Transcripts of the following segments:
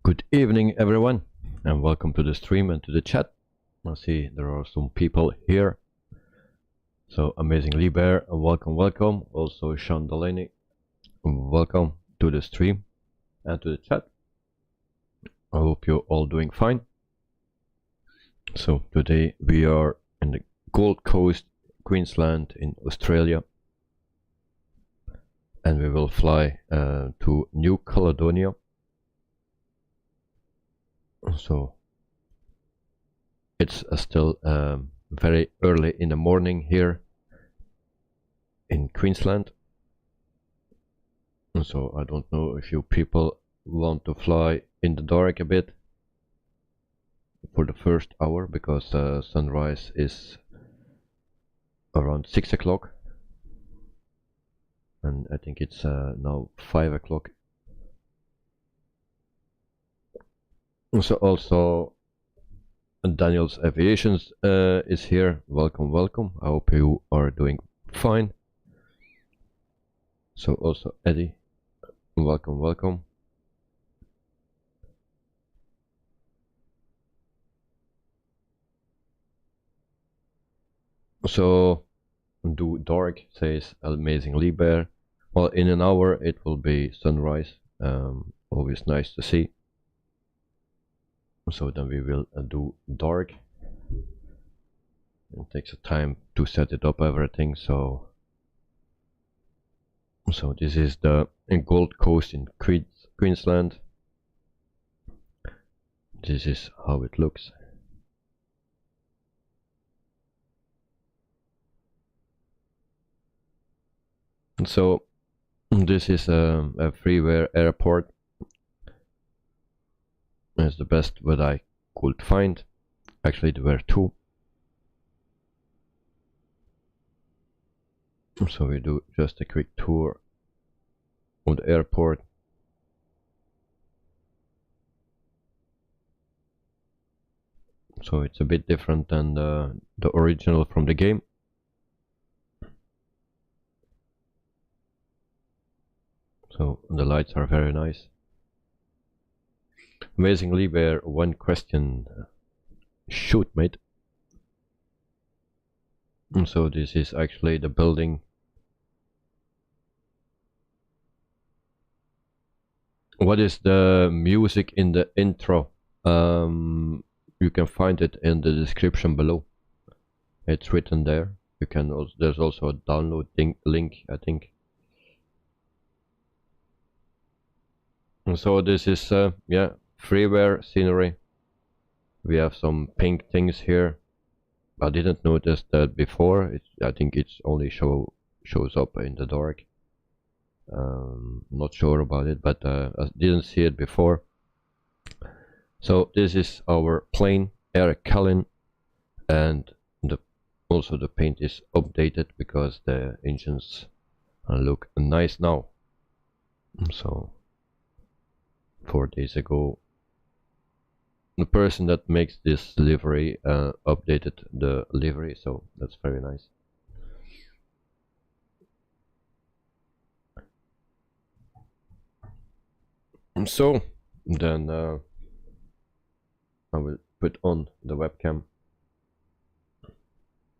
Good evening everyone and welcome to the stream and to the chat. I see there are some people here. So Amazing Liber, welcome. Also Sean Delaney, welcome to the stream and to the chat. I hope you're all doing fine. So today we are in the Gold Coast, Queensland in Australia. And we will fly to New Caledonia. So it's still very early in the morning here in Queensland. So I don't know if you people want to fly in the dark a bit for the first hour, because sunrise is around 6 o'clock. And I think it's now 5 o'clock. So also Daniel's Aviations is here. Welcome. I hope you are doing fine. So also Eddie, welcome. So do dark, says Amazing Liber. Well, in an hour it will be sunrise. Always nice to see. So then we will do dark. It takes a time to set it up everything. So this is the Gold Coast in Queensland. This is how it looks. And so this is a freeware airport. It's the best what I could find. Actually there were two. So we do just a quick tour of the airport. So it's a bit different than the original from the game. So the lights are very nice. Amazing Liber, one question. Shoot, mate. And so this is actually the building. What is the music in the intro? You can find it in the description below. It's written there. You can also, there's also a download link, I think. And so this is yeah, freeware scenery. We have some pink things here. I didn't notice that before. I think it's only shows up in the dark. Not sure about it, but I didn't see it before. So this is our plane, Air Calin, and also the paint is updated because the engines look nice now. So 4 days ago, the person that makes this livery updated the livery, so that's very nice. So then I will put on the webcam.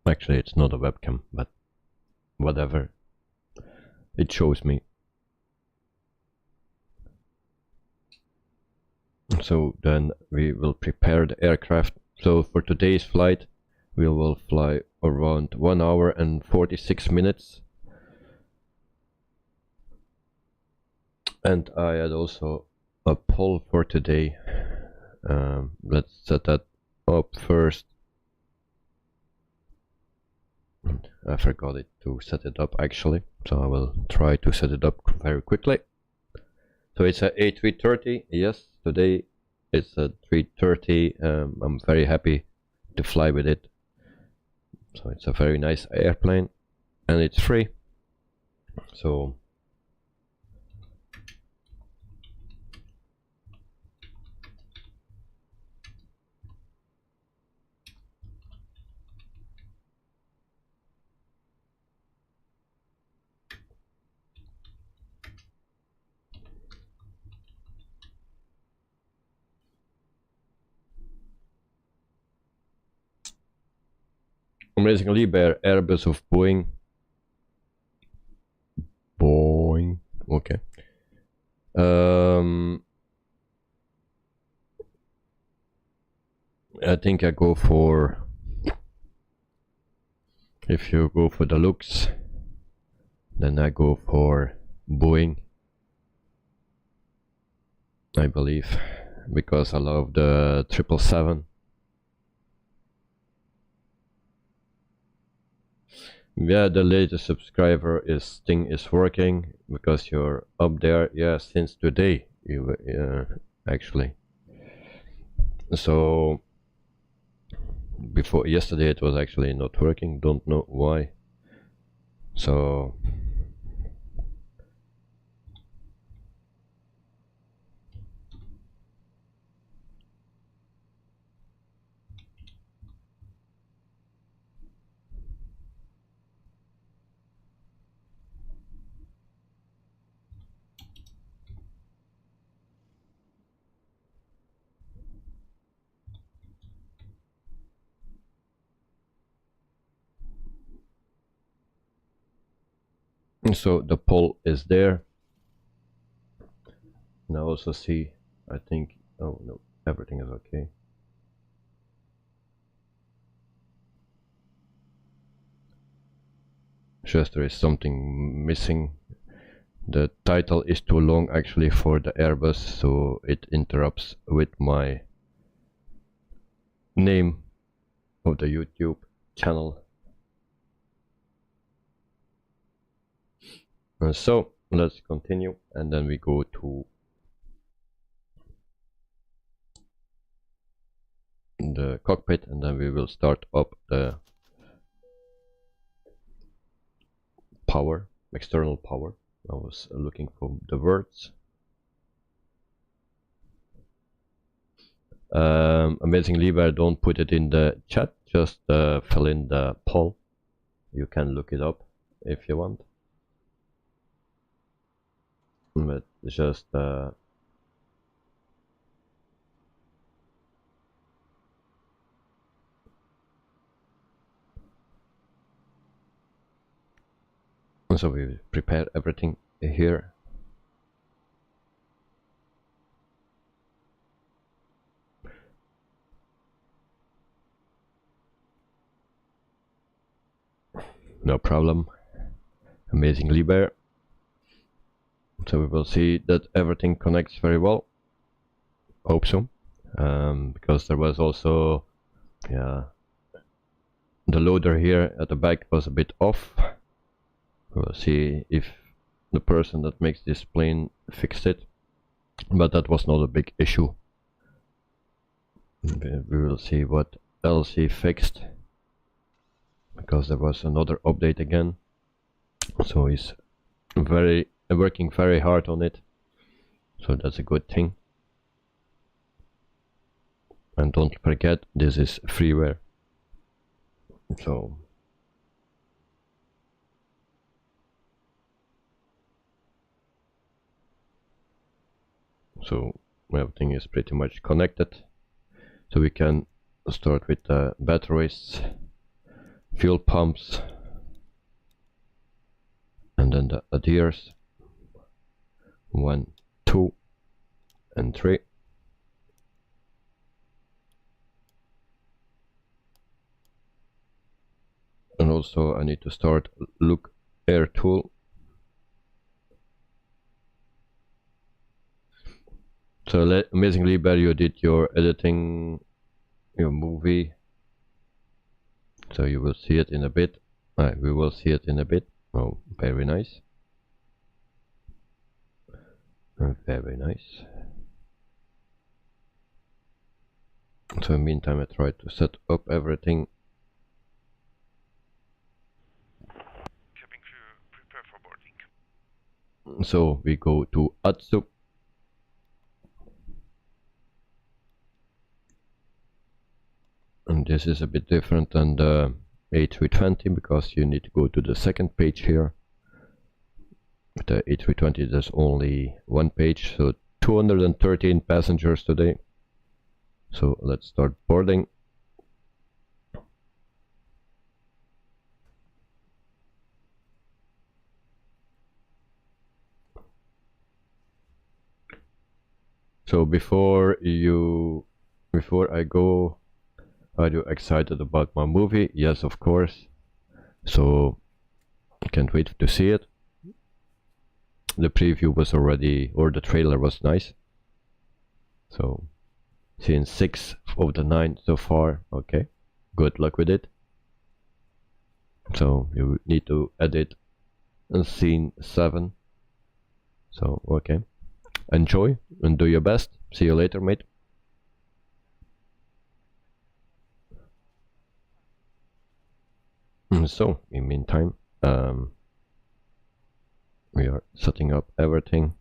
Actually it's not a webcam, but whatever it shows me. So then we will prepare the aircraft. So for today's flight we will fly around 1 hour and 46 minutes. And I had also a poll for today. Let's set that up first. I forgot it to set it up actually, so I will try to set it up very quickly. So it's a A330, yes, today it's a 330. I'm very happy to fly with it. So it's a very nice airplane and it's free. So Amazing Liebherr Airbus of Boeing. Okay. I think I go for, if you go for the looks, then I go for Boeing, I believe, because I love the 777. Yeah, the latest subscriber is thing is working because you're up there. Yeah, since today you actually. So before yesterday it was actually not working. Don't know why. So so the poll is there. And I also see, I think, oh no, everything is okay. Just there is something missing. The title is too long actually for the Airbus, so it interrupts with my name of the YouTube channel. So let's continue, and then we go to the cockpit, and then we will start up the power, external power. I was looking for the words. Amazing Liebherr, don't put it in the chat, just fill in the poll. You can look it up if you want. But just so we prepare everything here. No problem. Amazing Liebherr. So we will see that everything connects very well. Hope so. Because there was also, yeah, the loader here at the back was a bit off. We'll see if the person that makes this plane fixed it, but that was not a big issue. We will see what else he fixed, because there was another update again, so he's working very hard on it, so that's a good thing. And don't forget, this is freeware, so everything is pretty much connected. So we can start with the batteries, fuel pumps, and then the adheres 1, 2, and 3. And also I need to start look air tool. So Amazing Liebherr, you did your editing, your movie, so you will see it in a bit. We will see it in a bit. Oh, very nice. Very nice. So in the meantime I try to set up everything. Cabin crew, prepare for boarding. So we go to Atsu. And this is a bit different than the A320 because you need to go to the second page here. With the A320 there's only one page, so 213 passengers today. So let's start boarding. So before I go, are you excited about my movie? Yes, of course. So I can't wait to see it. The preview was already, or the trailer was nice. So scene 6 of the 9 so far. Okay, good luck with it. So you need to edit scene 7. So okay, enjoy and do your best. See you later, mate. So in meantime, we are setting up everything.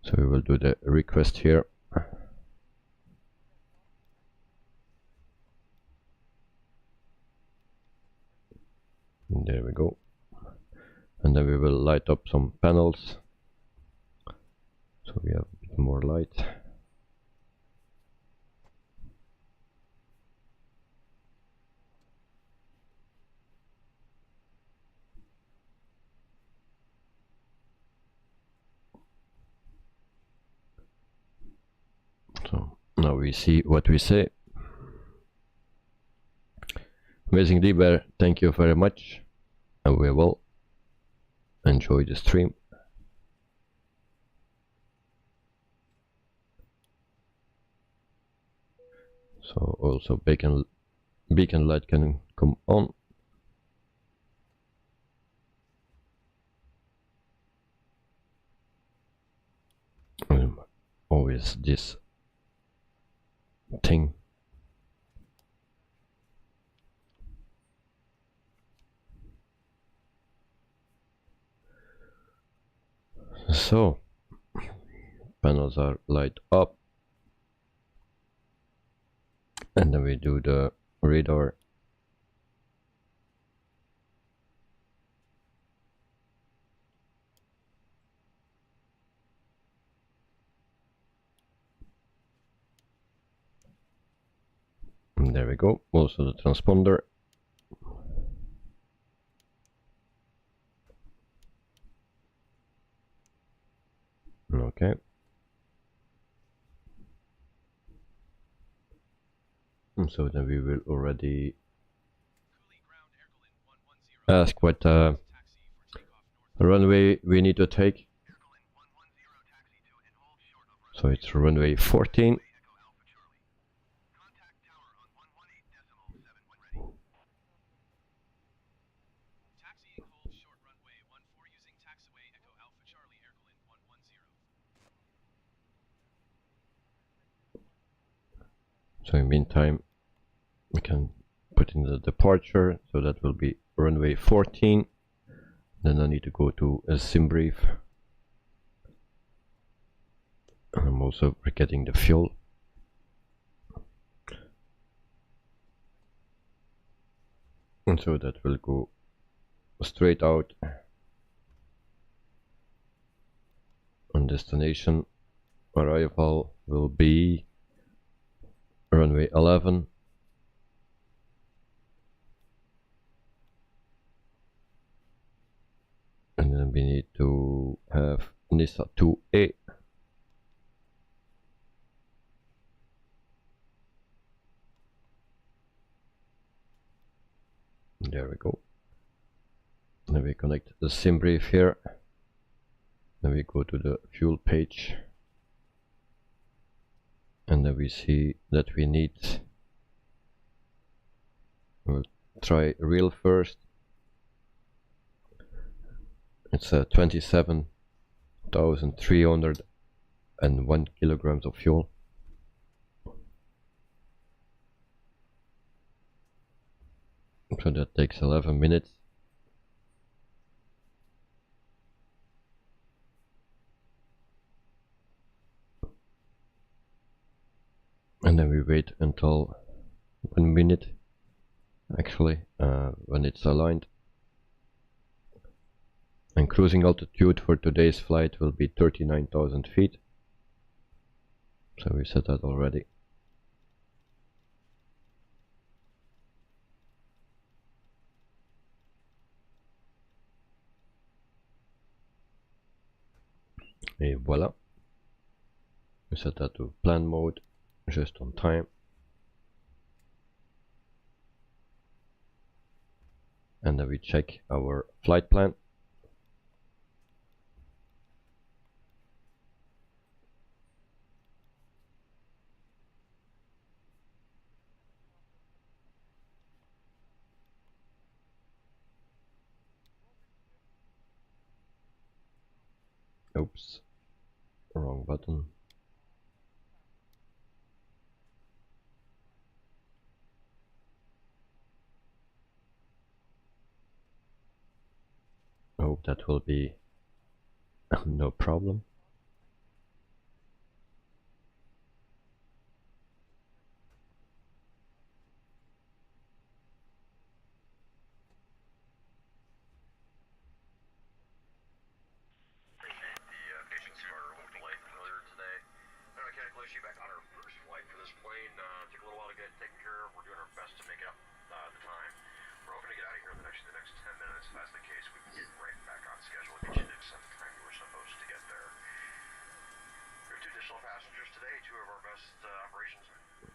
So we will do the request here. And there we go. And then we will light up some panels. So we have a bit more light. So now we see what we say. Amazing Bear, thank you very much, and we will enjoy the stream. So also beacon light can come on. Always this thing. So panels are light up, and then we do the radar. And there we go. Also the transponder. Okay. And so then we will already ask what runway we need to take. So it's runway 14. So in the meantime, we can put in the departure, so that will be runway 14. Then I need to go to a sim brief. I'm also getting the fuel. And so that will go straight out on destination. Arrival will be runway 11. And then we need to have NISA 2A. There we go. Then we connect the sim brief here. Then we go to the fuel page. And then we see that we need, we'll try real first. It's 27,301 kilograms of fuel. So that takes 11 minutes. And then we wait until 1 minute, actually, when it's aligned. And cruising altitude for today's flight will be 39,000 feet. So we set that already. Et voilà. We set that to plan mode, just on time. And then we check our flight plan. Oops, wrong button. Hope that will be no problem. Back on our first flight for this plane. Took a little while to get taken care of. We're doing our best to make up the time. We're hoping to get out of here in the next 10 minutes. If that's the case, we can get right back on schedule and get you to accept the time you were supposed to get there. We have 2 additional passengers today, 2 of our best operations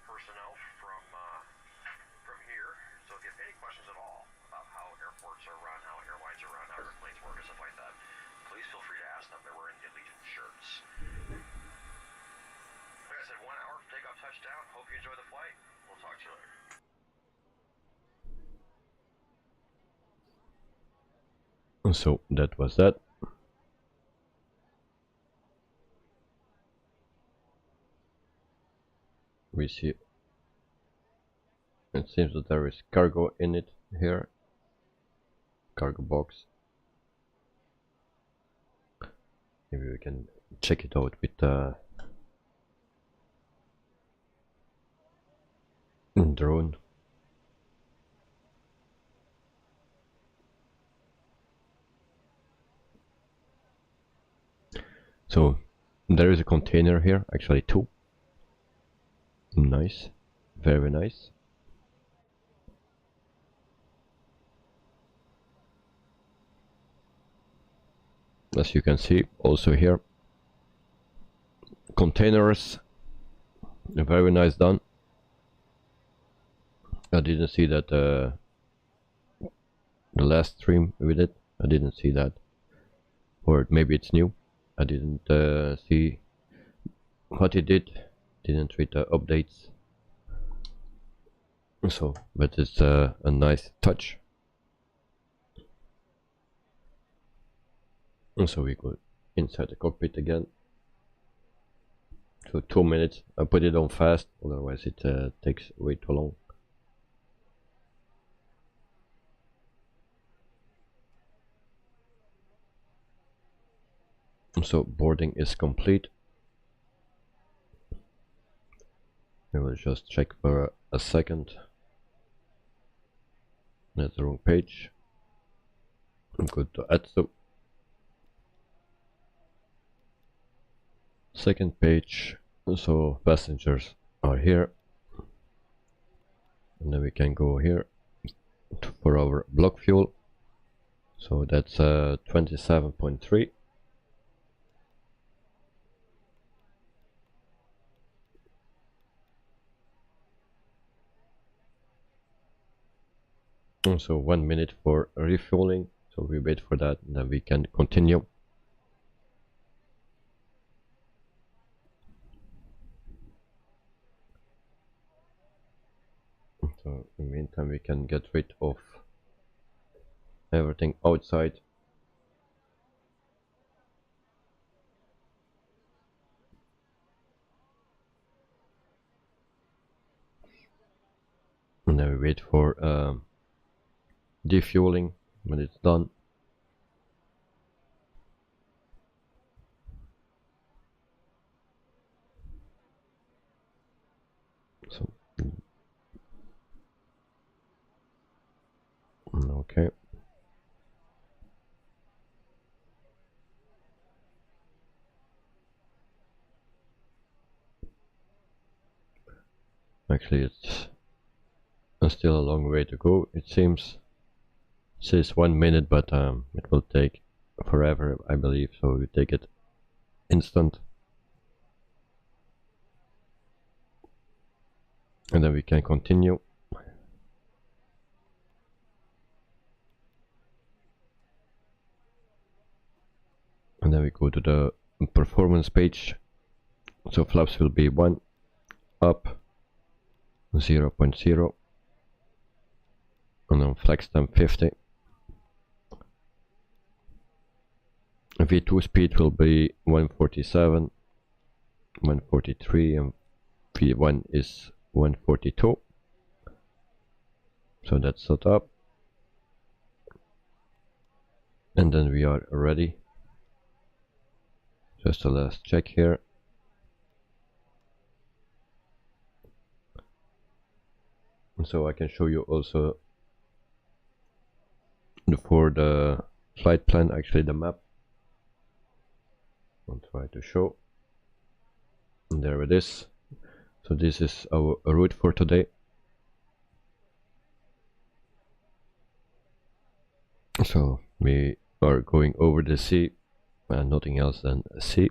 personnel from here. So if you have any questions at all about how airports are run, how airlines are run, how airplanes work, and stuff like that, please feel free to ask them. They're wearing the Allegiant shirts. Like I said, 1 hour for takeoff, touchdown. Hope you enjoy the flight. We'll talk to you later. So that was that. We see it seems that there is cargo in it here. Cargo box. Maybe we can check it out with the drone. So there is a container here, actually 2. Nice, very nice. As you can see, also here, containers, very nice done. I didn't see that the last stream with it. I didn't see that, or maybe it's new. I didn't see what it did. Didn't read the updates. So, but it's a nice touch. And so we go inside the cockpit again. So 2 minutes. I put it on fast, otherwise it takes way too long. So boarding is complete. We will just check for a second. That's the wrong page. I'm going to add so. Second page. So passengers are here. And then we can go here for our block fuel. So that's 27.3. So 1 minute for refueling, so we wait for that and then we can continue. So in the meantime we can get rid of everything outside. And then we wait for defueling when it's done. So okay. Actually it's still a long way to go, it seems. It says 1 minute, but it will take forever, I believe, so we take it instant. And then we can continue. And then we go to the performance page. So flaps will be 1, up 0.0, and then flex time 50. V2 speed will be 147, 143, and V1 is 142. So that's set up. And then we are ready. Just a last check here. And so I can show you also for the flight plan, actually the map. I'll try to show. And there it is. So this is our route for today. So we are going over the sea and nothing else than sea.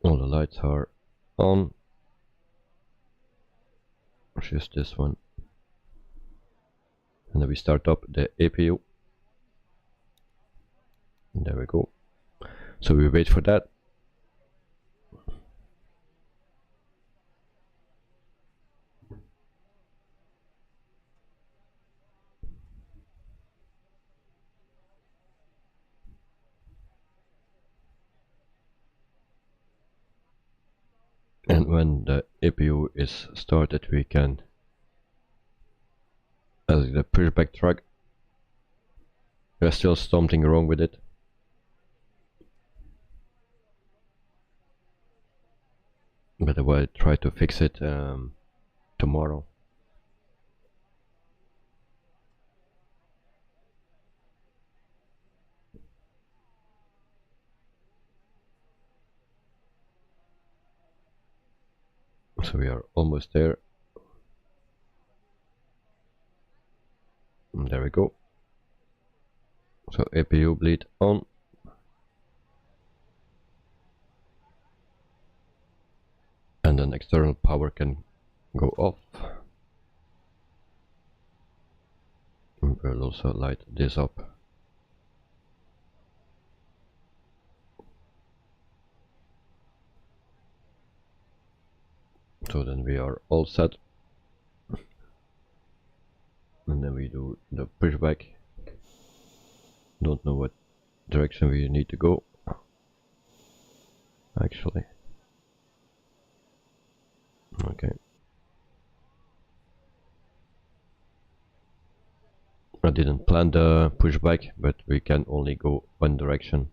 All the lights are on. Just this one. And then we start up the APU. And there we go. So we wait for that. And when the APU is started, we can ask the pushback truck. There's still something wrong with it. But I will try to fix it tomorrow. So we are almost there. And there we go. So APU bleed on. And then external power can go off. And we'll also light this up. So then we are all set. And then we do the pushback. Don't know what direction we need to go, actually. Okay. I didn't plan the pushback, but we can only go one direction.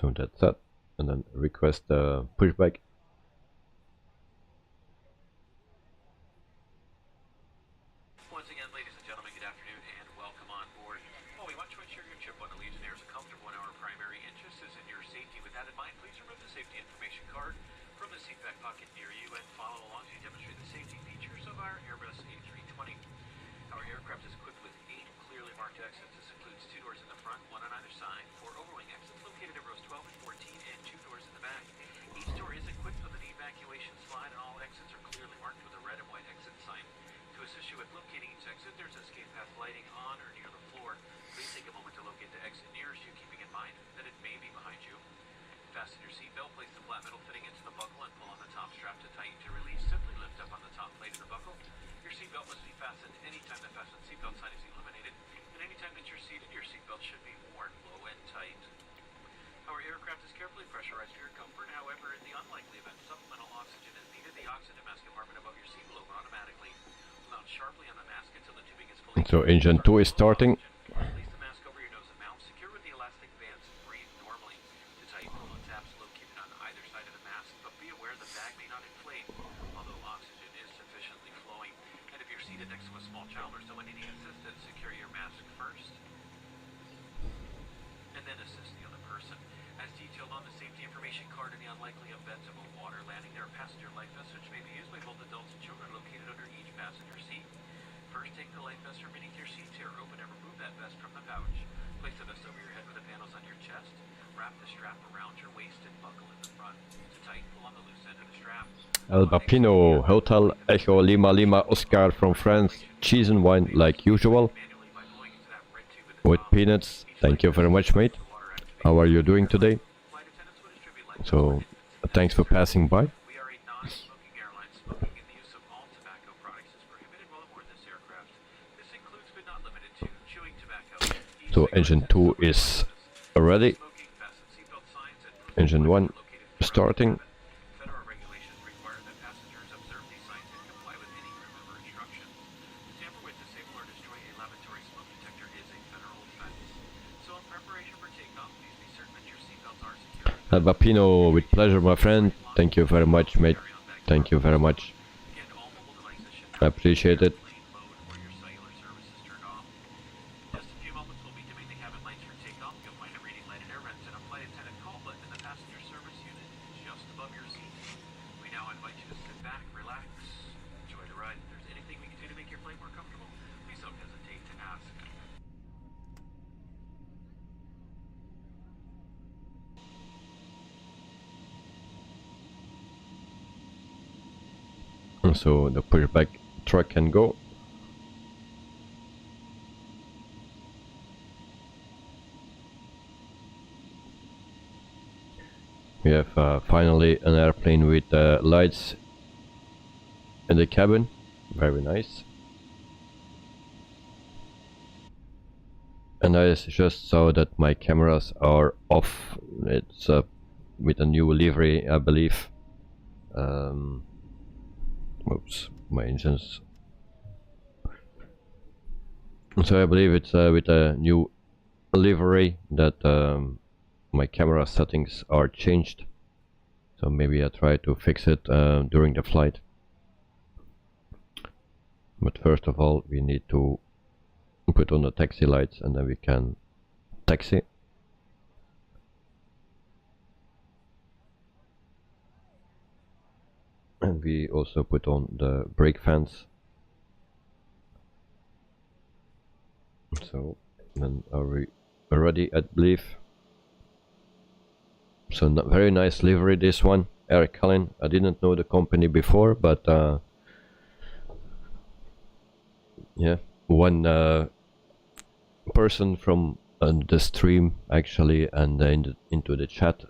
So that's that, and then request the pushback. Once again, ladies and gentlemen, good afternoon and welcome on board. Well, we want to ensure your trip on the Legionnaire is comfortable, and our primary interest is in your safety. With that in mind, please remove the safety information card from the seatback pocket near you and follow along as we demonstrate the safety features of our Airbus A320. Our aircraft is equipped with 8 clearly marked exits. This includes 2 doors in the front, 1 on either side, 4 overwing exits located at rows 12 and 14, and 2 doors in the back. Each door is equipped with an evacuation slide, and all exits are clearly marked with a red and white exit sign. To assist you with locating each exit, there's escape path lighting on or near the floor. Please take a moment to locate the exit nearest you, keeping in mind that it may be behind you. Fasten your seatbelt, place the flat metal fitting into the buckle, and pull on the top strap to tighten. To release, simply lift up on the top plate of the buckle. Your seatbelt must be fastened anytime the fasten seatbelt sign is illuminated, and anytime that you're seated, your seatbelt should be worn low and tight. Our aircraft is carefully pressurized for your comfort. However, in the unlikely event supplemental oxygen is needed, the oxygen mask compartment above your seat will open automatically. Mount sharply on the mask until the tubing is fully. So engine 2 is starting. Place the mask over your nose and mouth, secure with the elastic bands. Breathe normally. To tighten, pull the tabs located on either side of the mask, but be aware the bag may not inflate, although oxygen is sufficiently flowing. And if you're seated next to a small child or someone needing assistance, secure your mask first. El Bapino, Hotel Echo Lima Lima Oscar from France, cheese and wine like usual. With peanuts, thank you very much, mate. How are you doing today? So, thanks for passing by. So engine 2 is ready. Engine 1 starting. Bapino, with pleasure, my friend. Thank you very much, mate. Thank you very much. I appreciate it. So the pushback truck can go. We have finally an airplane with lights in the cabin. Very nice. And I just saw that my cameras are off. It's with a new livery, I believe. Oops, my engines. So I believe it's with a new livery that my camera settings are changed. So maybe I try to fix it during the flight. But first of all, we need to put on the taxi lights and then we can taxi. And we also put on the brake fans. So then are we ready, I believe. So very nice livery, this one, Air Calin. I didn't know the company before, but yeah, one person from the stream actually and into the chat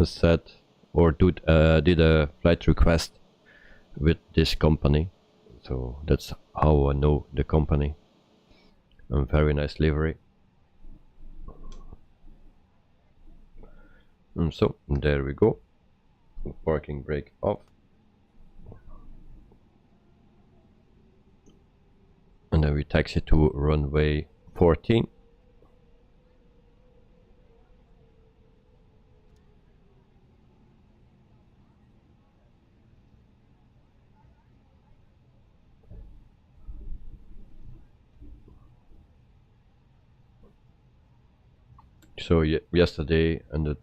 said or did a flight request with this company, so that's how I know the company. Very nice livery. And so there we go. Parking brake off. And then we taxi to runway 14. So yesterday and the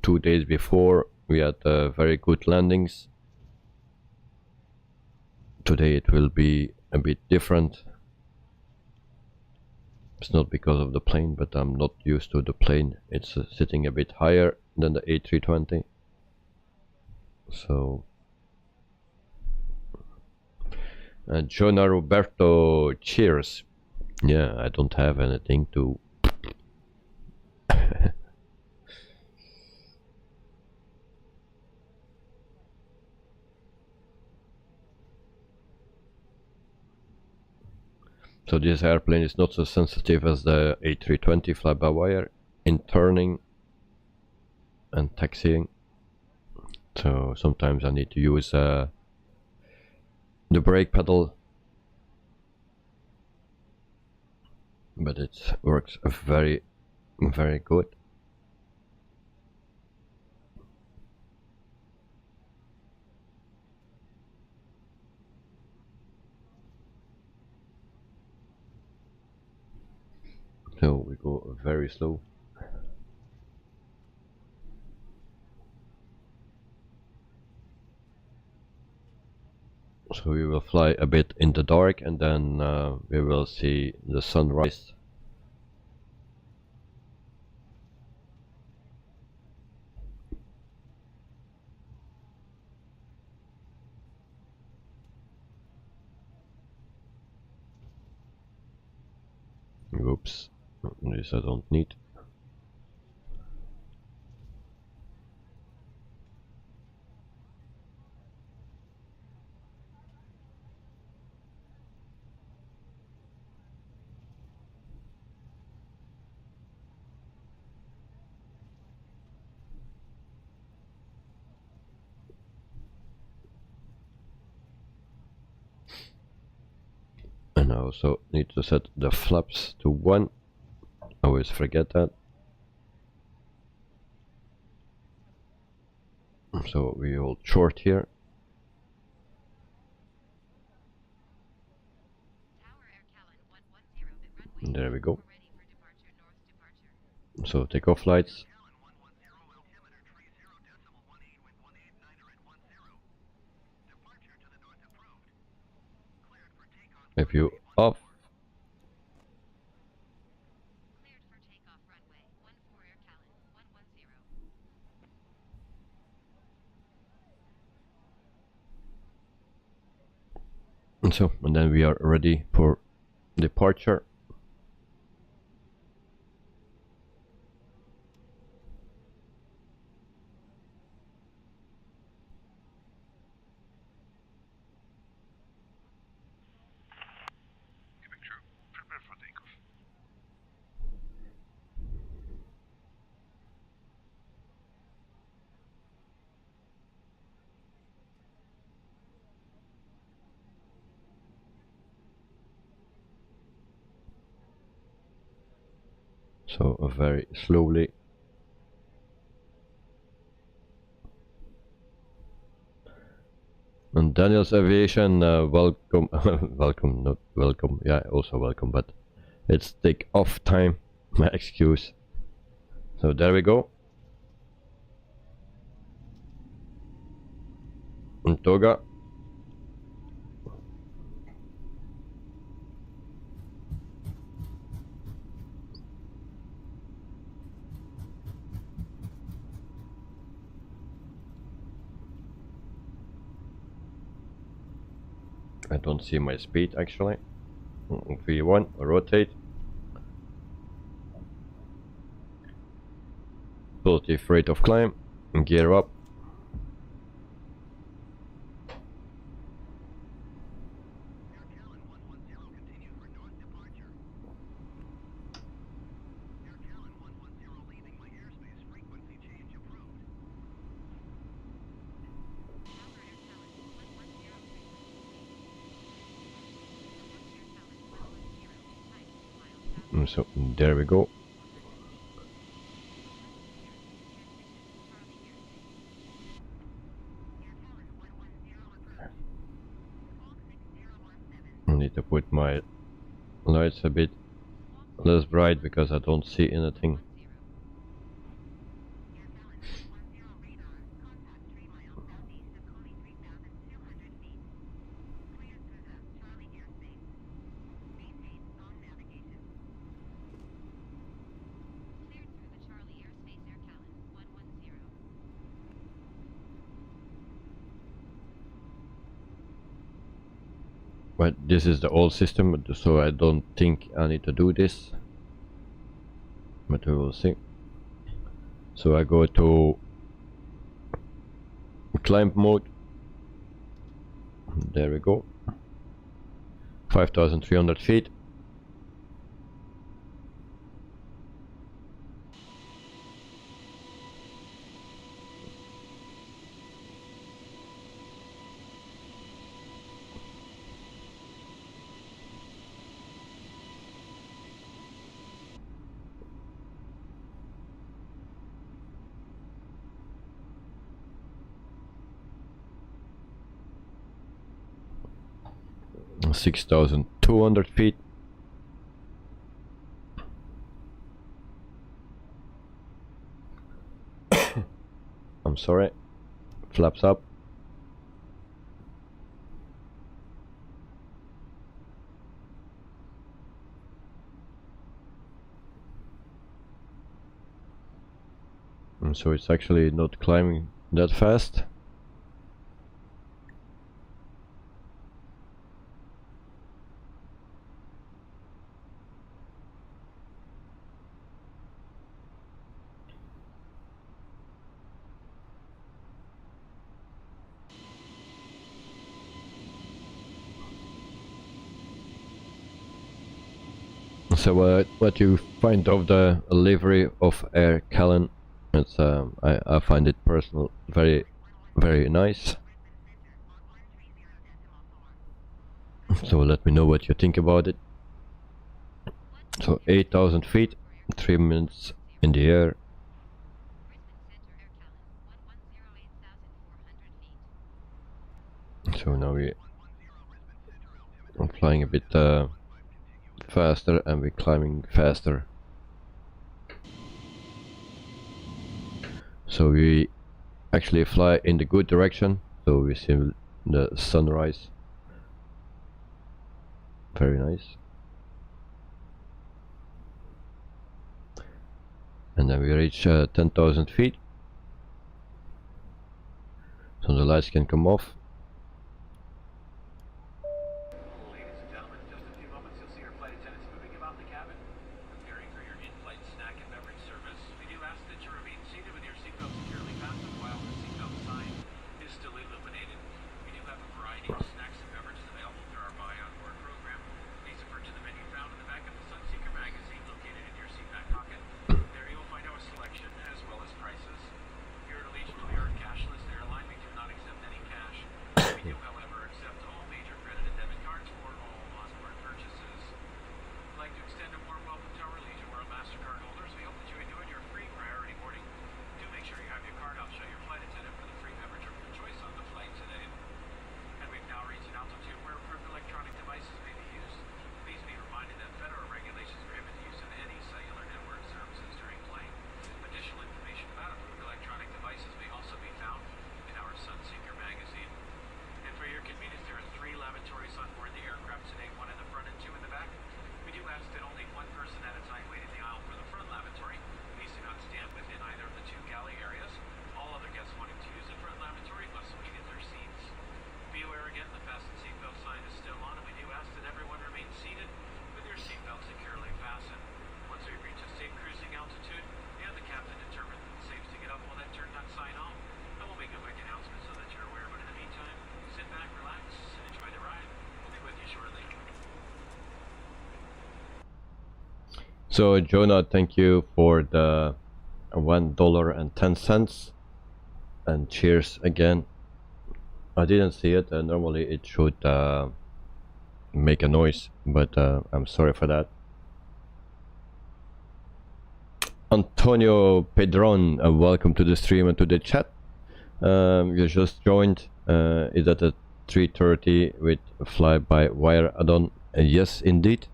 2 days before we had very good landings. Today it will be a bit different. It's not because of the plane, but I'm not used to the plane. It's sitting a bit higher than the A320. So Jonah Roberto, cheers. Yeah, I don't have anything to So this airplane is not so sensitive as the A320 fly-by-wire in turning and taxiing. So sometimes I need to use the brake pedal, but it works very, very good. So we go very slow. So we will fly a bit in the dark and then we will see the sunrise. Oops, this I don't need. And I also need to set the flaps to 1. I always forget that. So we hold short here. And there we go. So takeoff lights. If you off. And then we are ready for departure. Cabin crew, prepare for takeoff. So very slowly. And Daniel's Aviation, welcome, welcome, not welcome, yeah, also welcome, but it's take off time, my excuse. So there we go. And Toga. I don't see my speed actually. V1, rotate. Positive rate of climb, gear up. So there we go. I need to put my lights a bit less bright because I don't see anything. But this is the old system, so I don't think I need to do this. But we will see. So I go to climb mode. There we go. 5,300 feet. And 6,200 feet. I'm sorry. Flaps up. And so it's actually not climbing that fast. So what you find of the livery of Air Callan, it's I find it personal very nice. So let me know what you think about it. So 8,000 feet, 3 minutes in the air. So now we're flying a bit faster and we're climbing faster. So we actually fly in the good direction, so we see the sunrise. Very nice. And then we reach 10,000 feet, so the lights can come off. Ladies and gentlemen, in just a few moments you'll see our flight attendants moving about the cabin, preparing for your in-flight snack and beverage service. We do ask that you remain seated with your seatbelt securely fastened while the seatbelt sign is still illuminated. We do have a variety of snacks and beverages available through our Buy On Board program. Please refer to the menu found in the back of the Sunseeker magazine located in your seat back pocket. There you will find our selection as well as prices. Here at Allegiant, we are a cashless airline. We do not accept any cash. We do, however, accept all major credit and debit cards for all onboard purchases. I'd like to extend a warm welcome to our Allegiant World MasterCard holders. We hope that you enjoyed your free priority boarding. Do make sure you have your card out. Show your flight attendant for the free beverage of your choice on the flight today. And we've now reached an altitude where approved electronic devices may be used. Please be reminded that federal regulations prohibit the use of any cellular network services during flight. Additional information about approved electronic devices may also be found in our Sunseeker magazine. And for your convenience, there are 3 lavatories on board the aircraft today, 1 in the front and 2 in the back. We do ask that only 1 person at a time wait in the aisle for the front lavatory. Please do not stand within either of the 2 galley areas. All other guests wanting to use the front lavatory must wait in their seats. Be aware again, the fasten seatbelt sign is still on, and we do ask that everyone remain seated with your seatbelt securely fastened. Once we reach a safe cruising altitude and the captain determines that it's safe to get up, we'll then turn that sign off, and we'll make a quick announcement so that you're aware. But in the meantime, sit back, relax, and enjoy the ride. We'll be with you shortly. So Jonah, thank you for the $1.10, and cheers again. I didn't see it, normally it should make a noise, but I'm sorry for that. Antonio Pedron, welcome to the stream and to the chat. You just joined. Is that a 330 with fly-by-wire add-on? Yes, indeed.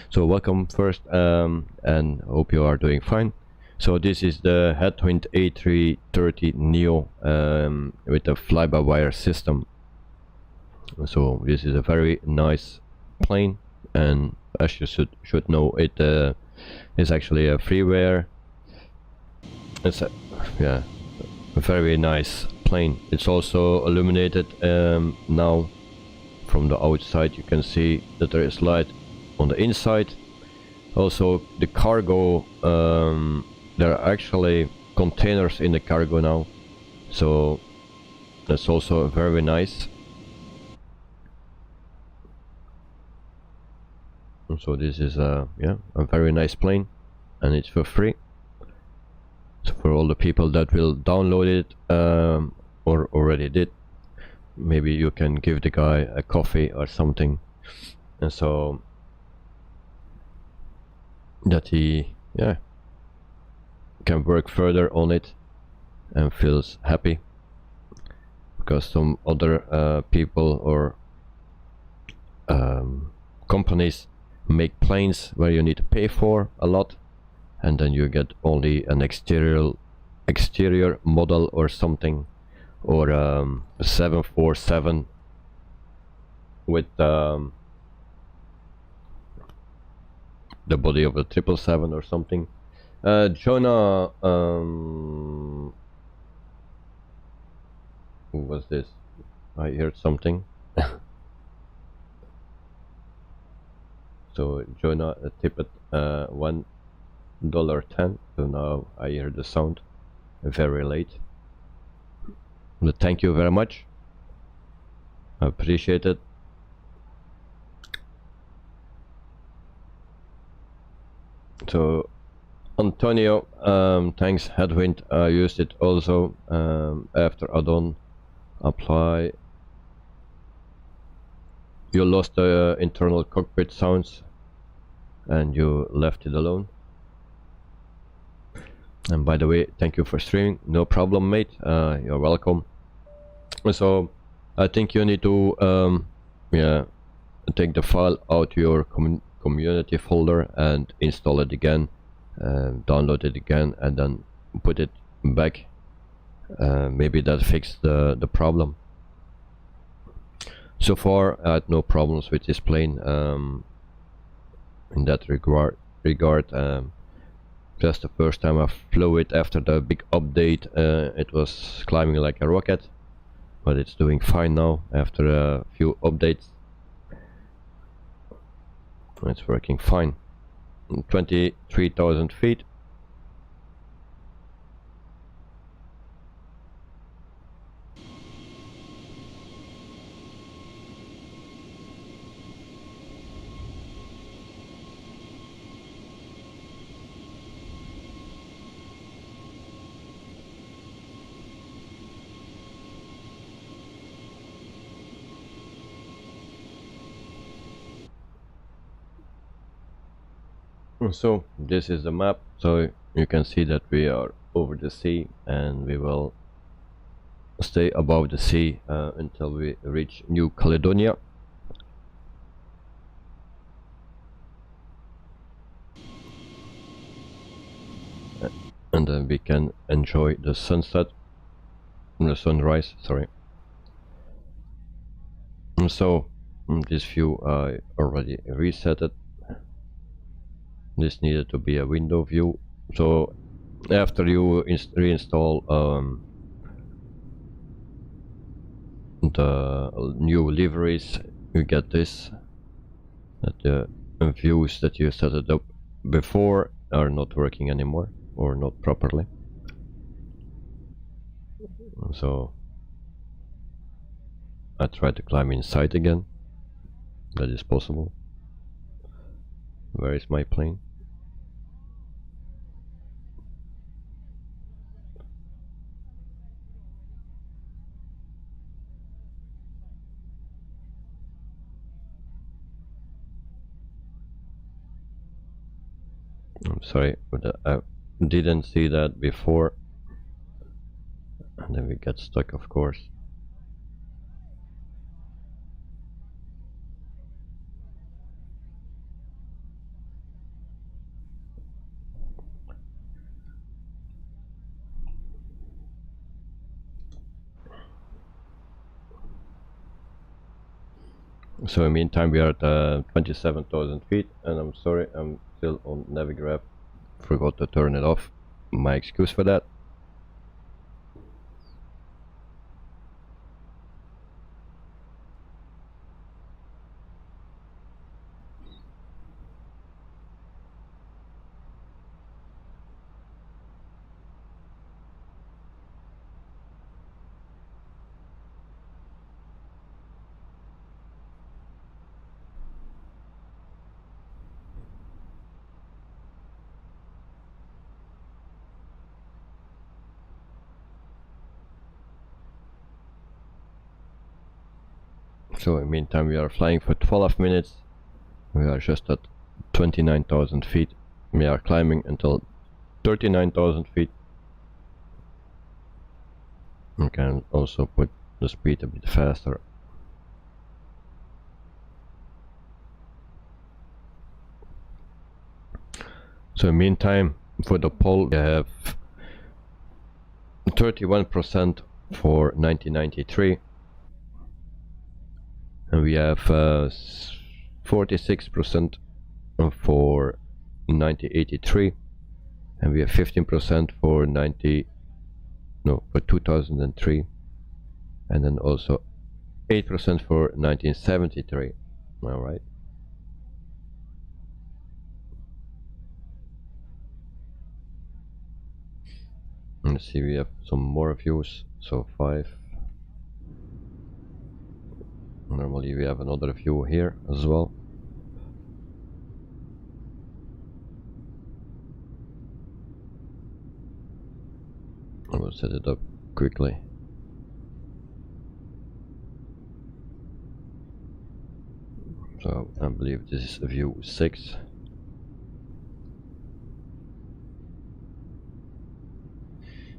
So welcome first, and hope you are doing fine. So this is the Headwind A330 Neo with a fly-by-wire system. So this is a very nice plane, and as you should know, it is actually a freeware. It's a very nice plane. It's also illuminated now from the outside. You can see that there is light on the inside. Also the cargo, there are actually containers in the cargo now, so that's also very nice. So this is a very nice plane, and it's for free. So for all the people that will download it or already did, maybe you can give the guy a coffee or something, and so that he can work further on it and feels happy, because some other people or companies make planes where you need to pay for a lot, and then you get only an exterior model or something, or a 747 with the body of a 777 or something. Jonah, who was this? I heard something. So Jonah tipped $1.10. So now I hear the sound. Very late. But thank you very much. I appreciate it. So Antonio, thanks Headwind, I used it also after add-on apply. You lost the internal cockpit sounds and you left it alone. And by the way, thank you for streaming. No problem, mate. You're welcome. So I think you need to yeah, take the file out to your community folder and install it again, download it again, and then put it back. Maybe that fixed the problem. So far I had no problems with this plane in that regard. Just the first time I flew it after the big update, it was climbing like a rocket, but it's doing fine now after a few updates. It's working fine. 23,000 feet. So this is the map, so you can see that we are over the sea and we will stay above the sea until we reach New Caledonia. And then we can enjoy the sunset, the sunrise, sorry. And so this view I already reset it. This needed to be a window view. So after you reinstall the new liveries, you get this, that the views that you set it up before are not working anymore or not properly. So I tried to climb inside again. That is possible. Where is my plane? I'm sorry, but I didn't see that before. And then we get stuck, of course. So in the meantime we are at 27,000 feet, and I'm sorry, I'm still on Navigraph. Forgot to turn it off. My excuse for that. So in the meantime we are flying for 12 minutes. We are just at 29,000 feet. We are climbing until 39,000 feet. We can also put the speed a bit faster. So in the meantime, for the poll we have 31% for 1993. And we have 46% for 1983, and we have 15% for 2003, and then also 8% for 1973. All right. Let's see, we have some more views. So 5. Normally we have another view here as well. set it up quickly. So I believe this is view 6.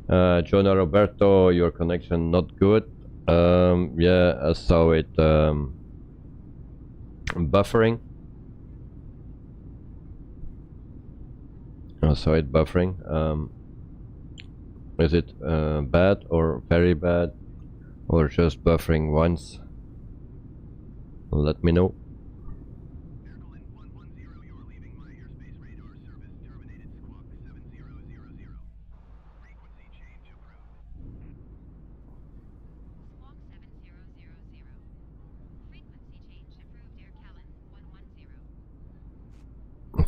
Jonah Roberto, your connection not good. Yeah, I saw it buffering. I saw it buffering. Is it bad or very bad, or just buffering once? Let me know.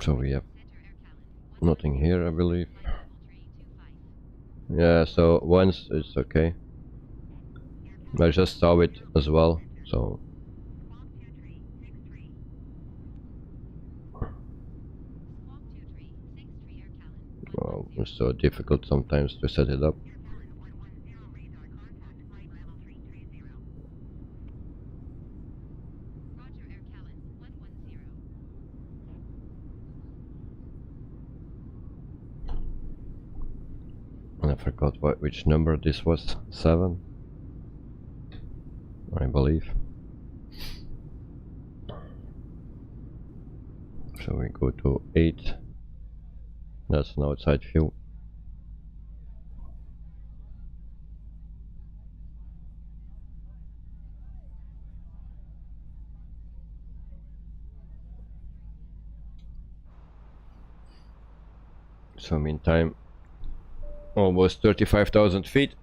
So we have nothing here, I believe. Yeah, so once it's okay. I just saw it as well, so well, it's so difficult sometimes to set it up. And I forgot which number this was. 7, I believe. So we go to 8. That's an outside view. So meantime, almost 35,000 feet.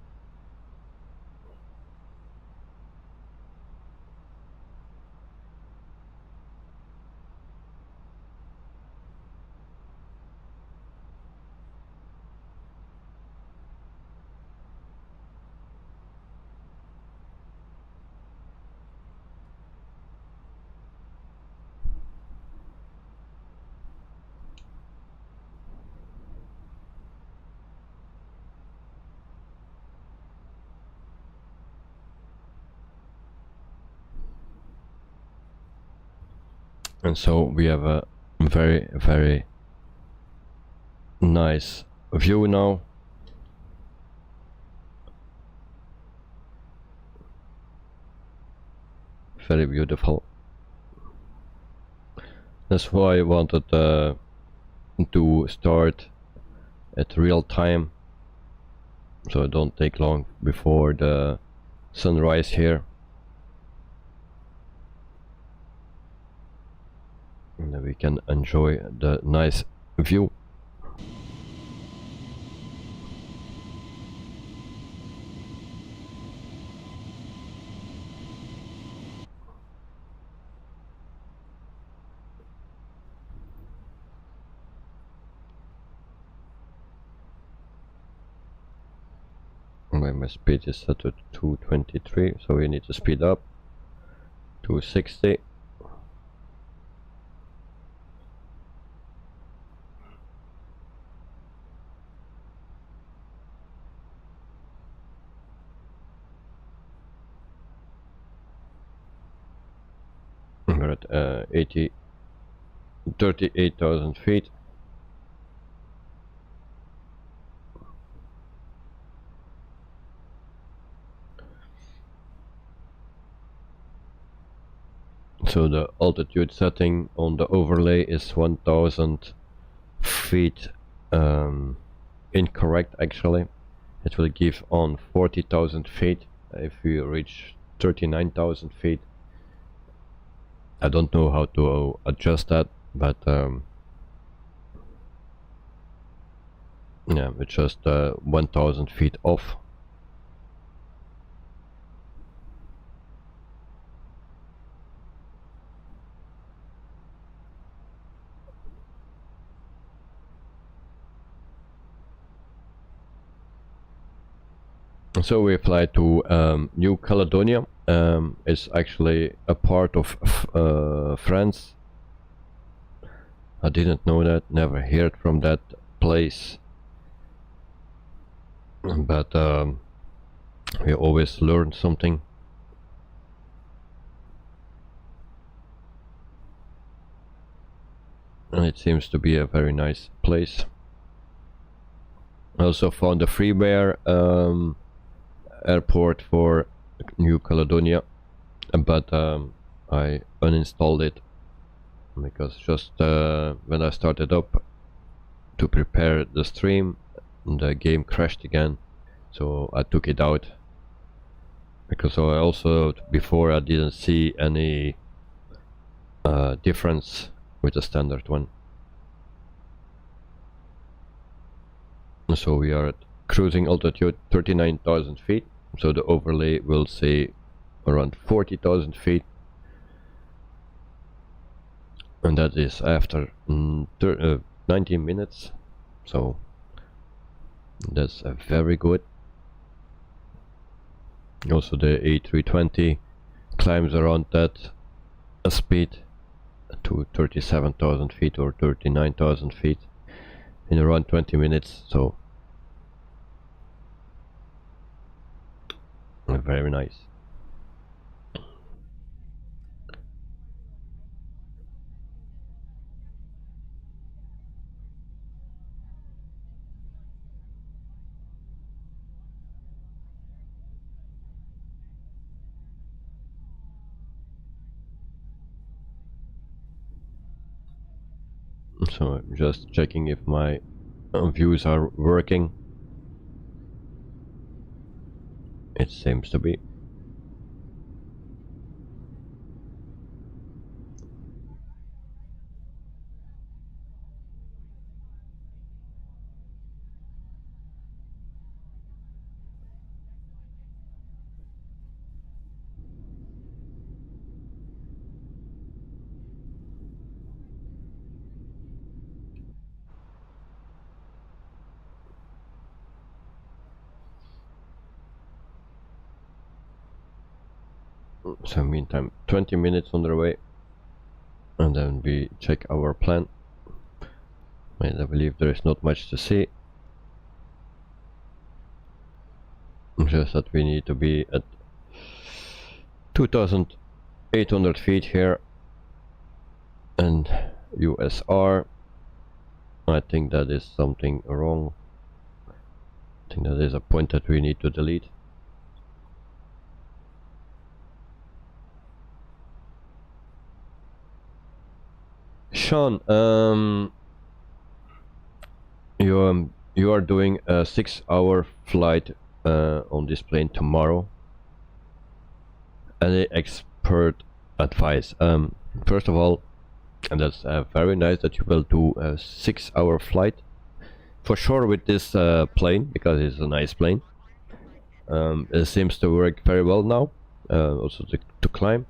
And so we have a very, very nice view now. Very beautiful. That's why I wanted to start at real time, so it don't take long before the sunrise here. And then we can enjoy the nice view. My speed is set to 223, so we need to speed up to 60. We're at 38,000 feet. So the altitude setting on the overlay is 1,000 feet incorrect actually. It will give on 40,000 feet if we reach 39,000 feet. I don't know how to adjust that, but yeah, it's just 1,000 feet off. So we fly to New Caledonia. It's actually a part of France. I didn't know that, never heard from that place. but we always learn something. And it seems to be a very nice place. I also found a freeware airport for New Caledonia, but I uninstalled it because just when I started up to prepare the stream, the game crashed again, so I took it out, because I also before I didn't see any difference with the standard one. So we are at cruising altitude 39,000 feet, so the overlay will say around 40,000 feet, and that is after 19 minutes, so that's very good. Also the A320 climbs around that speed to 37,000 feet or 39,000 feet in around 20 minutes, so very nice. So I'm just checking if my views are working. It seems to be. So meantime 20 minutes on the way, and then we check our plan. And I believe there is not much to see, just that we need to be at 2,800 feet here, and USR. I think that is something wrong. I think that is a point that we need to delete. Sean, you are doing a 6-hour flight on this plane tomorrow. Any expert advice? First of all, and that's very nice that you will do a 6-hour flight for sure with this plane, because it's a nice plane. It seems to work very well now, also to climb.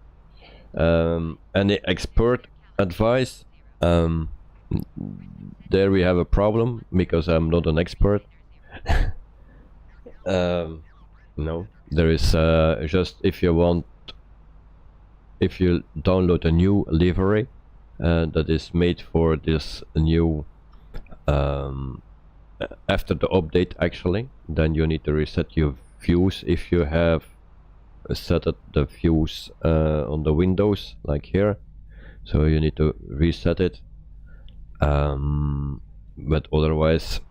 Any expert advice? There we have a problem, because I'm not an expert. No, there is just if you download a new livery that is made for this new after the update actually, then you need to reset your views if you have set up the views on the windows like here. So you need to reset it, but otherwise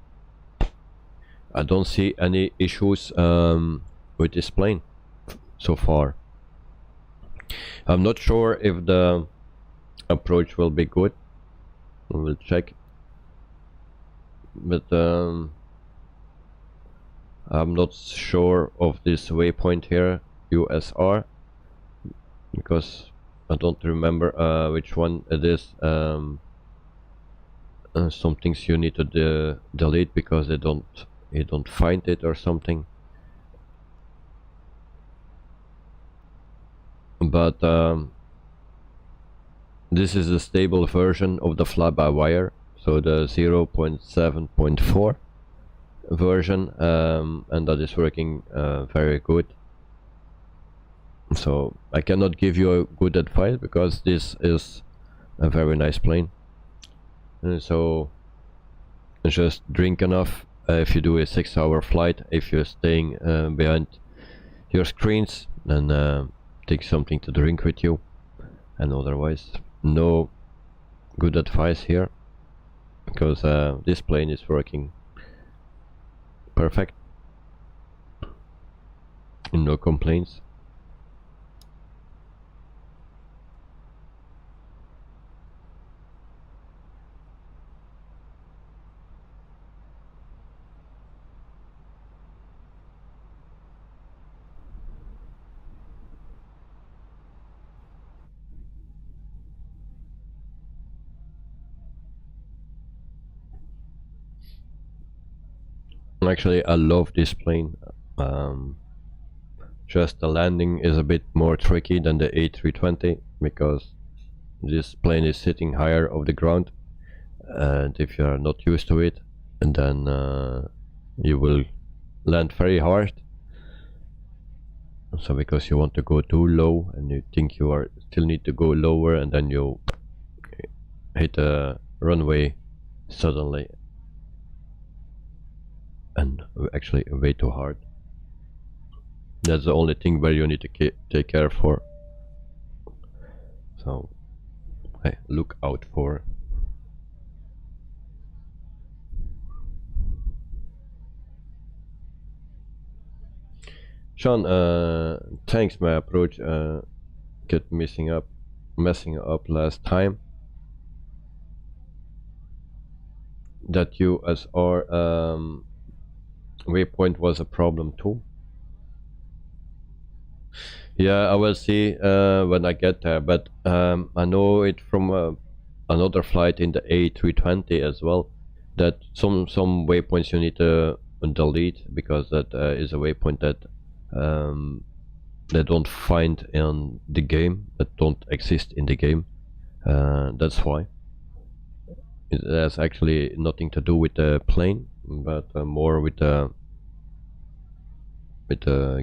I don't see any issues with this plane so far. I'm not sure if the approach will be good. We will check, but I'm not sure of this waypoint here, USR, because I don't remember which one it is. Some things you need to delete because you don't find it or something. But this is a stable version of the fly-by-wire, so the 0.7.4 version, and that is working very good. So I cannot give you a good advice because this is a very nice plane. And so just drink enough if you do a 6-hour flight, if you're staying behind your screens, then take something to drink with you, and otherwise no good advice here, because this plane is working perfect, no complaints. Actually, I love this plane. Just the landing is a bit more tricky than the A320, because this plane is sitting higher off the ground, and if you are not used to it, and then you will land very hard. So because you want to go too low and you think you are still need to go lower, and then you hit a runway suddenly, and actually way too hard. That's the only thing where you need to take care for. So hey, look out for. Sean, thanks. My approach kept messing up last time. That USR waypoint was a problem too. Yeah, I will see when I get there, but I know it from another flight in the A320 as well, that some waypoints you need to delete, because that is a waypoint that they don't find in the game, that don't exist in the game. That's why. It has actually nothing to do with the plane, but more with the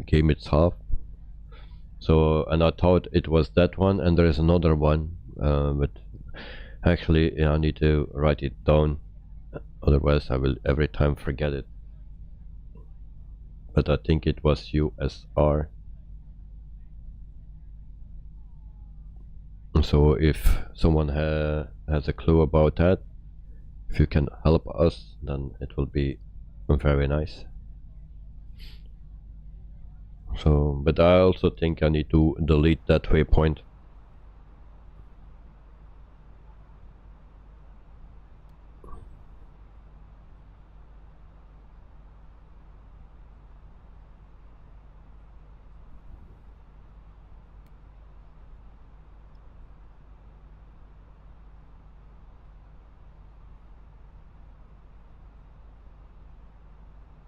game itself. So, and I thought it was that one, and there is another one, but actually, yeah, I need to write it down, otherwise I will every time forget it. But I think it was USR. So if someone has a clue about that, if you can help us, then it will be very nice. So, but I also think I need to delete that waypoint.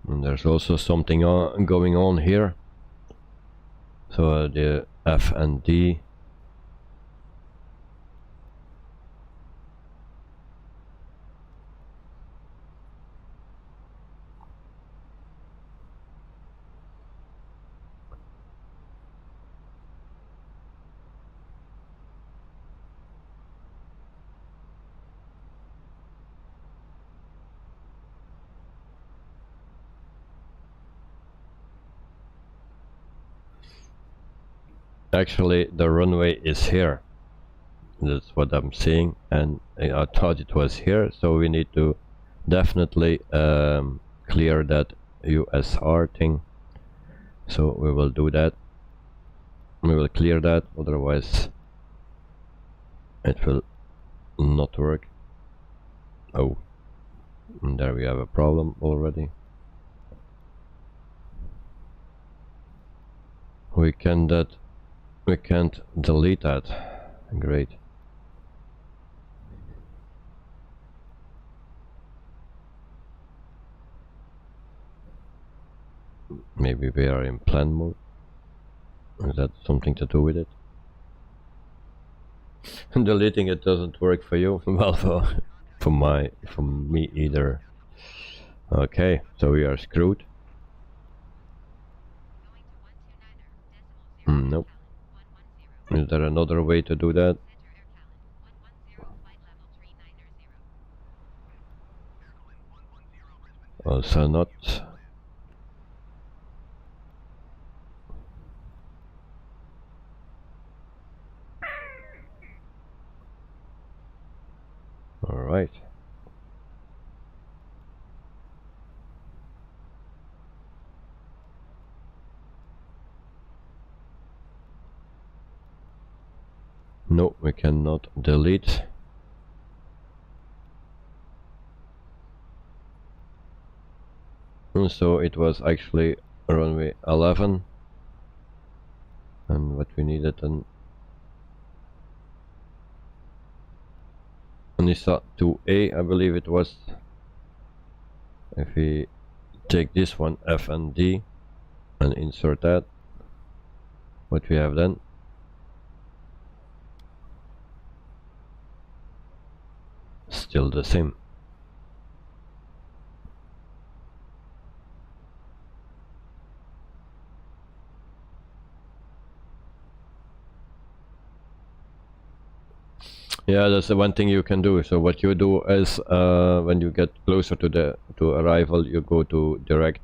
And there's also something going on here. So the F and D. Actually, the runway is here. That's what I'm seeing, and I thought it was here, so we need to definitely clear that USR thing. So we will do that. We will clear that, otherwise it will not work. Oh, and there we have a problem already. We can't delete that. Great. Maybe we are in plan mode. Is that something to do with it? Deleting it doesn't work for you. Well, for me either. Okay, so we are screwed. Nope. Is there another way to do that? Also not. All right. No, we cannot delete. And so it was actually runway 11, and what we needed an NISA 2A, I believe it was. If we take this one F and D and insert that, what we have then? Still the same. Yeah, that's the one thing you can do. So what you do is when you get closer to arrival, you go direct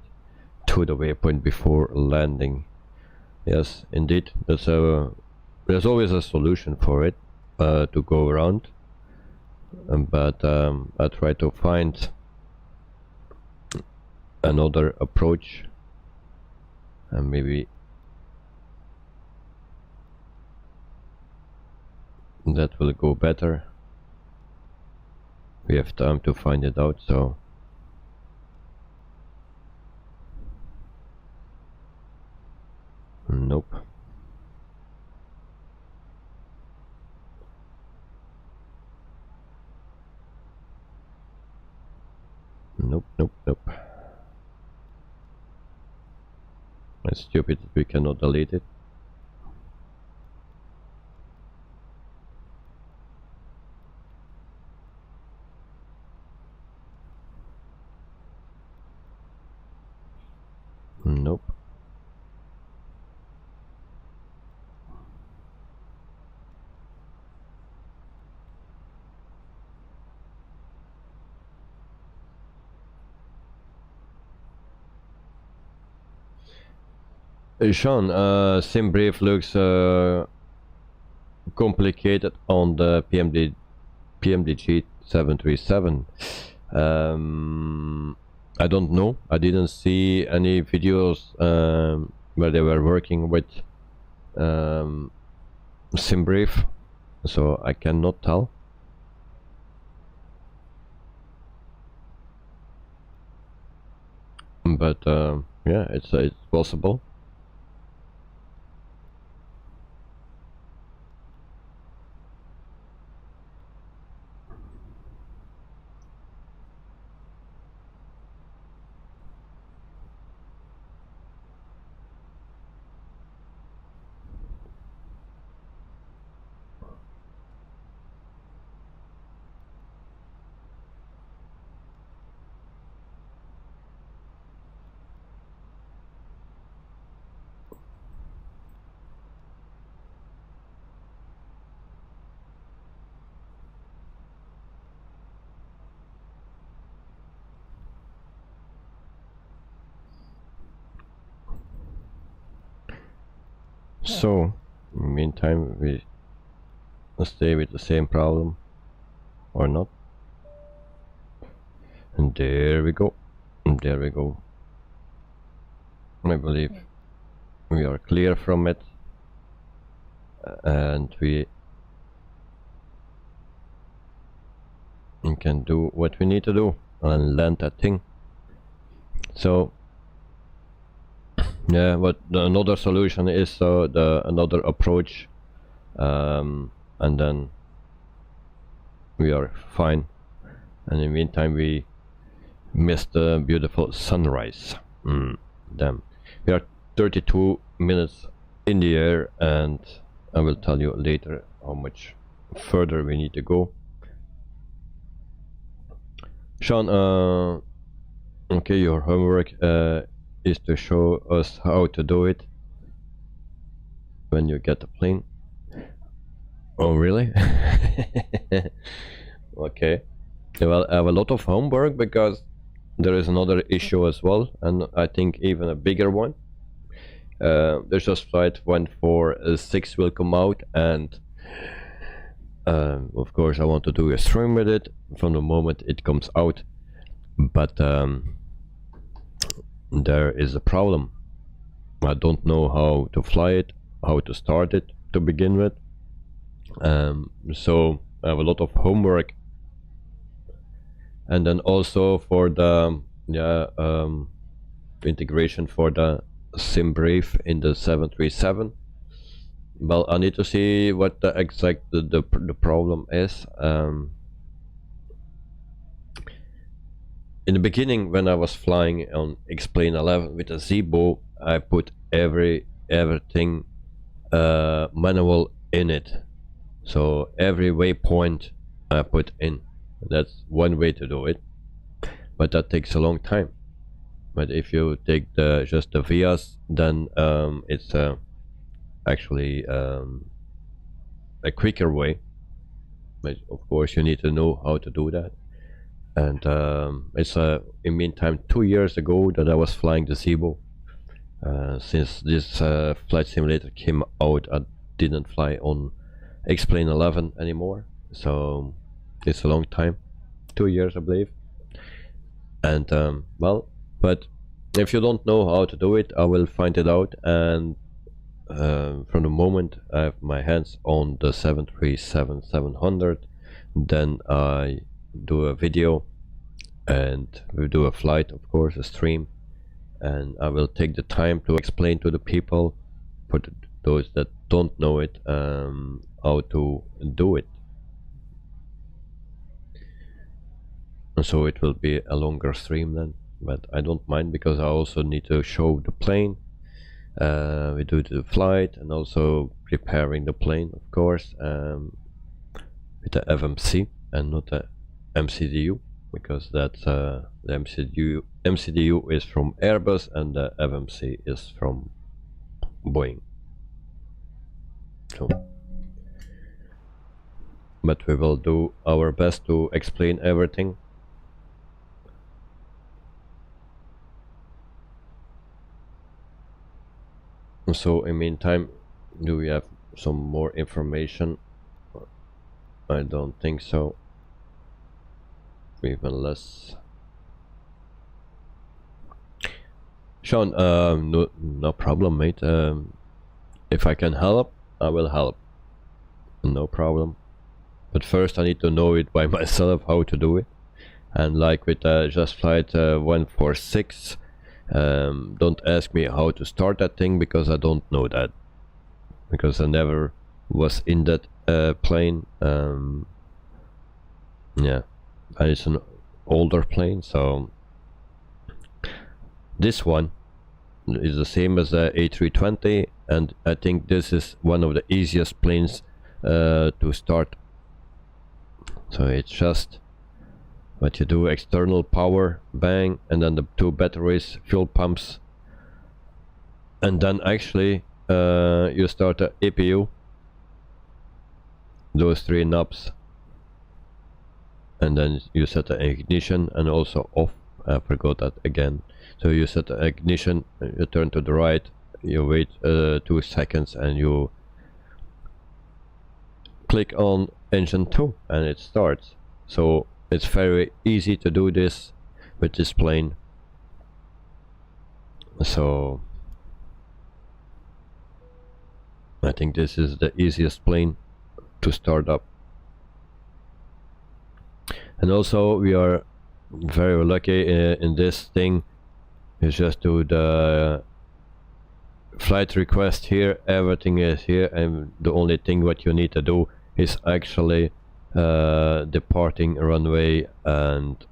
to the waypoint before landing. Yes, indeed, there's always a solution for it, to go around, but I try to find another approach, and maybe that will go better. We have time to find it out, so nope. Nope, nope, nope. That's stupid, we cannot delete it. Nope. Sean, sim brief looks complicated on the PMDG 737. I don't know. I didn't see any videos where they were working with sim brief, so I cannot tell. But yeah, it's possible. So, meantime, we stay with the same problem, or not. And there we go. And there we go. I believe we are clear from it. And we can do what we need to do and land that thing. So, yeah, but another solution is another approach, and then we are fine. And in the meantime, we missed the beautiful sunrise. Damn. We are 32 minutes in the air, and I will tell you later how much further we need to go. Sean, okay, your homework is to show us how to do it when you get the plane. Oh, really? Okay. Well, I have a lot of homework because there is another issue as well, and I think even a bigger one. There's just flight 146 will come out, and of course I want to do a stream with it from the moment it comes out, but there is a problem. I don't know how to fly it, how to start it to begin with, so I have a lot of homework. And then also for the integration for the sim brief in the 737. Well, I need to see what the exact the problem is. In the beginning, when I was flying on X-Plane 11 with a Zibo, I put everything manual in it. So every waypoint I put in. That's one way to do it, but that takes a long time. But if you take just the vias, then it's actually a quicker way. But of course you need to know how to do that. And it's in meantime 2 years ago that I was flying the Zibo. Since this flight simulator came out, I didn't fly on X-Plane 11 anymore, so it's a long time, 2 years I believe. And well, but if you don't know how to do it, I will find it out, and from the moment I have my hands on the 737-700, then I do a video and we do a flight, of course, a stream, and I will take the time to explain to the people, for those that don't know it, how to do it. So it will be a longer stream then, but I don't mind, because I also need to show the plane. We do the flight and also preparing the plane, of course, with the FMC and not the MCDU, because that's the MCDU is from Airbus and the FMC is from Boeing. So, but we will do our best to explain everything. So in meantime, do we have some more information? I don't think so. Even less. Sean, no problem, mate. If I can help, I will help. No problem. But first I need to know it by myself how to do it. And like with just flight 146, don't ask me how to start that thing, because I don't know that, because I never was in that plane. Yeah, and it's an older plane, so this one is the same as the A320, and I think this is one of the easiest planes to start. So it's just what you do: external power, bang, and then the 2 batteries, fuel pumps, and then actually you start the EPU, those 3 knobs, and then you set the ignition and also off. I forgot that again. So you set the ignition, you turn to the right, you wait 2 seconds, and you click on engine 2 and it starts. So it's very easy to do this with this plane. So I think this is the easiest plane to start up. And also we are very lucky in this thing. You just do the flight request here, everything is here, and the only thing what you need to do is actually departing runway and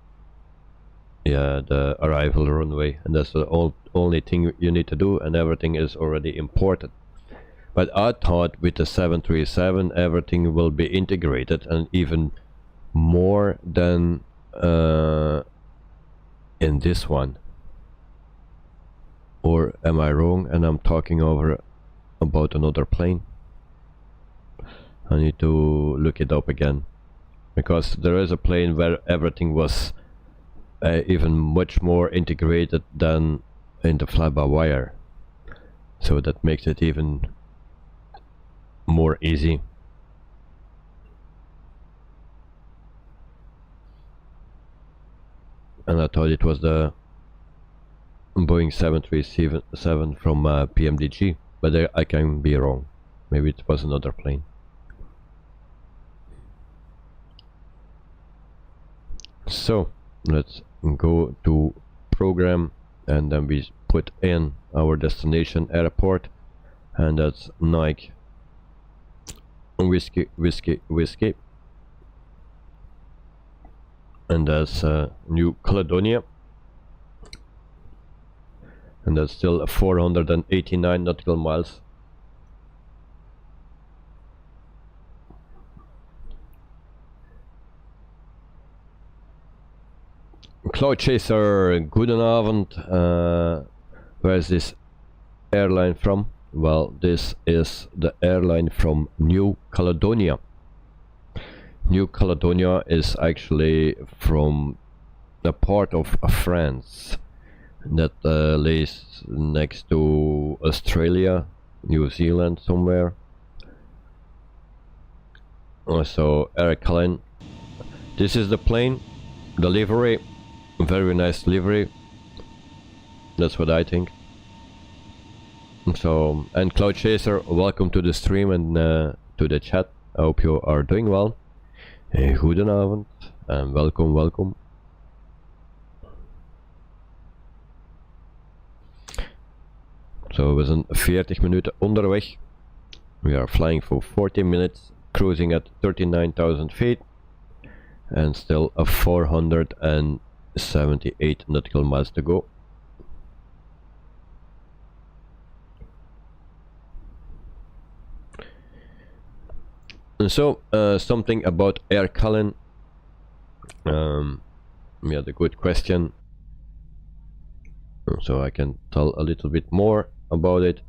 the arrival runway, and that's the only thing you need to do, and everything is already imported. But I thought with the 737 everything will be integrated, and even more than in this one. Or am I wrong and I'm talking over about another plane? I need to look it up again, because there is a plane where everything was even much more integrated than in the fly-by-wire, so that makes it even more easy. And I thought it was the Boeing 737 from PMDG, but I can be wrong. Maybe it was another plane. So let's go to program, and then we put in our destination airport, and that's Nike Whiskey Whiskey Whiskey, and that's New Caledonia, and that's still 489 nautical miles. Cloud Chaser, goedenavond. Where is this airline from? Well, this is the airline from New Caledonia. New Caledonia is actually from a part of France that lays next to Australia, New Zealand somewhere. So Air Calin. This is the plane, the livery, very nice livery. That's what I think. So, and Cloud Chaser, welcome to the stream and to the chat. I hope you are doing well. Goedenavond en welkom, welkom. So we zijn 40 minuten onderweg. We are flying for 40 minutes, cruising at 39,000 feet, and still a 478 nautical miles to go. And so, something about Air Calin. Yeah, the good question. So I can tell a little bit more about it.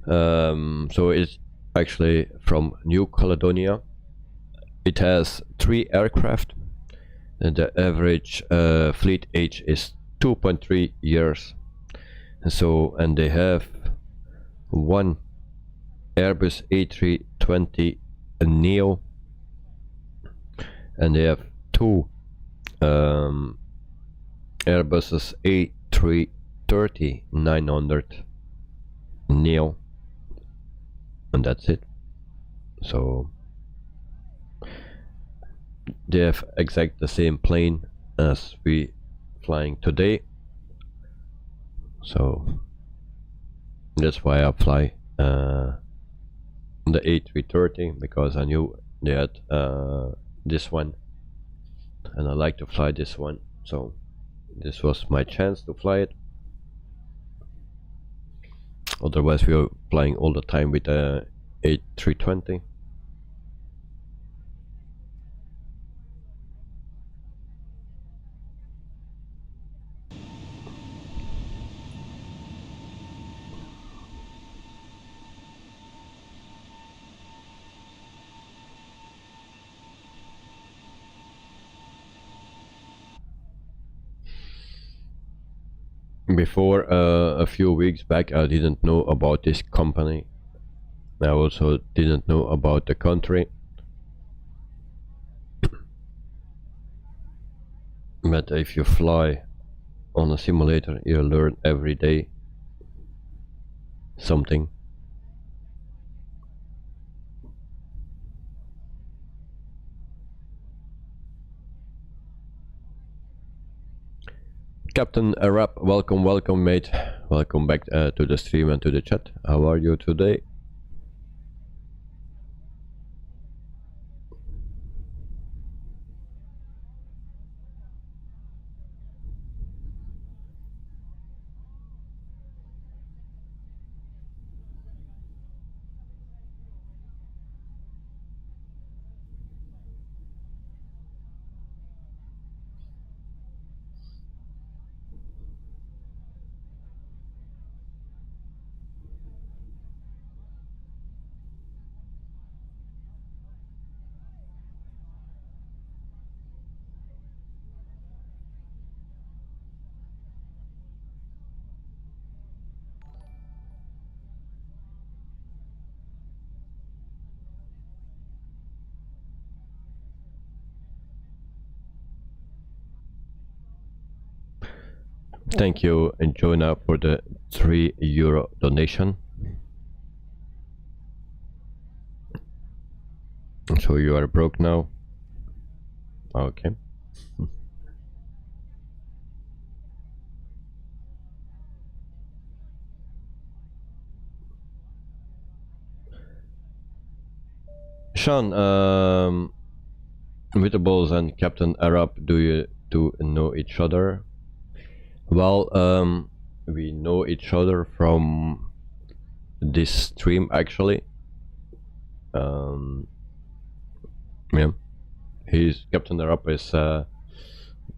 So it's actually from New Caledonia. It has 3 aircraft, and the average fleet age is 2.3 years. And they have 1 Airbus A320 Neo, and they have 2 Airbuses A330-900 Neo, and that's it. So they have exact the same plane as we flying today, so that's why I fly the A330, because I knew they had this one, and I like to fly this one, so this was my chance to fly it. Otherwise we were flying all the time with the A320. Before a few weeks back, I didn't know about this company. I also didn't know about the country. But if you fly on a simulator, you learn every day something. Captain Arab, welcome, welcome mate. Welcome back to the stream and to the chat. How are you today? Thank you, Joanna, for the €3 donation. So you are broke now? Okay. Sean, Vitables and Captain Arab, do you two know each other? Well, we know each other from this stream actually. Yeah, Captain Arab is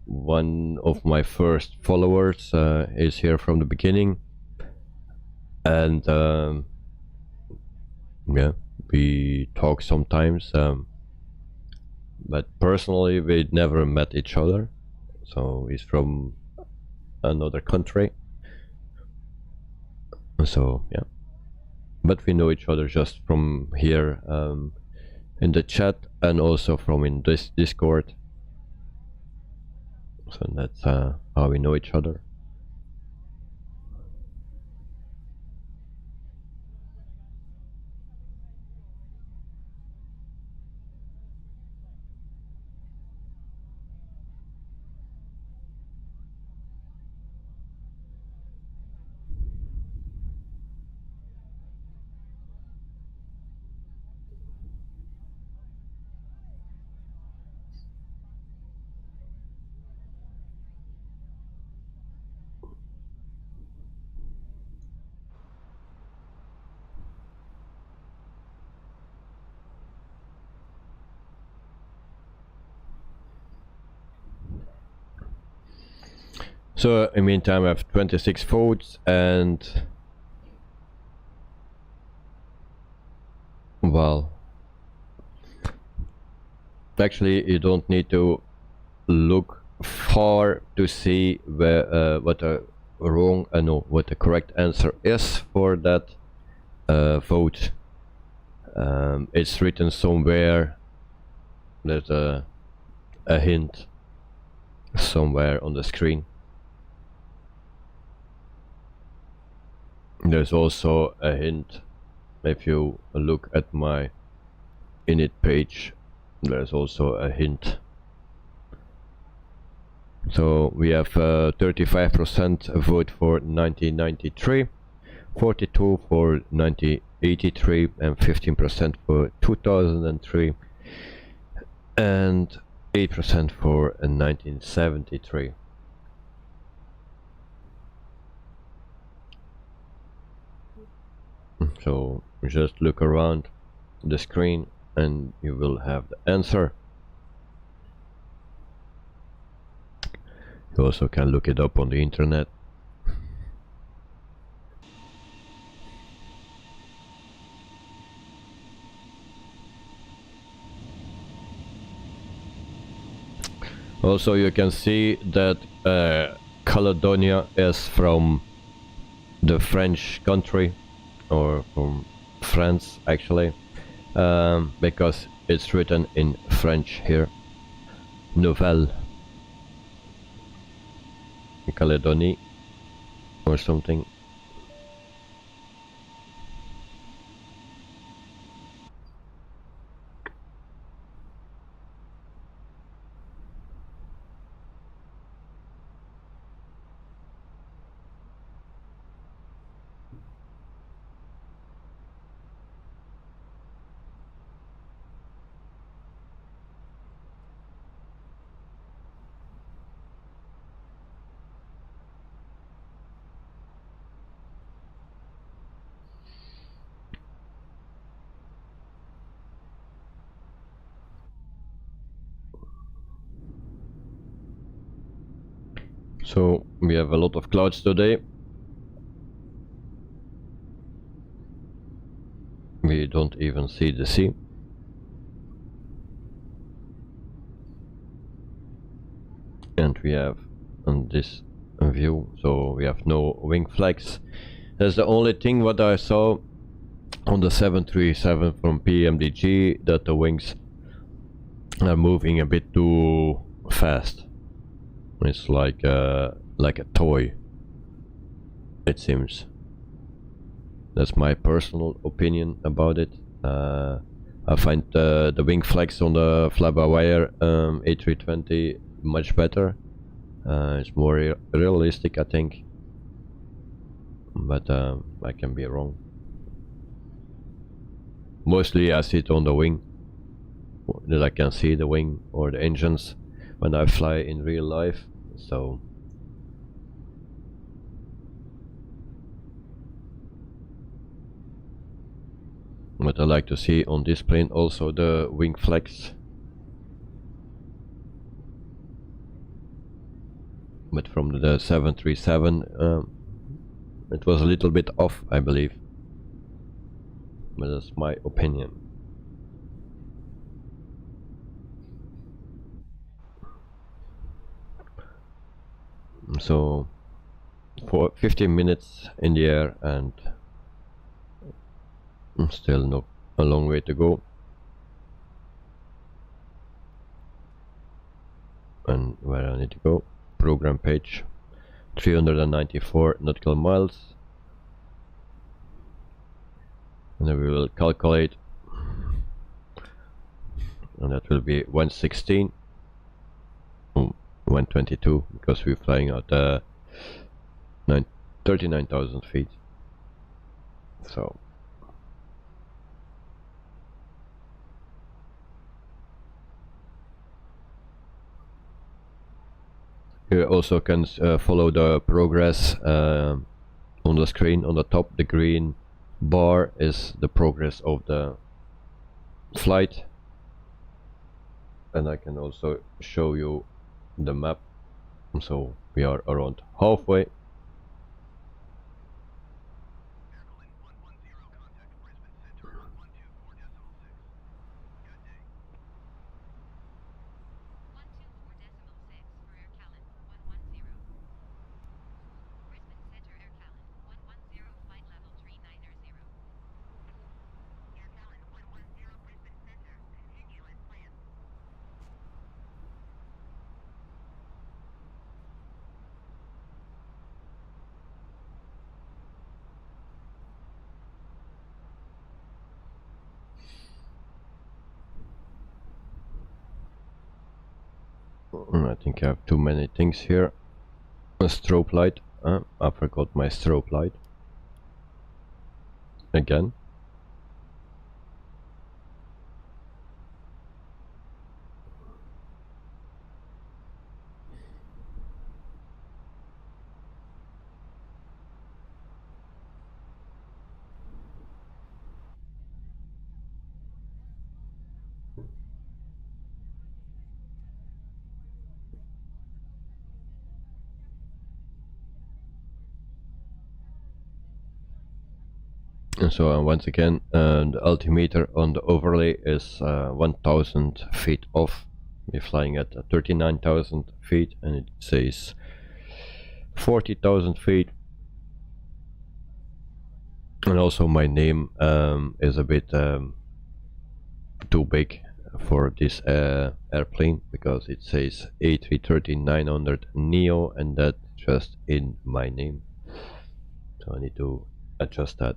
one of my first followers. He's here from the beginning, and yeah, we talk sometimes. But personally, we never met each other. So he's from another country. So yeah, but we know each other just from here in the chat, and also from in this Discord. So that's how we know each other. So in the meantime, I have 26 votes, and well, actually you don't need to look far to see where what the what the correct answer is for that vote. It's written somewhere. There's a hint somewhere on the screen. There's also a hint if you look at my init page. There's also a hint. So we have 35% vote for 1993, 42 for 1983, and 15% for 2003, and 8% for 1973. So just look around the screen and you will have the answer. You also can look it up on the internet. Also, you can see that Caledonia is from the French country, or from France actually, because it's written in French here. Nouvelle Caledonie or something. So we have a lot of clouds today. We don't even see the sea. And we have on this view, so we have no wing flags. That's the only thing what I saw on the 737 from PMDG, that the wings are moving a bit too fast. It's like a toy it seems. That's my personal opinion about it. I find the wing flex on the fly-by-wire A320 much better. It's more realistic, I think, but I can be wrong. Mostly I sit on the wing, that I can see the wing or the engines when I fly in real life, so but I like to see on this plane also the wing flex. But from the 737 it was a little bit off, I believe, but that's my opinion. So for 15 minutes in the air and still a long way to go. And where I need to go, program page, 394 nautical miles, and then we will calculate, and that will be 116, 122, because we're flying at 39,000 feet. So you also can follow the progress on the screen. On the top, the green bar is the progress of the flight, and I can also show you the map. So we are around halfway. I think I have too many things here. A strobe light. I forgot my strobe light again. And so once again, the altimeter on the overlay is 1000 feet off. We're flying at 39,000 feet, and it says 40,000 feet. And also my name is a bit too big for this airplane, because it says A330-900 Neo, and that's just in my name. So I need to adjust that.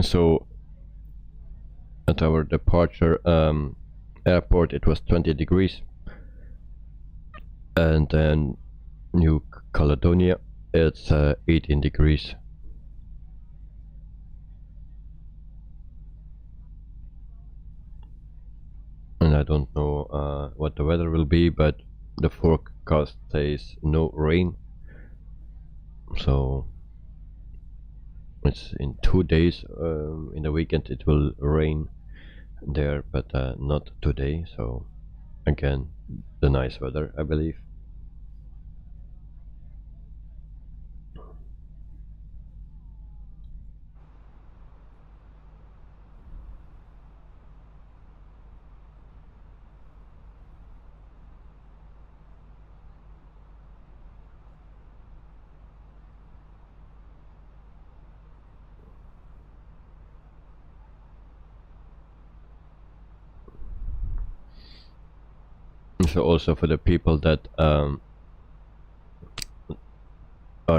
So at our departure airport it was 20 degrees, and then New Caledonia it's 18 degrees. And I don't know what the weather will be, but the forecast says no rain. So it's in 2 days. In the weekend it will rain there, but not today. So again, the nice weather, I believe. So also for the people that are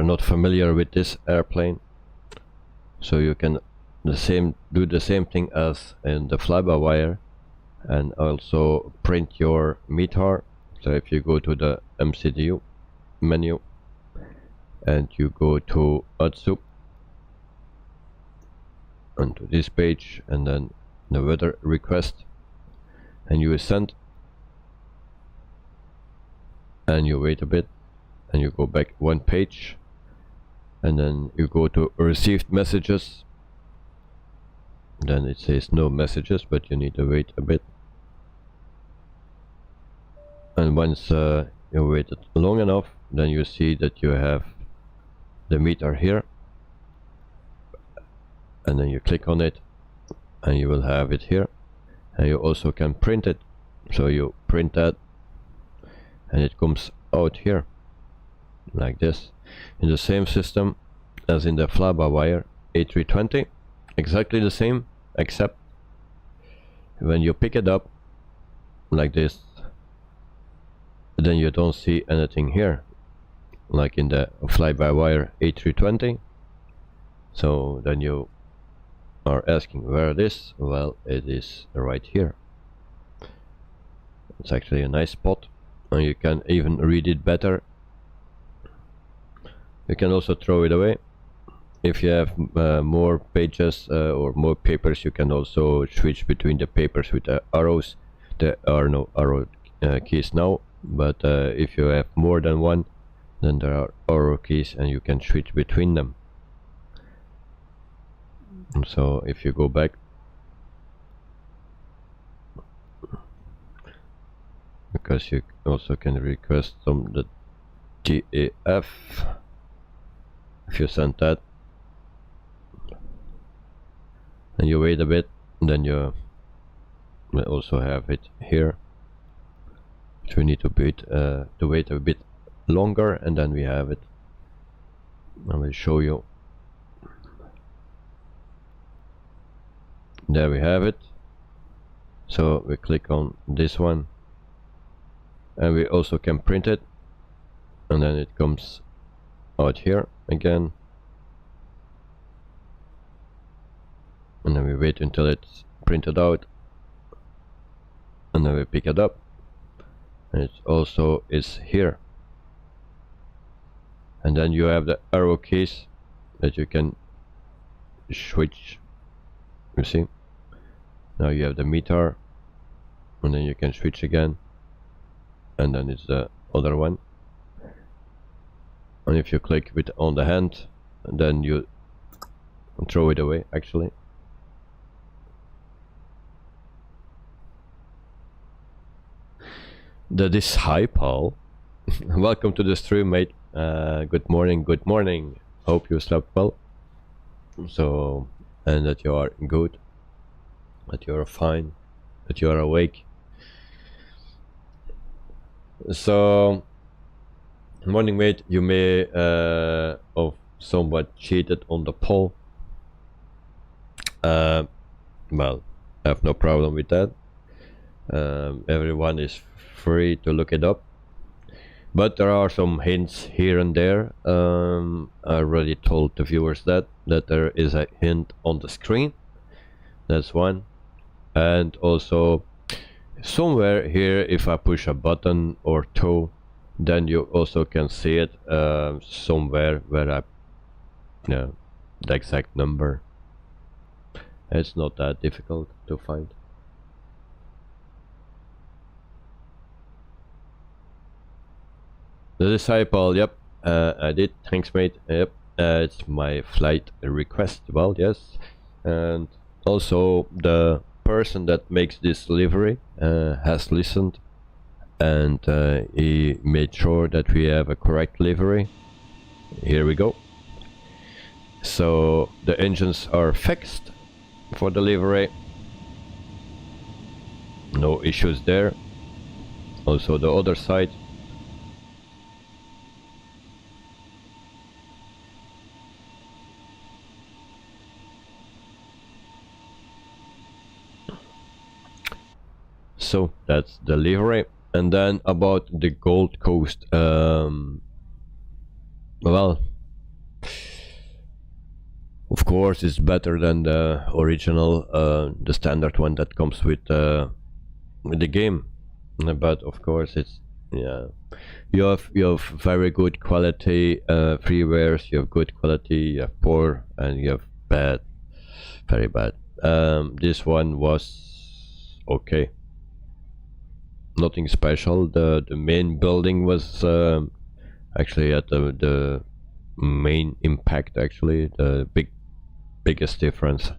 not familiar with this airplane, so you can do the same thing as in the fly-by-wire, and also print your METAR. So if you go to the MCDU menu and you go to ADSUB onto this page, and then the weather request, and you send, and you wait a bit, and you go back one page, and then you go to received messages. Then it says no messages, but you need to wait a bit. And once you waited long enough, then you see that you have the METAR here, and then you click on it and you will have it here, and you also can print it. So you print that and it comes out here like this, in the same system as in the fly-by-wire A320, exactly the same, except when you pick it up like this, then you don't see anything here like in the fly-by-wire A320. So then you are asking where it is. Well, it is right here. It's actually a nice spot, and you can even read it better. You can also throw it away. If you have more pages or more papers, you can also switch between the papers with the arrows. There are no arrow keys now, but if you have more than one, then there are arrow keys and you can switch between them. And so if you go back, because you also can request some the TAF, if you send that and you wait a bit, then you will also have it here. So we need to wait a bit longer, and then we have it. I will show you. There we have it. So we click on this one, and we also can print it, and then it comes out here again, and then we wait until it's printed out, and then we pick it up, and it also is here. And then you have the arrow keys that you can switch. You see, now you have the METAR, and then you can switch again, and then it's the other one. And if you click with on the hand, then you throw it away actually. That is hi Paul. Welcome to the stream, mate. Good morning, good morning. Hope you slept well. So, and that you are good, that you are fine, that you are awake. So, morning, mate. You may have somewhat cheated on the poll. Well, I have no problem with that. Everyone is free to look it up, but there are some hints here and there. I already told the viewers that there is a hint on the screen. That's one, and also somewhere here, if I push a button or two, then you also can see it somewhere where I, the exact number. It's not that difficult to find. The Disciple, yep, I did. Thanks, mate. Yep, it's my flight request. Well, yes, and also the person that makes this livery has listened, and he made sure that we have a correct livery. Here we go. So the engines are fixed for the livery. No issues there. Also the other side. So that's the livery. And then about the Gold Coast, well, of course it's better than the original, the standard one that comes with the game. But of course it's, yeah, you have very good quality freewares, you have good quality, you have poor, and you have bad, very bad. This one was okay, nothing special. The main building was actually at the main impact, actually the biggest difference.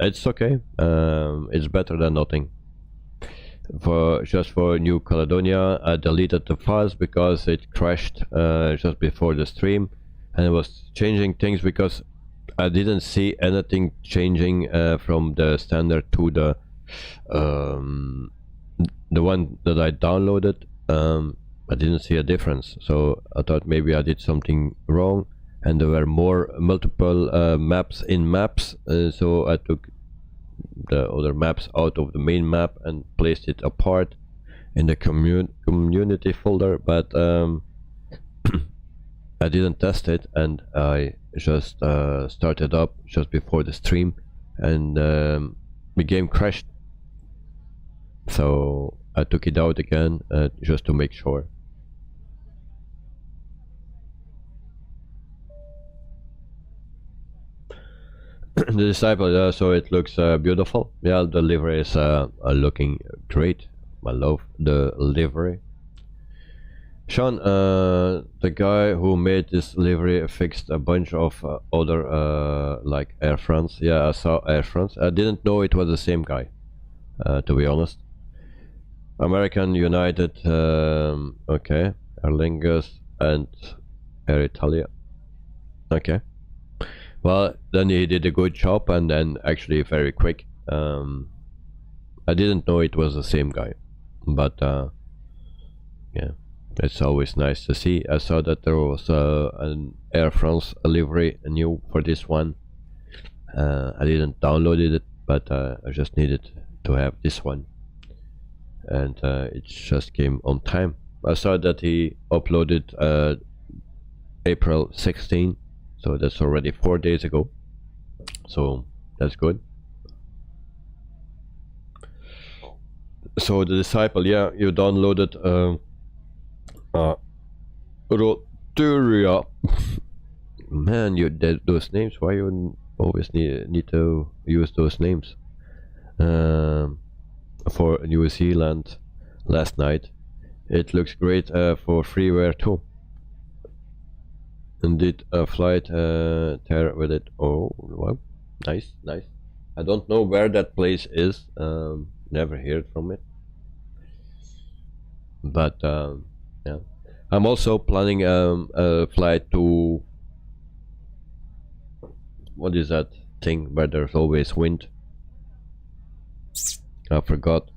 It's okay, it's better than nothing. Just for New Caledonia, I deleted the files because it crashed just before the stream, and it was changing things because I didn't see anything changing from the standard to the one that I downloaded. I didn't see a difference, so I thought maybe I did something wrong, and there were multiple maps in maps, so I took the other maps out of the main map and placed it apart in the community folder, but I didn't test it, and I just started up just before the stream, and the game crashed, so I took it out again just to make sure. The Disciple, so it looks beautiful. Yeah, the livery is looking great. I love the livery. Sean, the guy who made this livery fixed a bunch of other like Air France. Yeah, I saw Air France. I didn't know it was the same guy, to be honest. American, United, okay, Aer Lingus and Air Italia. Okay. Well, then he did a good job, and then actually very quick. I didn't know it was the same guy, but yeah, it's always nice to see. I saw that there was an Air France livery new for this one. I didn't download it, but I just needed to have this one, and it just came on time. I saw that he uploaded April 16. So that's already 4 days ago, so that's good. So the Disciple, yeah, you downloaded Roturia. Man, you did those names. Why you always need to use those names? For New Zealand last night. It looks great for freeware too. And did a flight there with it. Oh, well, nice, nice. I don't know where that place is. Never heard from it. But yeah, I'm also planning a flight to, what is that thing where there's always wind? I forgot.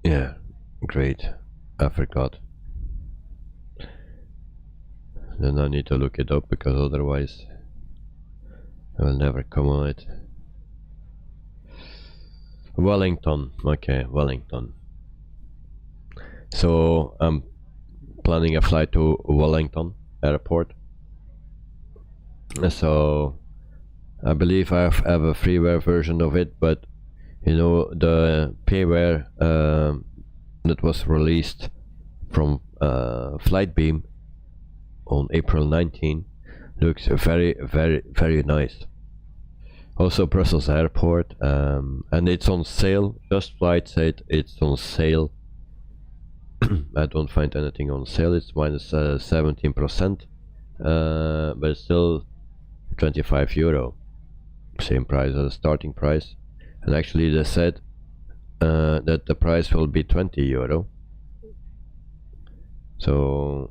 Yeah. Great, I forgot. Then I need to look it up, because otherwise I will never come on it. Wellington, okay, Wellington. So I'm planning a flight to Wellington Airport. So I believe I have a freeware version of it, but you know, the payware that was released from Flightbeam on April 19 looks very, very, very nice. Also Brussels Airport, and it's on sale. Just Flight said it's on sale. I don't find anything on sale. It's minus 17%, but it's still 25 euro, same price as the starting price. And actually they said that the price will be 20 euro. So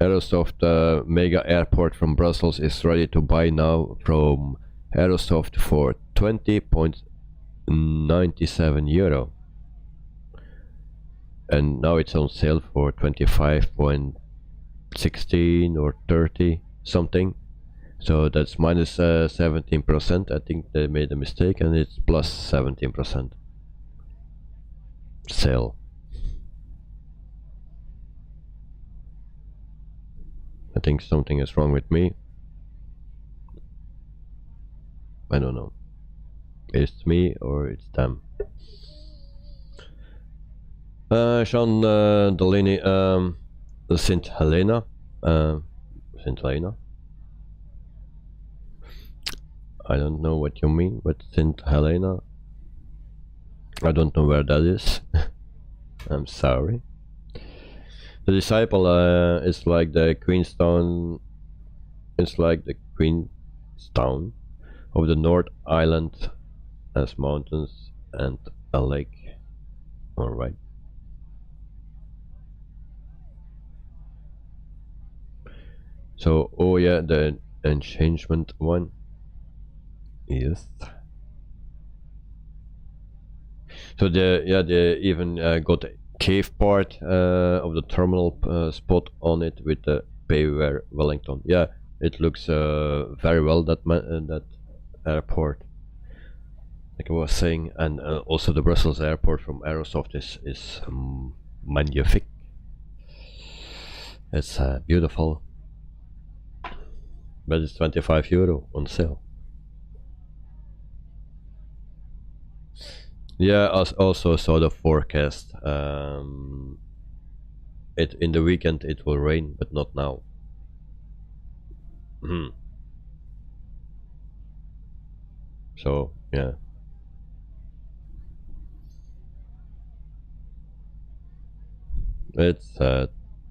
Aerosoft Mega Airport from Brussels is ready to buy now from Aerosoft for 20.97 euro. And now it's on sale for 25.16 or 30 something. So that's minus 17%. I think they made a mistake, and it's plus 17% sale. I think something is wrong with me. I don't know. It's me or it's them. Sean Delaney, St. Helena. St. Helena. I don't know what you mean, but St. Helena. I don't know where that is. I'm sorry. The Disciple is like the Queenstown. It's like the Queenstown of the North Island, as mountains and a lake. All right. So, oh yeah, the enchantment one. Yes. So they even got a cave part of the terminal spot on it with the Payware Wellington. Yeah, it looks very well, that airport. Like I was saying, and also the Brussels airport from Aerosoft is magnifique. It's beautiful, but it's 25 euro on sale. Yeah, I also saw the forecast. In the weekend it will rain, but not now. So yeah. It's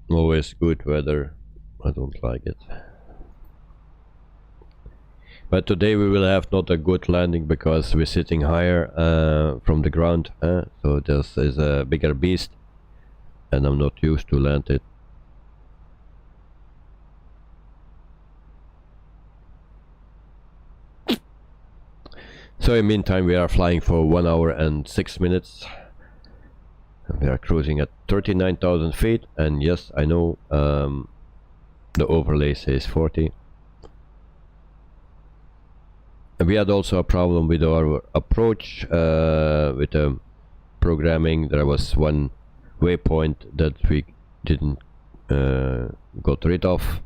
always good weather. I don't like it. But today we will have not a good landing because we're sitting higher from the ground. So this is a bigger beast, and I'm not used to land it. So in the meantime we are flying for 1 hour and 6 minutes. We are cruising at 39,000 feet, and yes, I know the overlay says 40. And we had also a problem with our approach with the programming. There was one waypoint that we didn't got rid of.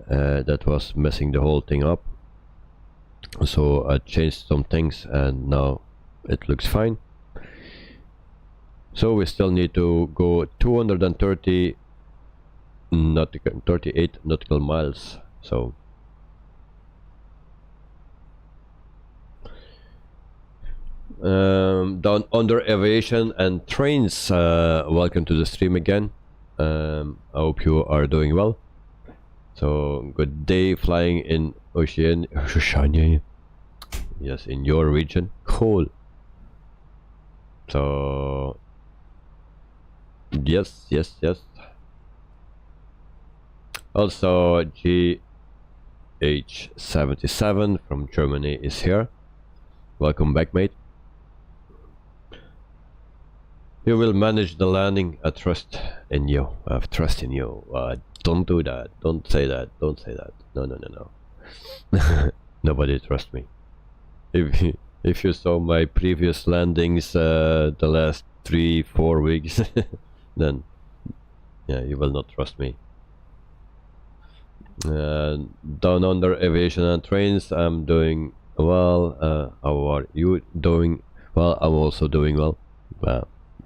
That was messing the whole thing up. So I changed some things, and now it looks fine. So we still need to go 238 nautical miles. So down under aviation and trains, welcome to the stream again. I hope you are doing well. So good day flying in Oceania. Yes, in your region. Cool. So yes. Also GH77 from Germany is here. Welcome back, mate. You will manage the landing. I trust in you. I have trust in you. Don't do that. Don't say that. Don't say that. No. Nobody trusts me. If you saw my previous landings the last 3-4 weeks, then yeah, you will not trust me. Down under aviation and trains, I'm doing well. How are you doing? Well, I'm also doing well.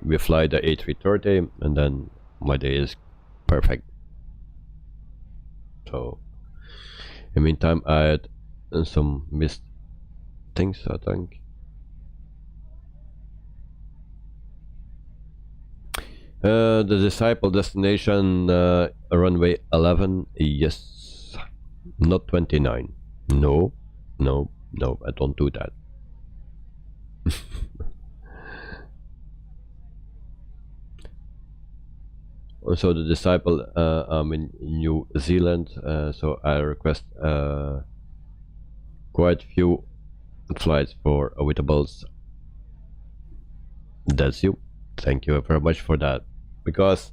We fly the A330, and then my day is perfect. So in the meantime, I had some missed things, I think. The Disciple destination runway 11, yes. Not 29. No, no, no, I don't do that. Also the Disciple, I'm in New Zealand, so I request quite few flights for avoidables. That's you. Thank you very much for that. Because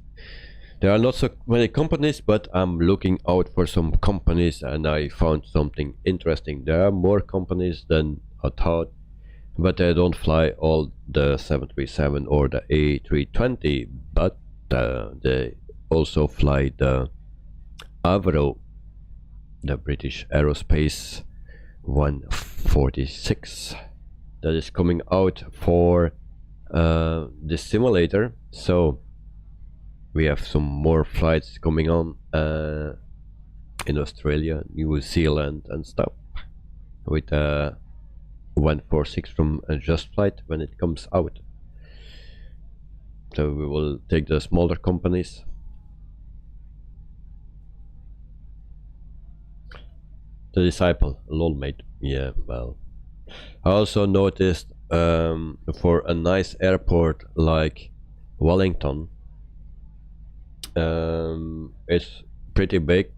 there are not so many companies, but I'm looking out for some companies and I found something interesting. There are more companies than I thought, but they don't fly all the 737 or the A320, but they also fly the Avro, the British Aerospace 146 that is coming out for this simulator. So we have some more flights coming on in Australia, New Zealand and stuff, with 146 from Just Flight when it comes out. So we will take the smaller companies. The Disciple, lol mate. Yeah, well, I also noticed for a nice airport like Wellington, it's pretty big.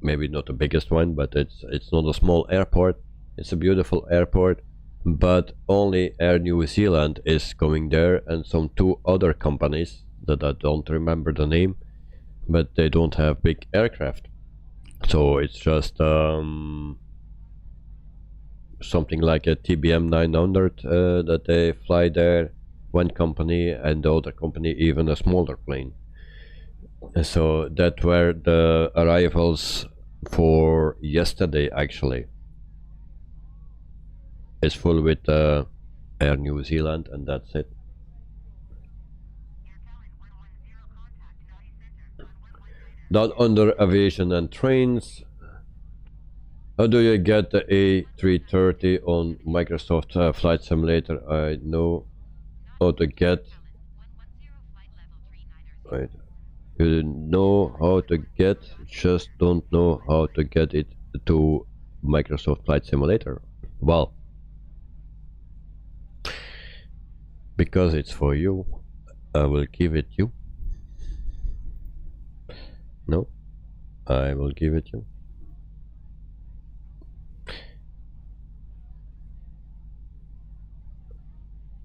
Maybe not the biggest one, but it's not a small airport. It's a beautiful airport, but only Air New Zealand is going there, and some 2 other companies that I don't remember the name, but they don't have big aircraft. So it's just something like a TBM 900 that they fly there, one company, and the other company even a smaller plane. And so that were the arrivals for yesterday. Actually, it's full with Air New Zealand, and that's it. Down under aviation and trains. How do you get the A330 on Microsoft Flight Simulator? I know how to get. Right. You know how to get, just don't know how to get it to Microsoft Flight Simulator. Well, because it's for you, I will give it you. No, I will give it you.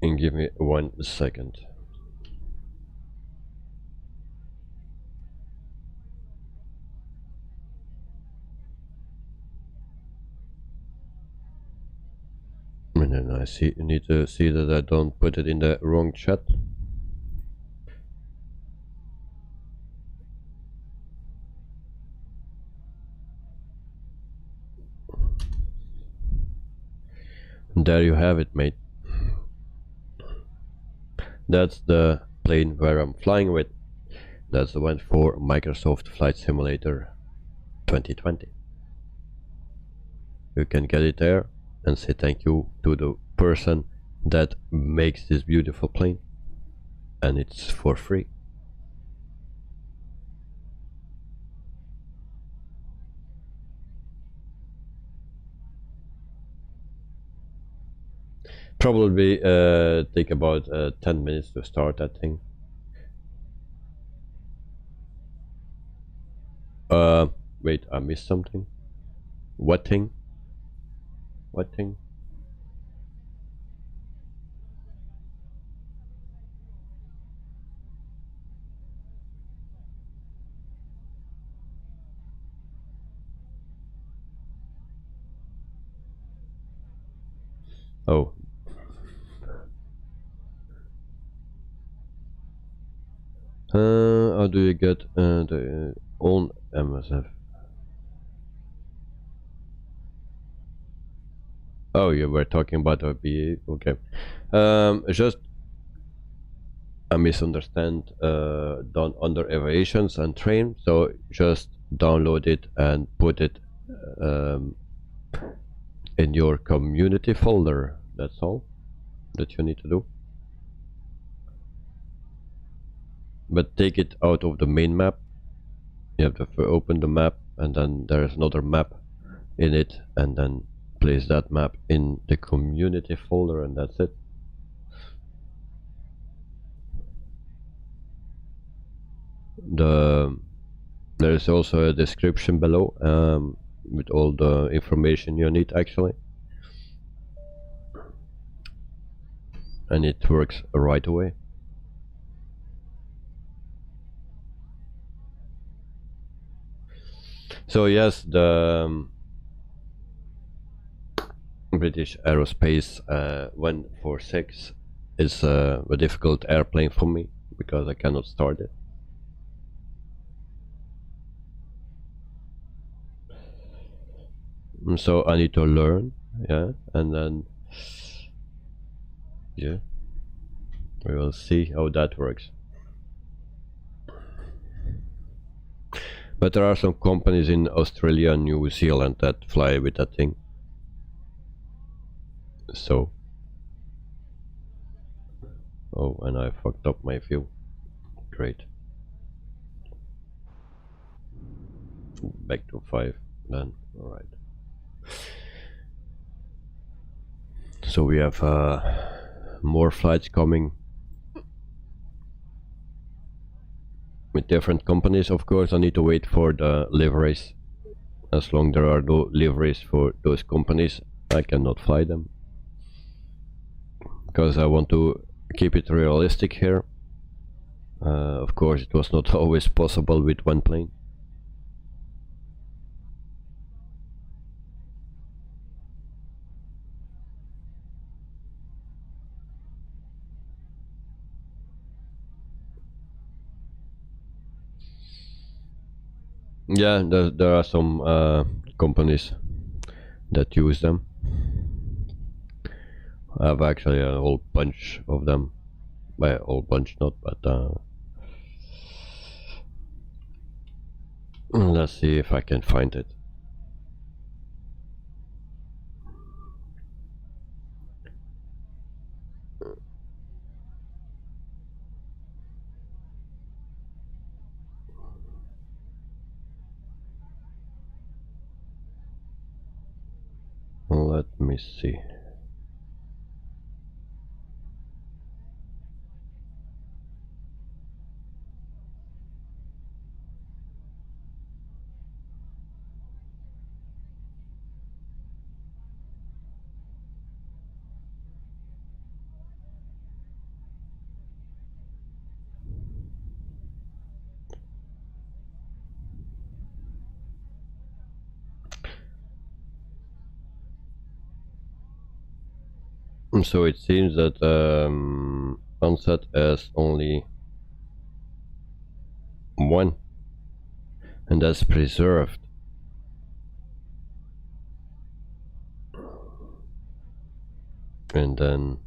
And give me 1 second. And then I need to see that I don't put it in the wrong chat. And there you have it, mate. That's the plane where I'm flying with. That's the one for Microsoft Flight Simulator 2020. You can get it there and say thank you to the person that makes this beautiful plane, and it's for free. Probably take about 10 minutes to start that thing. Wait, I missed something. What thing? What thing? Oh. How do you get the own MSF? Oh, you were talking about a BA. Okay. Just I misunderstand down under aviations and train. So just download it and put it in your community folder. That's all that you need to do. But take it out of the main map. You have to open the map, and then there's another map in it, and then place that map in the community folder, and that's it. There is also a description below with all the information you need actually, and it works right away. So yes, the British Aerospace 146 is a difficult airplane for me because I cannot start it. So I need to learn, yeah, and then yeah, we will see how that works. But there are some companies in Australia and New Zealand that fly with that thing. So, oh, and I fucked up my view. Great. Back to 5 then. Alright. So we have more flights coming with different companies. Of course, I need to wait for the liveries. As long as there are no liveries for those companies, I cannot fly them. Because I want to keep it realistic here. Of course, it was not always possible with one plane. Yeah, there are some companies that use them. I have actually a whole bunch of them. Well, a whole bunch not, but let's see if I can find it. Let me see. So it seems that onset has only one, and that's preserved. And then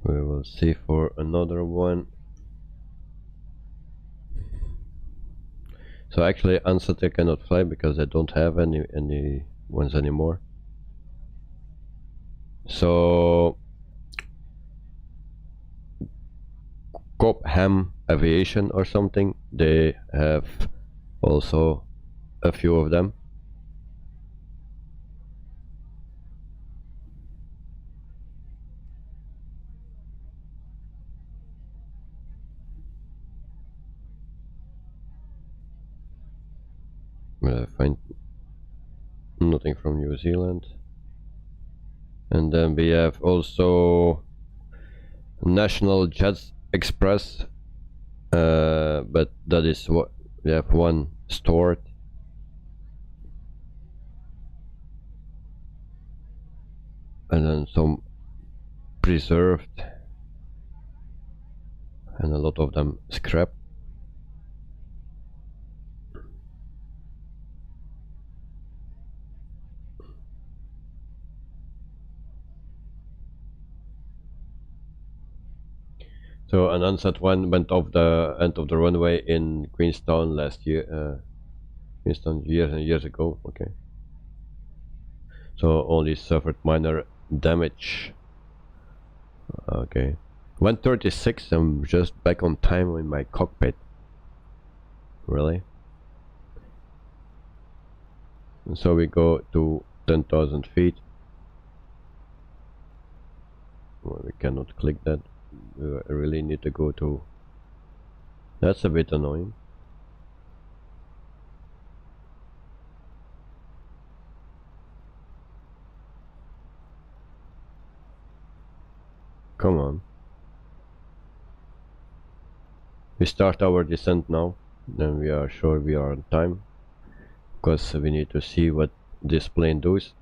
we will see for another one. So actually onset I cannot fly because I don't have any ones anymore. So Cobham Aviation or something, they have also a few of them. I find nothing from New Zealand. And then we have also National Jets Express, but that is what we have one stored. And then some preserved, and a lot of them scrapped. So an unset one went off the end of the runway in Queenstown last year. Queenstown years and years ago. Okay. So only suffered minor damage. Okay. 136. I'm just back on time in my cockpit. Really? And so we go to 10,000 feet. Well, we cannot click that. We really need to go to. That's a bit annoying. Come on. We start our descent now. Then we are sure we are on time. Because we need to see what this plane does.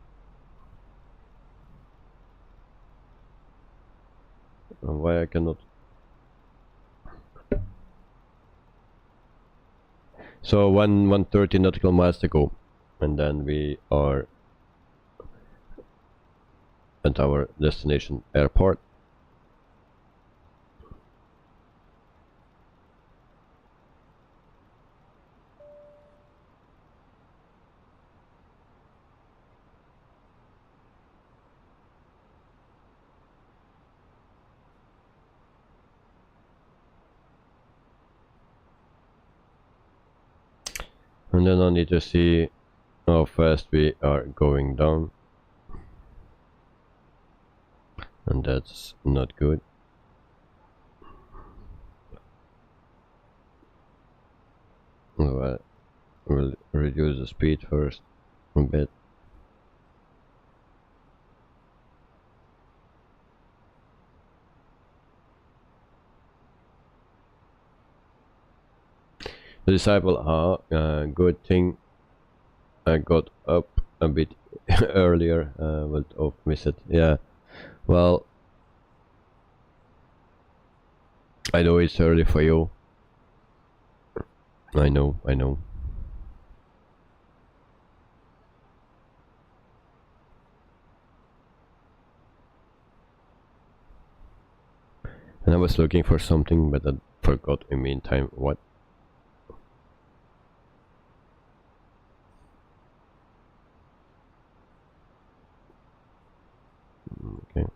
And why I cannot. So 130 nautical miles to go. And then we are at our destination airport. And then I need to see how fast we are going down. And that's not good. Well, we'll reduce the speed first a bit. The disciple, good thing I got up a bit earlier, but oh, miss it. Yeah, well, I know it's early for you. I know. And I was looking for something, but I forgot in the meantime what. Okay.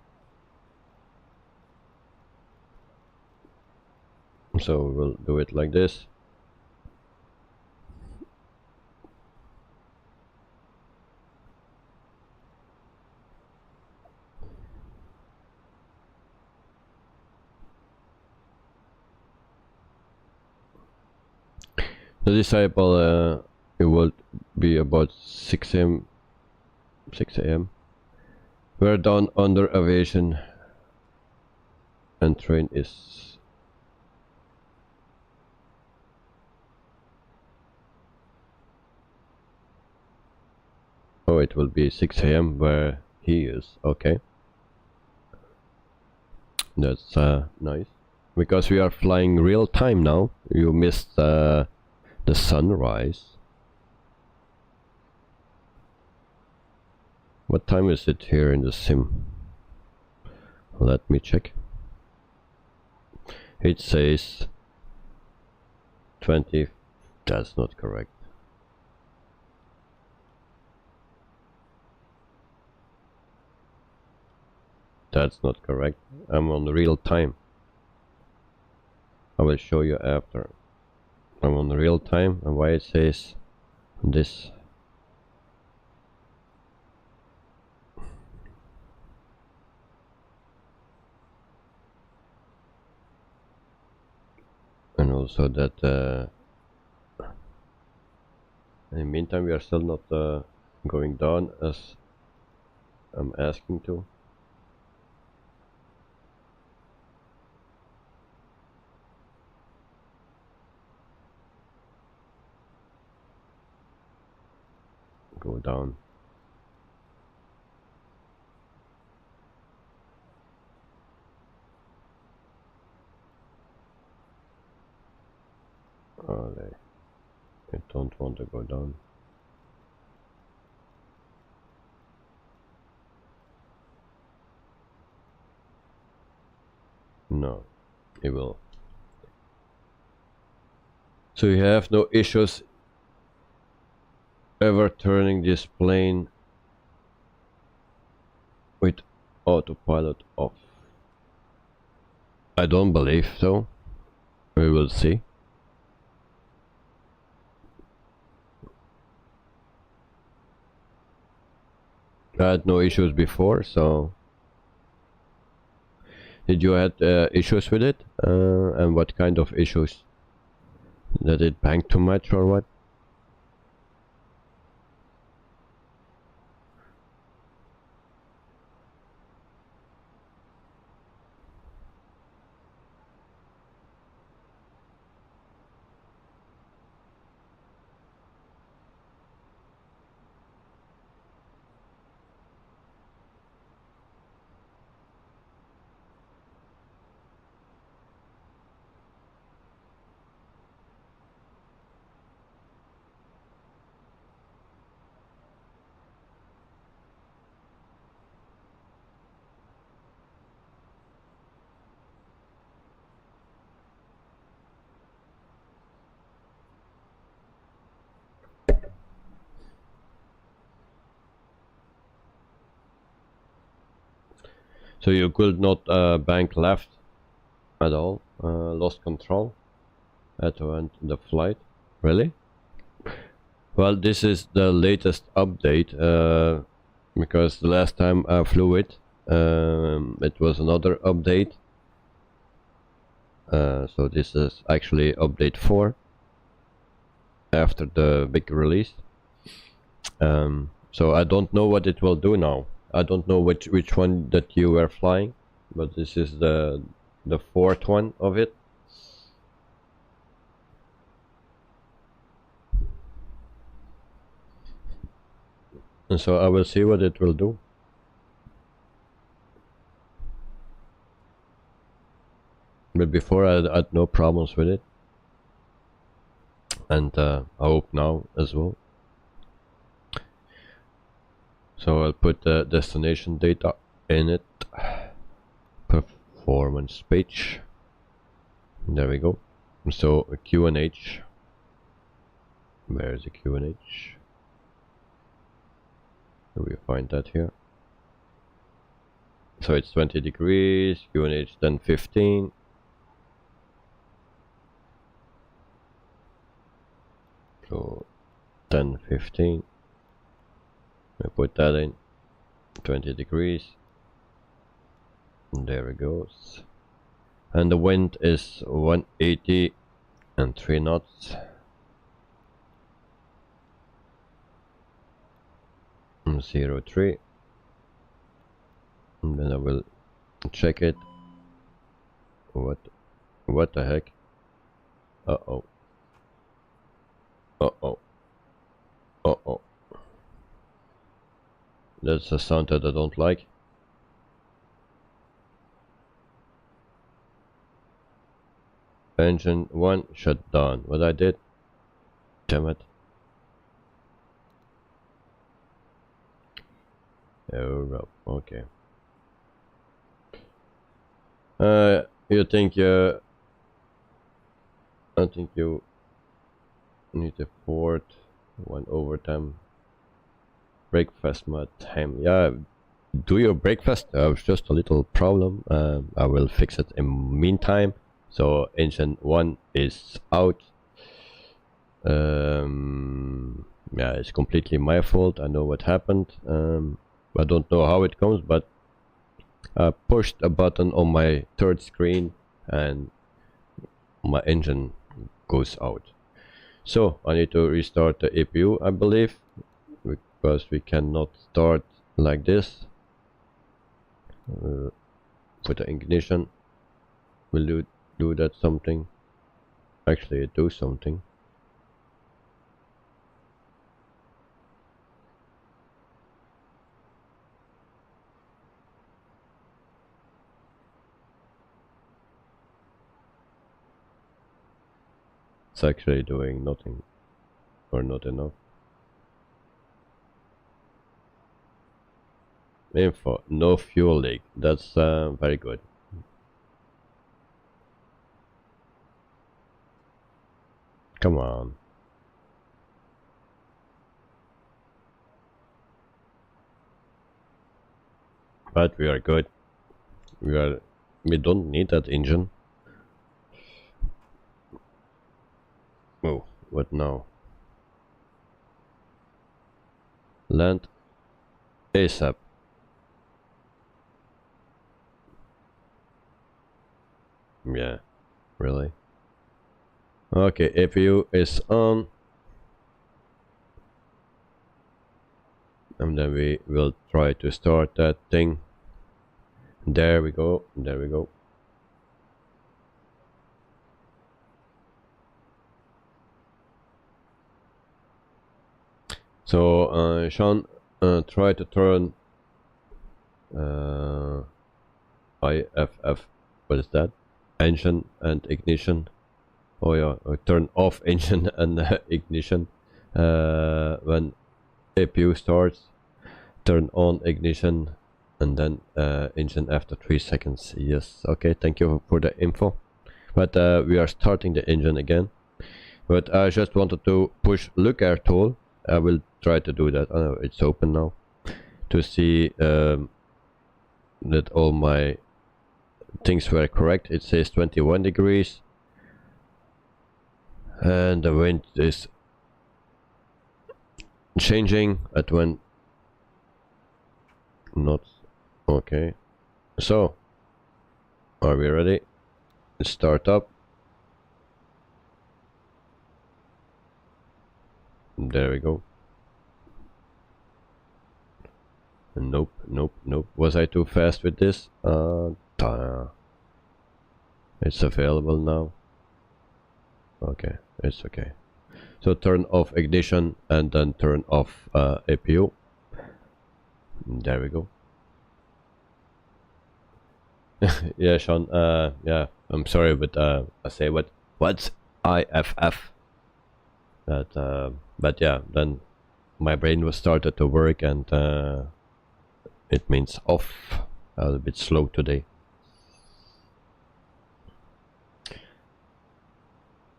So we'll do it like this. The disciple, it will be about 6 a.m. 6 a.m. We're down under aviation, and train is oh, it will be 6 a.m. where he is. Okay, that's nice, because we are flying real time now. You missed the sunrise. What time is it here in the sim? Let me check. It says 20. That's not correct. That's not correct. I'm on real time. I will show you after. I'm on real time, and why it says this. And also that in the meantime we are still not going down as I'm asking to. Go down. Oh, I don't want to go down. No. it will. So you have no issues ever turning this plane with autopilot off? I don't believe so. We will see. I had no issues before, so did you had issues with it? And what kind of issues? Did it bang too much or what? So you could not bank left at all? Lost control at the end of the flight? Really? Well, this is the latest update, because the last time I flew it was another update. So this is actually update 4 after the big release. So I don't know what it will do now. I don't know which one that you were flying, but this is the fourth one of it. And so I will see what it will do. But before I had no problems with it. And I hope now as well. So I'll put the destination data in it. Performance page. There we go. So QNH. Where is the QNH? We find that here. So it's 20 degrees, QNH then 15. So 10, 15. I put that in 20 degrees. And there it goes. And the wind is 180 and 3 knots. 03. And then I will check it. What the heck? Uh-oh. Uh-oh. Uh-oh. That's a sound that I don't like. Engine 1 shut down. What I did? Damn it. Oh, okay. You think I think you need a port 1 overtime breakfast mode time. Yeah, do your breakfast. It's just a little problem. I will fix it in meantime. So engine 1 is out. Yeah, it's completely my fault. I know what happened. I don't know how it comes, but I pushed a button on my third screen and my engine goes out. So I need to restart the APU, I believe, because we cannot start like this. Put the ignition. Will you do that something? Actually, it do something. It's actually doing nothing, or not enough. Info, no fuel leak. That's very good. Come on. But we are good. We don't need that engine. Oh, what now? Land ASAP. Yeah, really? Okay, APU is on. And then we will try to start that thing. There we go, there we go. So, Sean, try to turn IFF, what is that? Engine and ignition. Oh yeah, turn off engine and ignition when APU starts. Turn on ignition and then engine after 3 seconds. Yes, okay, thank you for the info. But we are starting the engine again. But I just wanted to push look air tool. I will try to do that. Oh, it's open now. To see that all my things were correct. It says 21 degrees. And the wind is changing at when not okay. So are we ready? Start up. There we go. Nope, nope, nope. Was I too fast with this? It's available now. Okay, it's okay. So turn off ignition and then turn off APU. There we go. Yeah, Sean. Yeah, I'm sorry, but I say what's IFF? That but yeah, then my brain was started to work and it means off. A little bit slow today.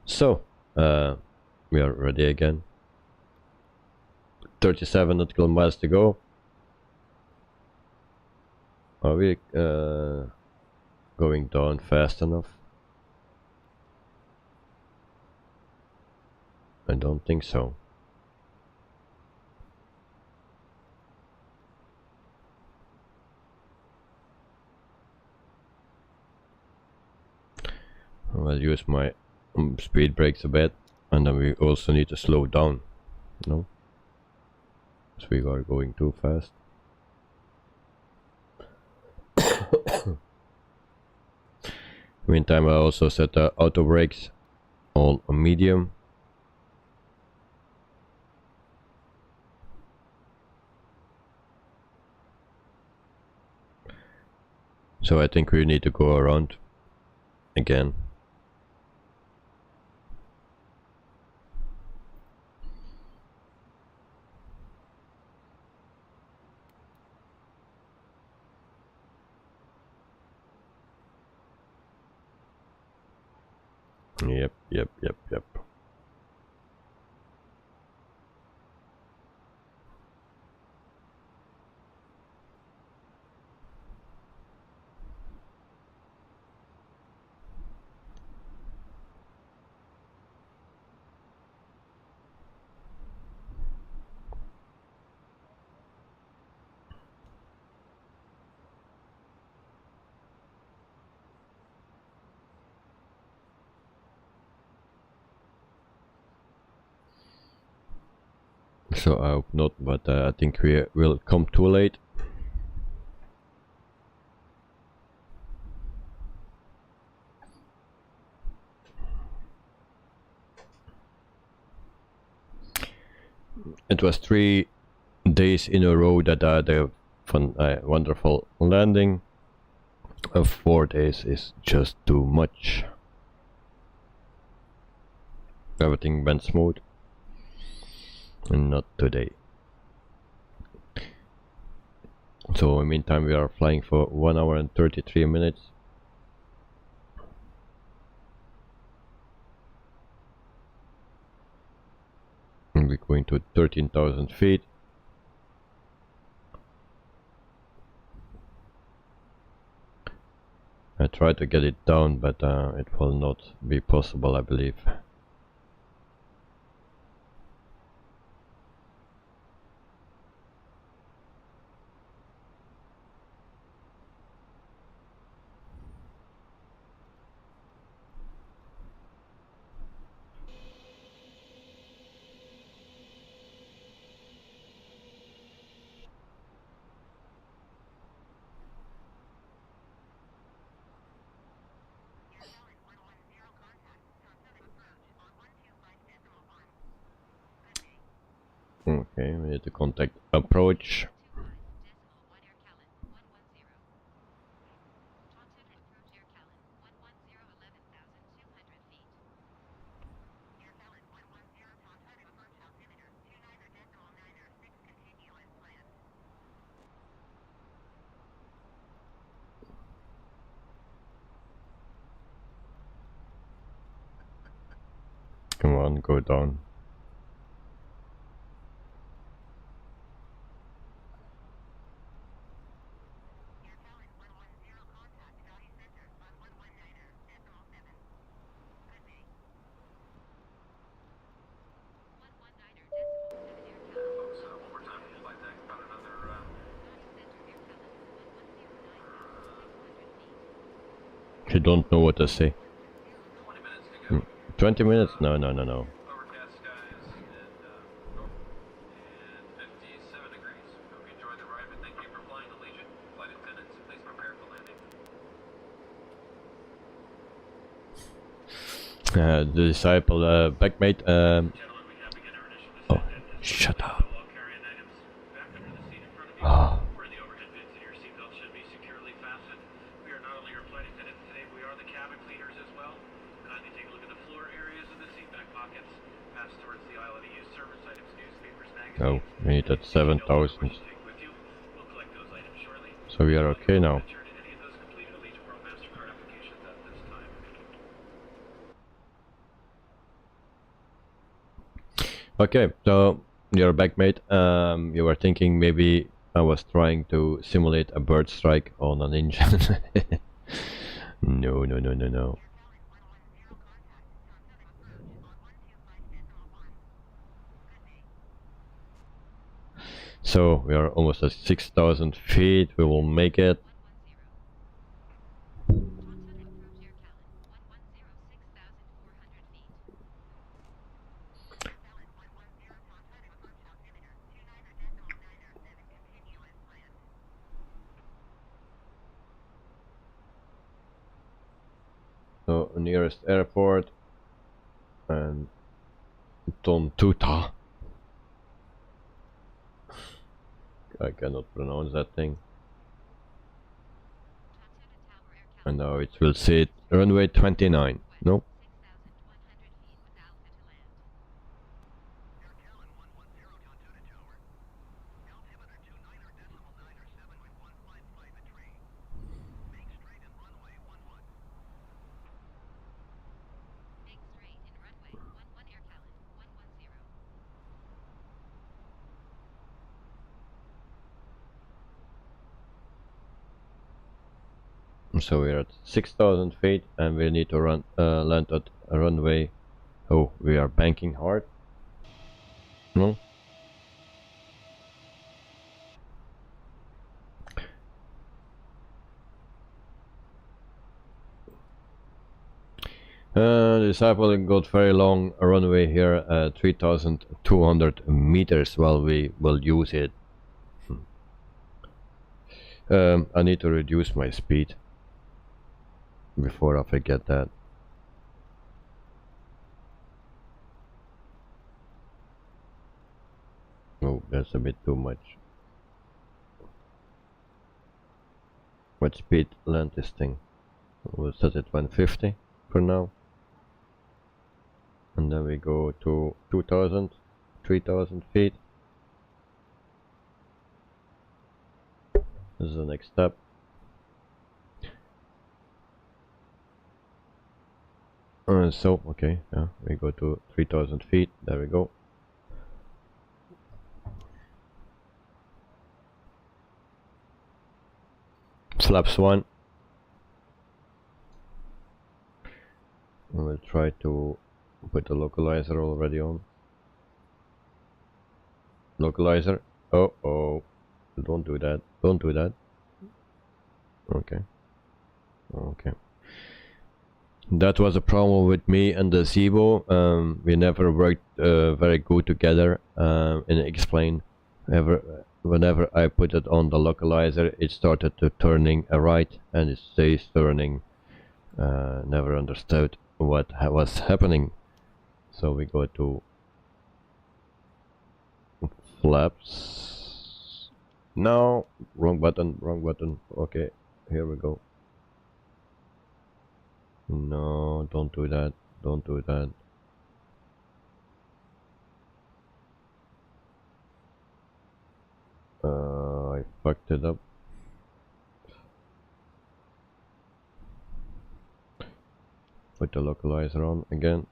So we are ready again. 37 nautical miles to go. Are we going down fast enough? I don't think so. I'll use my speed brakes a bit, and then we also need to slow down, no? So we are going too fast. Meantime, I also set the auto brakes on medium. So I think we need to go around again. Yep. So I hope not, but I think we will come too late. It was 3 days in a row that I had a fun, wonderful landing. 4 days is just too much. Everything went smooth. And not today. So in the meantime we are flying for 1 hour and 33 minutes. we're going to 13,000 feet. I tried to get it down, but it will not be possible, I believe. Okay, we need to contact approach. Come on, go down. You don't know what to say. 20 minutes? No. Overcast skies and 57 degrees. Hope you enjoy the ride, but thank you for flying Allegiant. Flight attendants, please prepare for landing. The disciple, backmate, Gentlemen, we have begun our initial descent. oh, shut up. While carrying items back under the seat in front of you, Oh. where the overhead bins in your seatbelt should be securely fastened. We are not only your flight attendants today, we are the cabin cleaners as well. Kindly take a look at the floor areas of the seat back pockets. Pass towards the aisle to use service items, newspapers, magazines. Oh, we need at 7,000. We'll collect those items shortly. So we are okay now. Return to any of those completed Allegiant World Mastercard applications at this time. Okay, so your backmate, you were thinking maybe I was trying to simulate a bird strike on an engine. No. So we are almost at 6,000 feet. We will make it. So nearest airport and Tontouta. I cannot pronounce that thing. And now it will say it, runway 29. No. So we're at 6,000 feet and we need to run land at a runway. Oh, we are banking hard. No. The disciple got very long runway here at 3,200 meters. Well, we will use it. I need to reduce my speed before I forget that. Oh, that's a bit too much. What speed land this thing? We'll set it 150 for now. And then we go to 2,000, 3,000 feet. This is the next step. So, okay, yeah, we go to 3,000 feet. There we go. flaps 1. We'll try to put the localizer already on. Localizer. Oh, don't do that. Don't do that. Okay. Okay. That was a problem with me and the Zibo. We never worked very good together. And explain. Whenever I put it on the localizer, it started to turning right, and it stays turning. Never understood what was happening. So we go to flaps. No, wrong button, wrong button. Okay, here we go. No, don't do that, don't do that. I fucked it up. Put the localizer on again.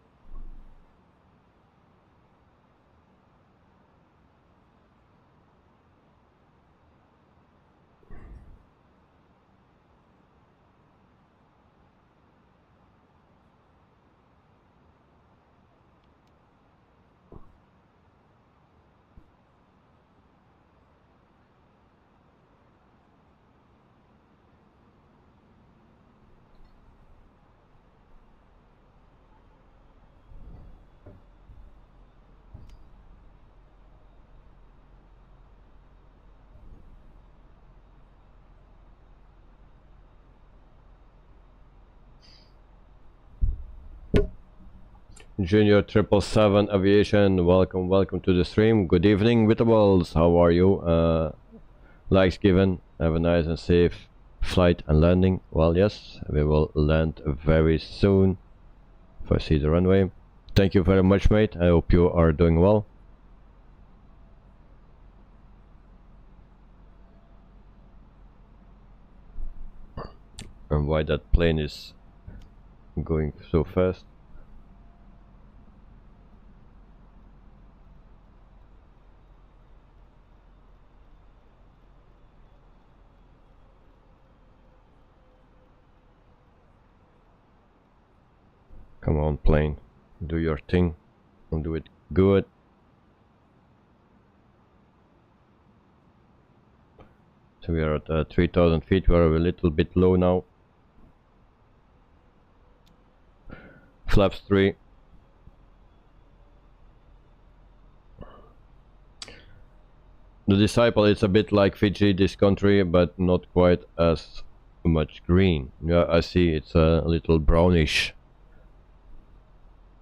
Junior 777 Aviation, welcome to the stream. Good evening, Wittables. How are you? Likes given. Have a nice and safe flight and landing. Well, yes, we will land very soon. If I see the runway. Thank you very much, mate. I hope you are doing well. And why that plane is going so fast. Come on, plane, do your thing and do it good. So we are at 3,000 feet. We are a little bit low now. Flaps 3. The Disciple is a bit like Fiji, this country, but not quite as much green. Yeah, I see it's a little brownish.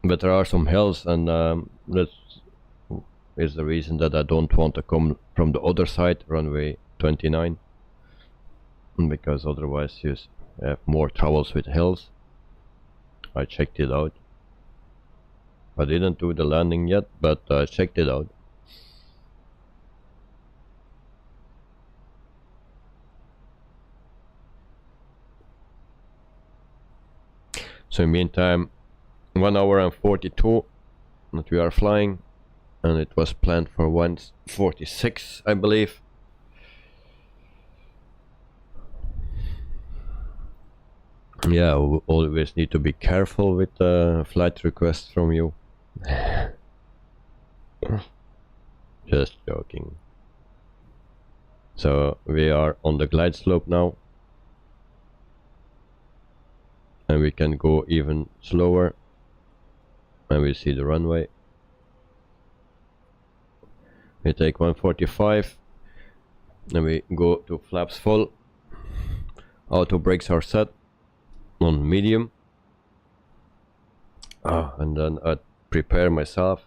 But there are some hills, and that is the reason that I don't want to come from the other side, runway 29, because otherwise you have more troubles with hills. I checked it out. I didn't do the landing yet, but I checked it out. So in the meantime, 1 hour and 42 that we are flying, and it was planned for 1:46, I believe. Yeah, we always need to be careful with flight requests from you. Just joking. So we are on the glide slope now, and we can go even slower. And we see the runway. We take 145, and we go to flaps full. Auto brakes are set on medium. And then I prepare myself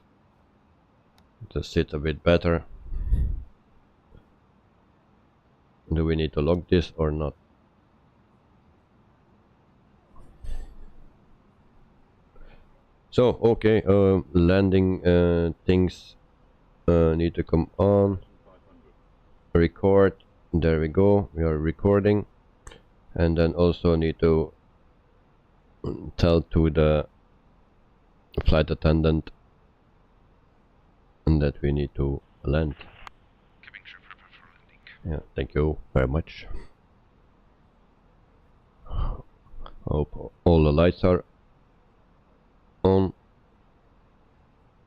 to sit a bit better. Do we need to lock this or not? So, okay, landing things need to come on. Record, there we go, we are recording. And then also need to tell to the flight attendant that we need to land. Cabin crew prepare for landing. Yeah, thank you very much. Hope all the lights are on.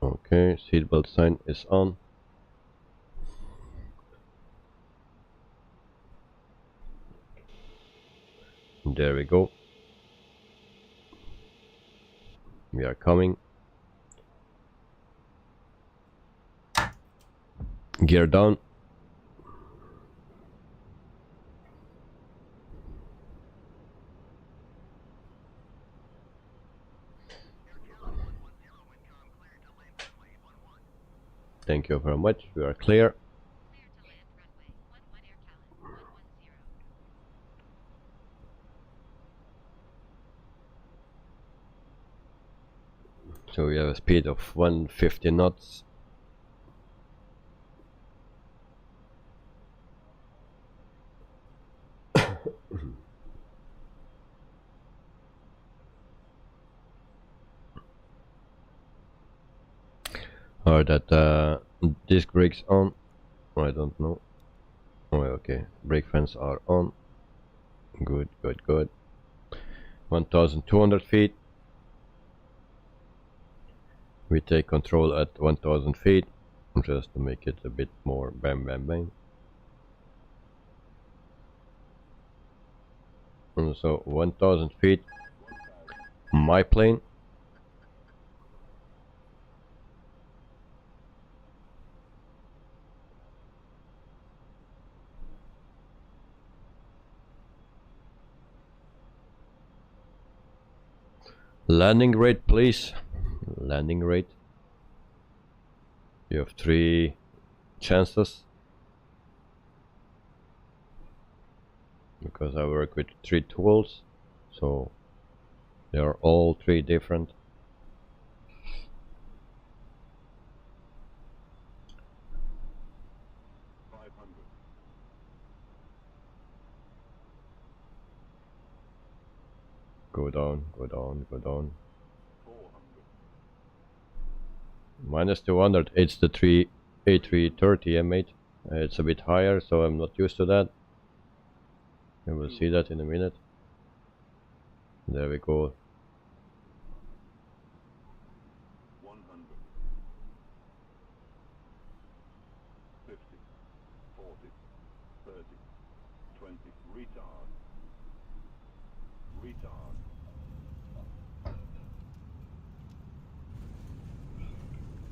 Okay, seatbelt sign is on. There we go. We are coming. Gear down. Thank you very much. We are clear. So we have a speed of 150 knots. Or that disc brakes on. I don't know. Oh, okay. Brake fans are on. Good, good, good. 1,200 feet. We take control at 1,000 feet, just to make it a bit more bam bam bang. And so 1,000 feet, my plane. Landing rate, please. Landing rate. You have 3 chances. Because I work with 3 tools, so they are all 3 different. Go down, go down, go down. -200, it's the A330 M8. It's a bit higher, so I'm not used to that. And we'll see that in a minute. There we go. 100, 50, 40, 30, 20, retard, retard.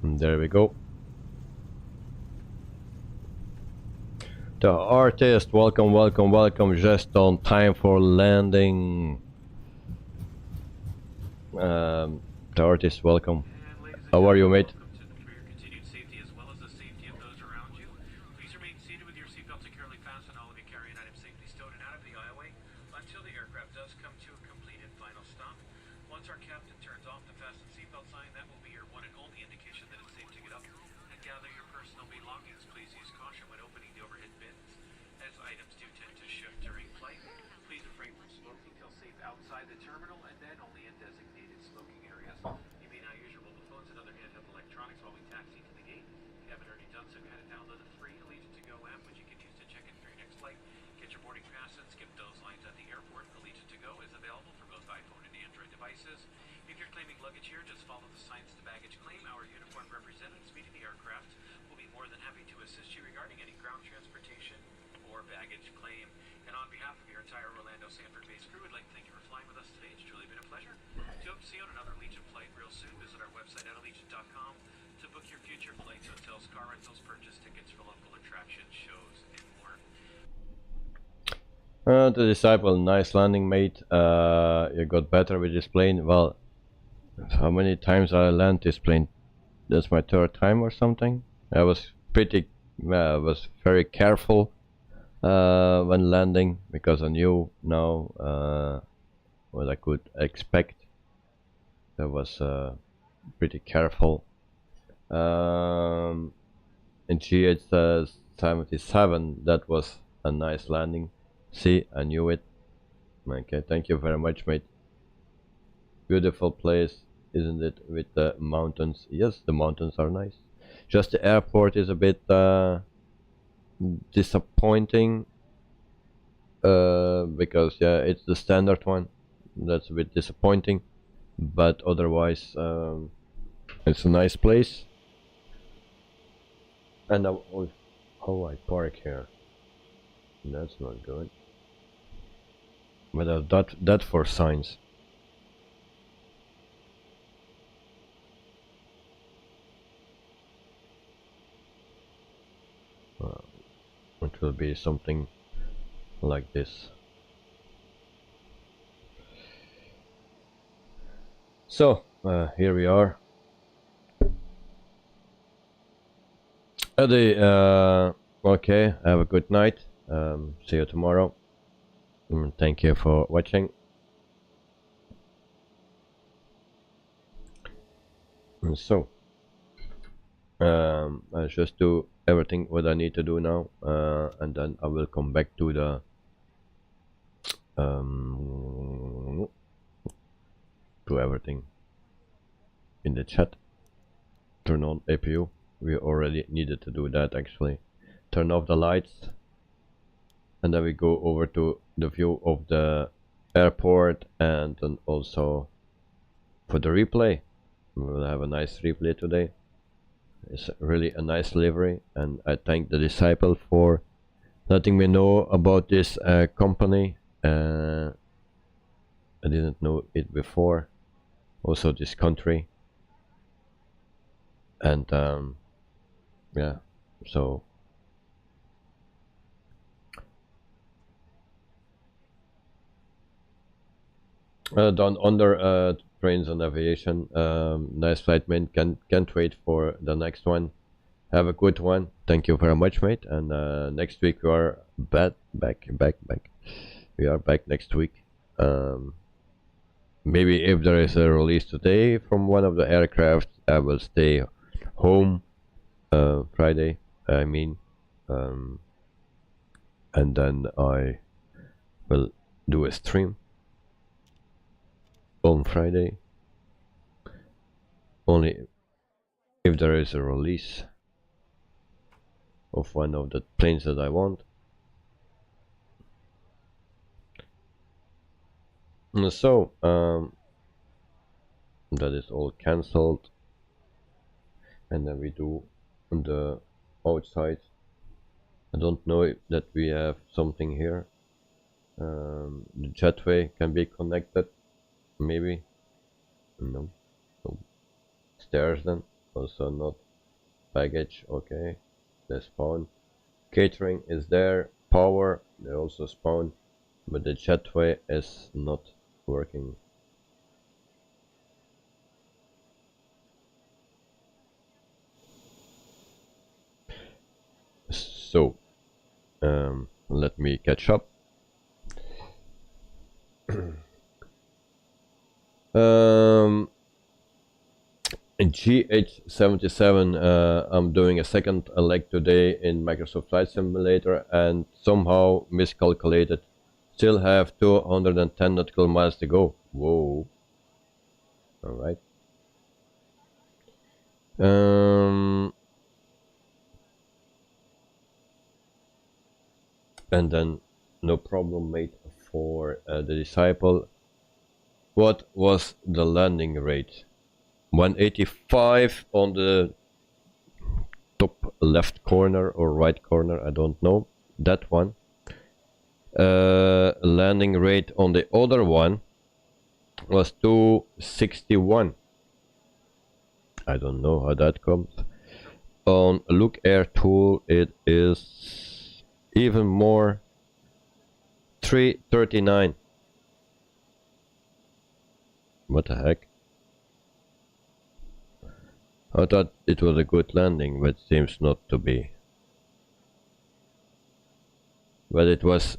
And there we go. The artist, welcome, welcome, welcome. Just on time for landing. The artist, welcome. How are you, mate? For your continued safety as well as the safety of those around you, please remain seated with your seatbelt securely fastened, all of you carrying items safely stowed and out of the aisleway until the aircraft does come to a complete and final stop. Once our captain turns off the fasten seatbelt sign, that will be your one and only indication that it's safe to get up and gather your personal belongings. Please use caution when opening the overhead bins, as items do tend to shift during flight. Please refrain from smoking till safe outside the terminal and then only in designated smoking areas. You may now use your mobile phones and other handheld electronics while we taxi to the gate. If you haven't already done so, go ahead and download the free Allegiant to Go app, which you can use to check in for your next flight. Get your boarding pass and skip those lines at the airport. Allegiant to Go is available for both iPhone and Android devices. If you're claiming luggage here, just follow the signs to baggage claim. Our uniformed representatives meeting the aircraft will be more than happy to assist you regarding any ground transportation or baggage claim. And on behalf of your entire Orlando Sanford-based crew, I'd like to thank you for flying with us today. It's truly been a pleasure. We hope to see you on another Allegiant flight real soon. Visit our website at allegiant.com to book your future flights, hotels, car rentals, purchase tickets for local attractions, shows, and more. The Disciple, nice landing, mate. You got better with this plane. Well, how many times I land this plane? That's my 3rd time or something. I was very careful when landing, because I knew now what I could expect. I was pretty careful. In GH77, that was a nice landing. See, I knew it. Okay, thank you very much, mate. Beautiful place, isn't it, with the mountains? Yes, the mountains are nice. Just the airport is a bit disappointing, because yeah, it's the standard one. That's a bit disappointing, but otherwise it's a nice place. And how I park here, that's not good. But that for signs. It will be something like this. So here we are. Okay, have a good night. See you tomorrow. Thank you for watching. And so I'll just do everything what I need to do now, and then I will come back to the to everything in the chat. Turn on APU. We already needed to do that actually. Turn off the lights, and then we go over to the view of the airport, and then also for the replay. We'll have a nice replay today. It's really a nice livery, and I thank the disciple for letting me know about this company. I didn't know it before. Also this country, and yeah, so down under trains and aviation. Nice flight, mate. Can't wait for the next one. Have a good one. Thank you very much, mate. And next week we are back. We are back next week. Maybe if there is a release today from one of the aircraft, I will stay home Friday, I mean, and then I will do a stream on Friday, only if there is a release of one of the planes that I want. And so that is all cancelled, and then we do on the outside. I don't know if that we have something here. The jetway can be connected, maybe. No. Stairs then also not. Baggage, okay, they spawn. Catering is there. Power, they also spawn, but the jetway is not working. So let me catch up. In GH77, I'm doing a second leg today in Microsoft Flight Simulator and somehow miscalculated. Still have 210 nautical miles to go. Whoa. Alright. And then no problem, mate, for the disciple. What was the landing rate? 185 on the top left corner or right corner, I don't know, that one. Landing rate on the other one was 261. I don't know how that comes. On Look Air Tool it is even more, 339. What the heck? I thought it was a good landing, but seems not to be. But it was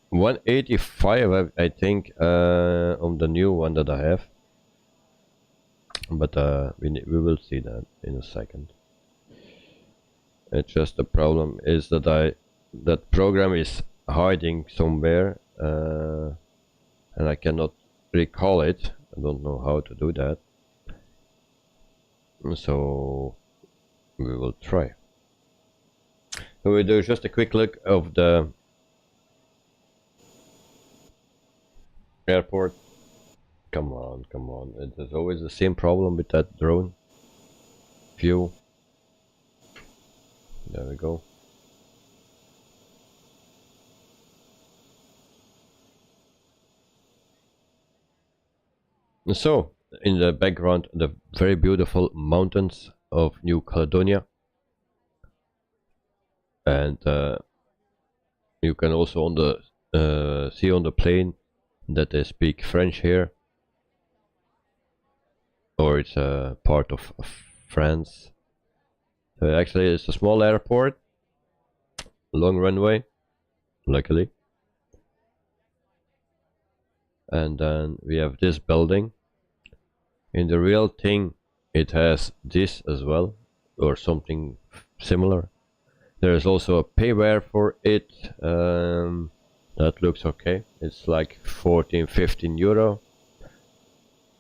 185, I think, on the new one that I have. But we will see that in a second. It's just the problem is that that program is hiding somewhere, and I cannot recall it. I don't know how to do that. So we will try. So we do just a quick look of the airport. Come on, come on. It is always the same problem with that drone view. There we go. And so, in the background, the very beautiful mountains of New Caledonia. And you can also on the see on the plane that they speak French here. Or it's a part of France. Actually, it's a small airport, long runway, luckily. And then we have this building. In the real thing, it has this as well, or something similar. There is also a payware for it. That looks okay. It's like 14-15 euro.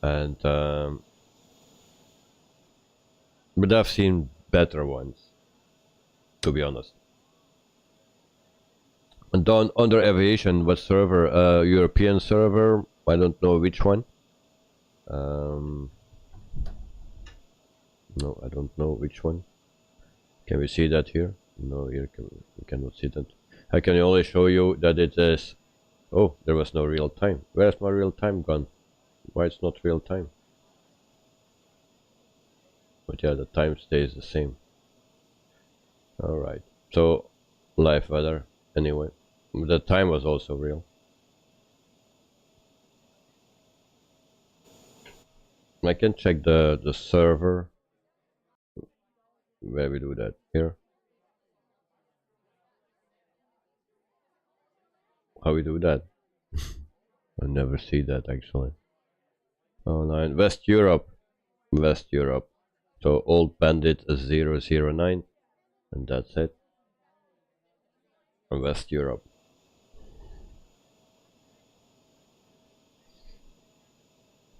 And but I've seen better ones, to be honest. And then under aviation, what server? European server. I don't know which one. No, I don't know which one. Can we see that here? No, here we cannot see that. I can only show you that it is. Oh, there was no real time. Where's my real time gone? Why it's not real time? But yeah, the time stays the same. Alright, so live weather anyway. The time was also real. I can check the server. Where we do that? Here. How we do that? I never see that actually. Online West Europe. West Europe. So Old Bandit 009, and that's it. And West Europe.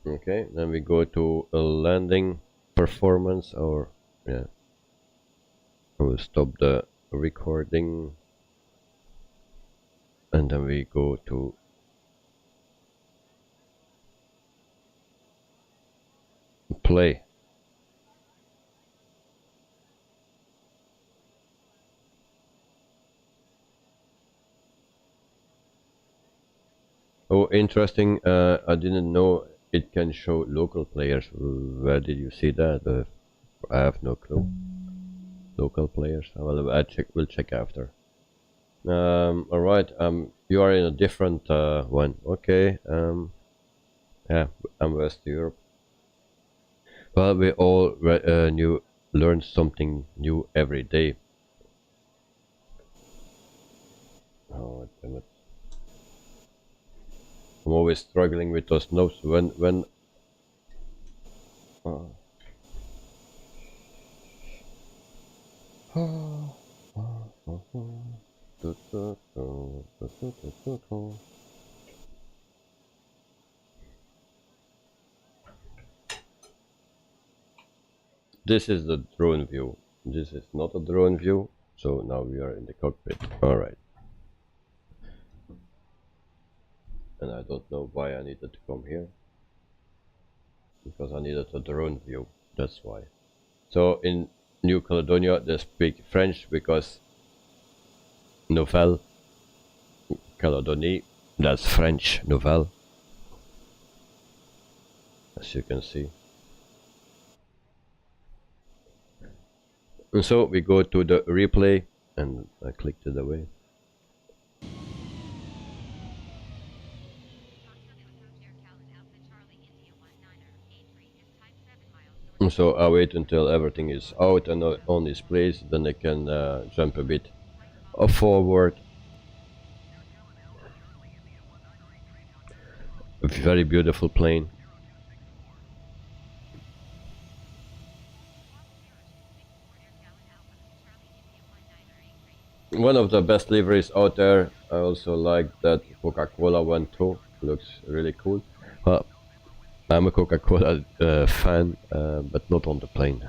Okay, then we go to a landing performance, or yeah. I will stop the recording, and then we go to play. Oh, interesting. I didn't know it can show local players. Where did you see that? I have no clue. Local players. Well, we'll check after. Alright, you are in a different one. Okay. Yeah, I'm West Europe. Well, we all learn something new every day. Oh, damn it. I'm always struggling with those notes when This is the drone view. This is not a drone view, so now we are in the cockpit. Alright. And I don't know why I needed to come here. Because I needed a drone view, that's why. So in New Caledonia they speak French because Nouvelle Caledonie, that's French, Nouvelle. As you can see. And so we go to the replay and I clicked it away. And so I wait until everything is out and on this place, then I can jump a bit forward. A very beautiful plane. One of the best liveries out there. I also like that Coca-Cola one too. Looks really cool. Well, I'm a Coca-Cola fan, but not on the plane.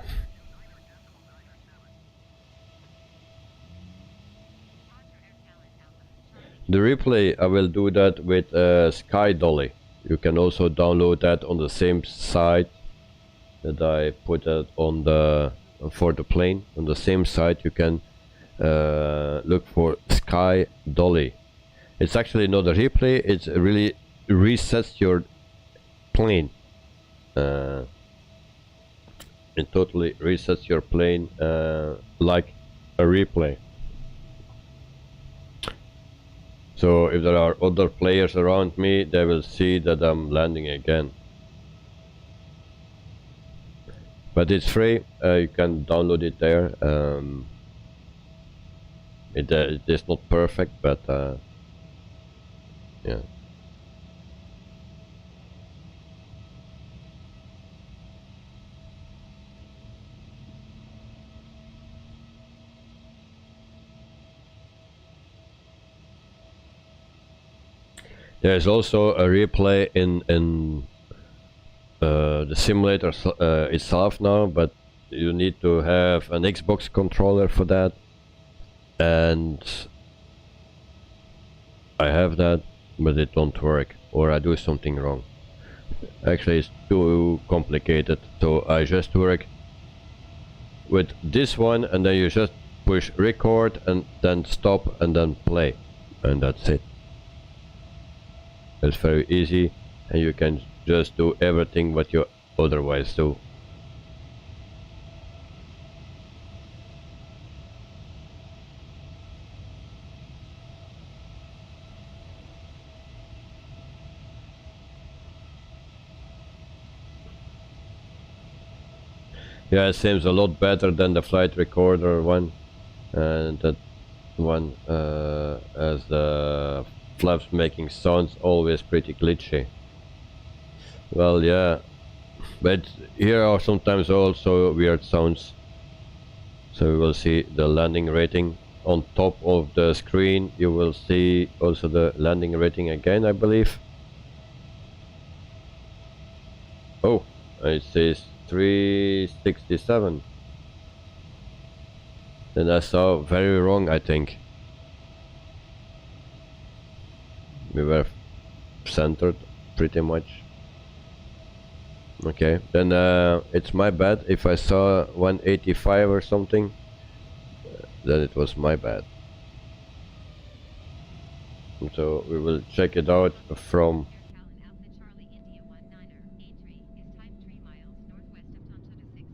The replay, I will do that with Sky Dolly. You can also download that on the same site that I put it on the for the plane. On the same site you can look for Sky Dolly. It's actually not a replay, it's really resets your plane. It totally resets your plane like a replay. So if there are other players around me, they will see that I'm landing again. But it's free, you can download it there. It is not perfect, but yeah. There's also a replay in the simulator itself now, but you need to have an Xbox controller for that, and I have that, but it don't work, or I do something wrong. Actually, it's too complicated, so I just work with this one, and then you just push record and then stop and then play, and that's it. It's very easy, and you can just do everything what you otherwise do. Yeah, it seems a lot better than the flight recorder one, and that one as the flaps making sounds always pretty glitchy. Well, yeah, but here are sometimes also weird sounds. So we will see the landing rating on top of the screen. You will see also the landing rating again, I believe. Oh, it says 367. Then I saw very wrong, I think. We were centered pretty much. Okay, then it's my bad if I saw 185 or something. Then it was my bad. So we will check it out from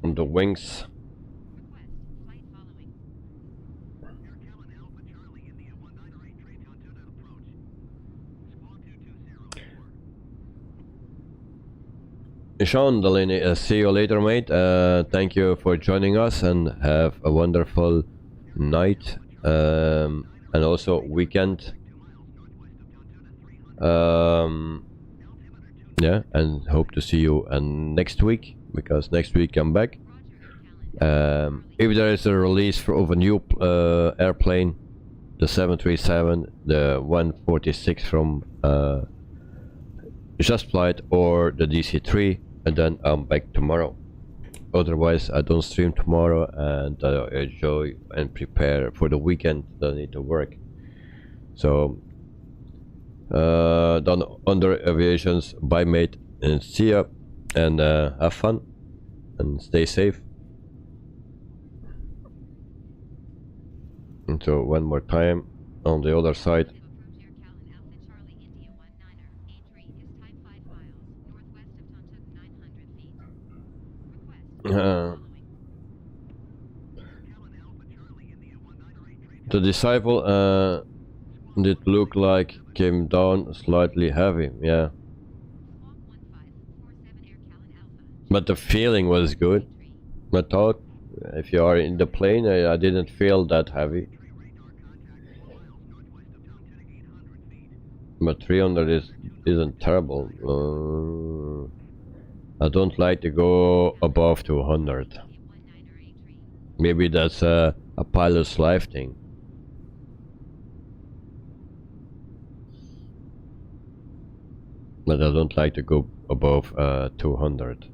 on the wings. Sean Delaney, see you later, mate. Thank you for joining us, and have a wonderful night and also weekend. Yeah, and hope to see you next week, because next week I'm back. If there is a release of a new airplane, the 737, the 146 from Just Flight, or the DC-3, and then I'm back tomorrow. Otherwise I don't stream tomorrow, and I enjoy and prepare for the weekend that I need to work. So done under aviations, bye mate, and see ya, and have fun and stay safe. And so one more time on the other side. The Disciple did look like came down slightly heavy, yeah. But the feeling was good. I thought if you are in the plane, I didn't feel that heavy. But 300 isn't terrible. I don't like to go above 200. Maybe that's a pilot's life thing. But I don't like to go above 200.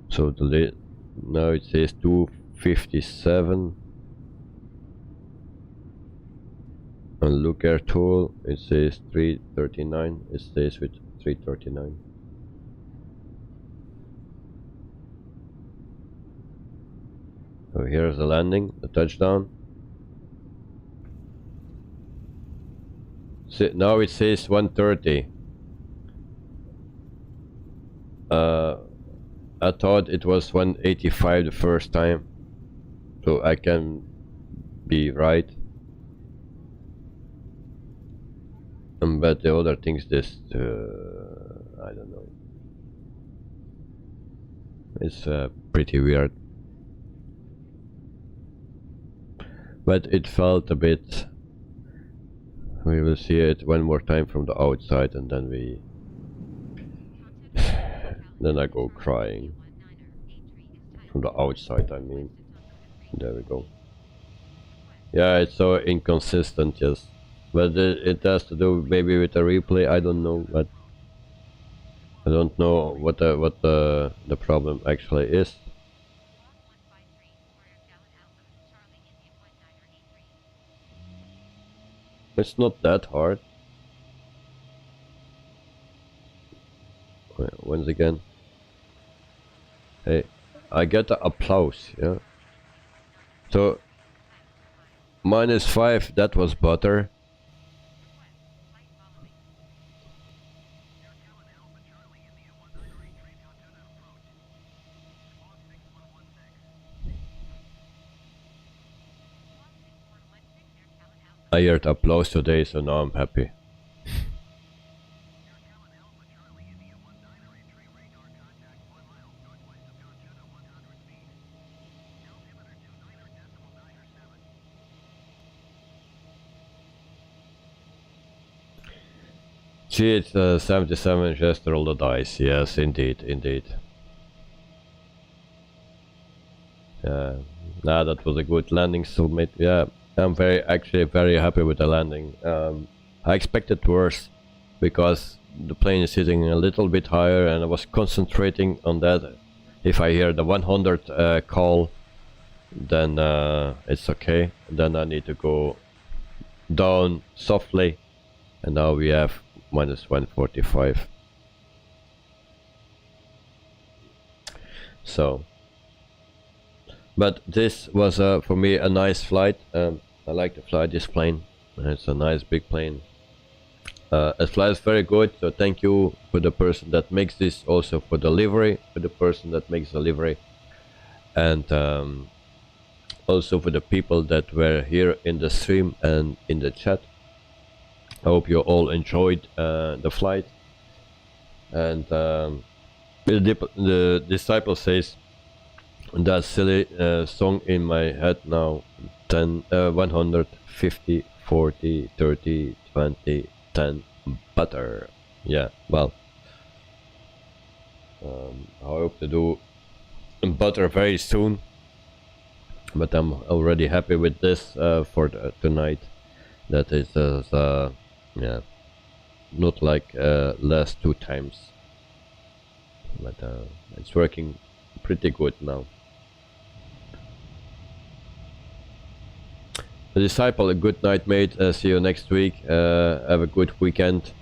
So now it says 2 57. On looker tool it says 339. It stays with 339. So here's the landing, the touchdown. So now it says 130. I thought it was 185 the first time, so I can be right. But the other things just I don't know. It's pretty weird. But it felt a bit. We will see it one more time from the outside, and then we. Then I go crying. From the outside, I mean. There we go. Yeah, it's so inconsistent, yes. But it has to do maybe with the replay, I don't know, but I don't know what the problem actually is. It's not that hard. Once again. Hey, I get the applause, yeah. So -5, that was butter. I heard applause today, so now I'm happy. See, it's 77 just roll the dice. Yes, indeed, indeed. Nah, that was a good landing, soulmate. Yeah, I'm actually very happy with the landing. I expected worse because the plane is sitting a little bit higher, and I was concentrating on that. If I hear the 100 call, then it's okay. Then I need to go down softly, and now we have -145. So, but this was for me a nice flight. I like to fly this plane. It's a nice big plane. It flies very good, so thank you for the person that makes this, also for delivery, for the person that makes delivery, and also for the people that were here in the stream and in the chat. I hope you all enjoyed the flight. And the disciple says, that silly song in my head now, 150, 40, 30, 20, 10, butter. Yeah, well, I hope to do butter very soon, but I'm already happy with this for tonight. That is yeah, not like last 2 times, but it's working pretty good now. The disciple, a good night, mate. See you next week. Have a good weekend.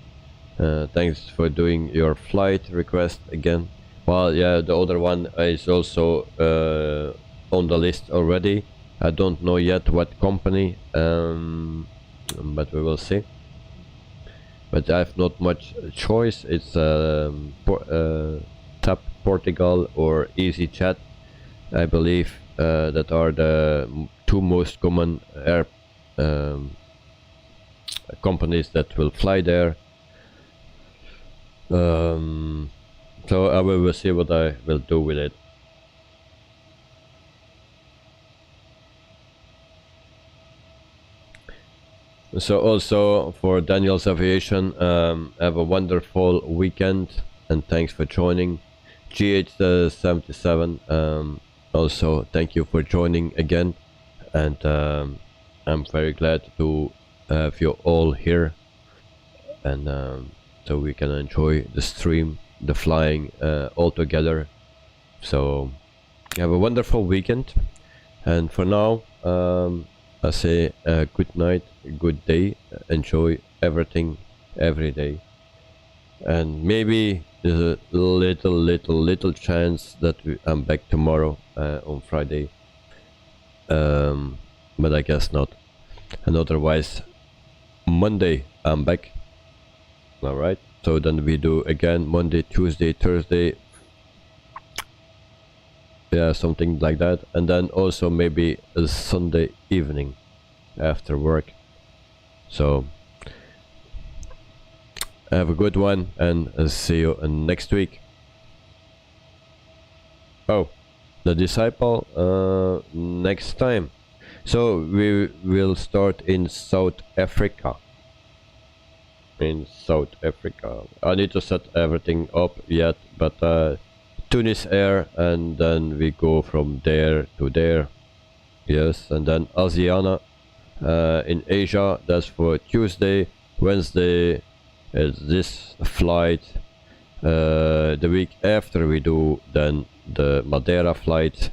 Thanks for doing your flight request again. Well, yeah, the other one is also on the list already. I don't know yet what company, but we will see. But I have not much choice. It's TAP Portugal or EasyJet, I believe, that are the 2 most common air companies that will fly there. So I will see what I will do with it. So also for Daniel's Aviation, have a wonderful weekend, and thanks for joining. GH77, also thank you for joining again, and I'm very glad to have you all here, and so we can enjoy the stream, the flying all together. So have a wonderful weekend, And for now, I say good night, good day, enjoy everything every day. And maybe there's a little chance that I'm back tomorrow on Friday, but I guess not. And otherwise Monday I'm back. All right, so then we do again Monday, Tuesday, Thursday, yeah, something like that, and then also maybe a Sunday evening after work. So have a good one, and see you next week. Oh, the Disciple next time. So we will start in South Africa. In South Africa. I need to set everything up yet, but Tunis Air, and then we go from there to there. Yes, and then Asiana in Asia. That's for Tuesday. Wednesday is this flight. The week after we do then the Madeira flight.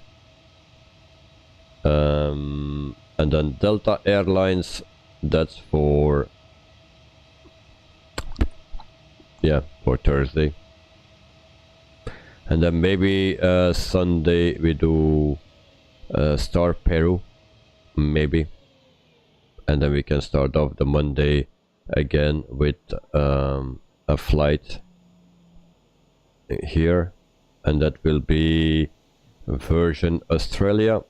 And then Delta Airlines, that's for, yeah, for Thursday. And then maybe Sunday we do Star Peru, maybe. And then we can start off the Monday again with a flight here, and that will be Virgin Australia.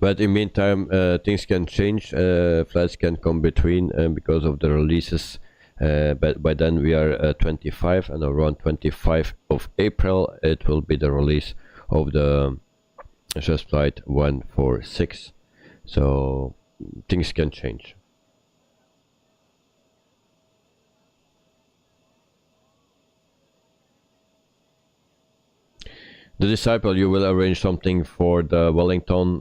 But in meantime, things can change, flights can come between because of the releases. But by then we are 25, and around 25 of April it will be the release of the Just Flight 146. So things can change. The Disciple, you will arrange something for the Wellington.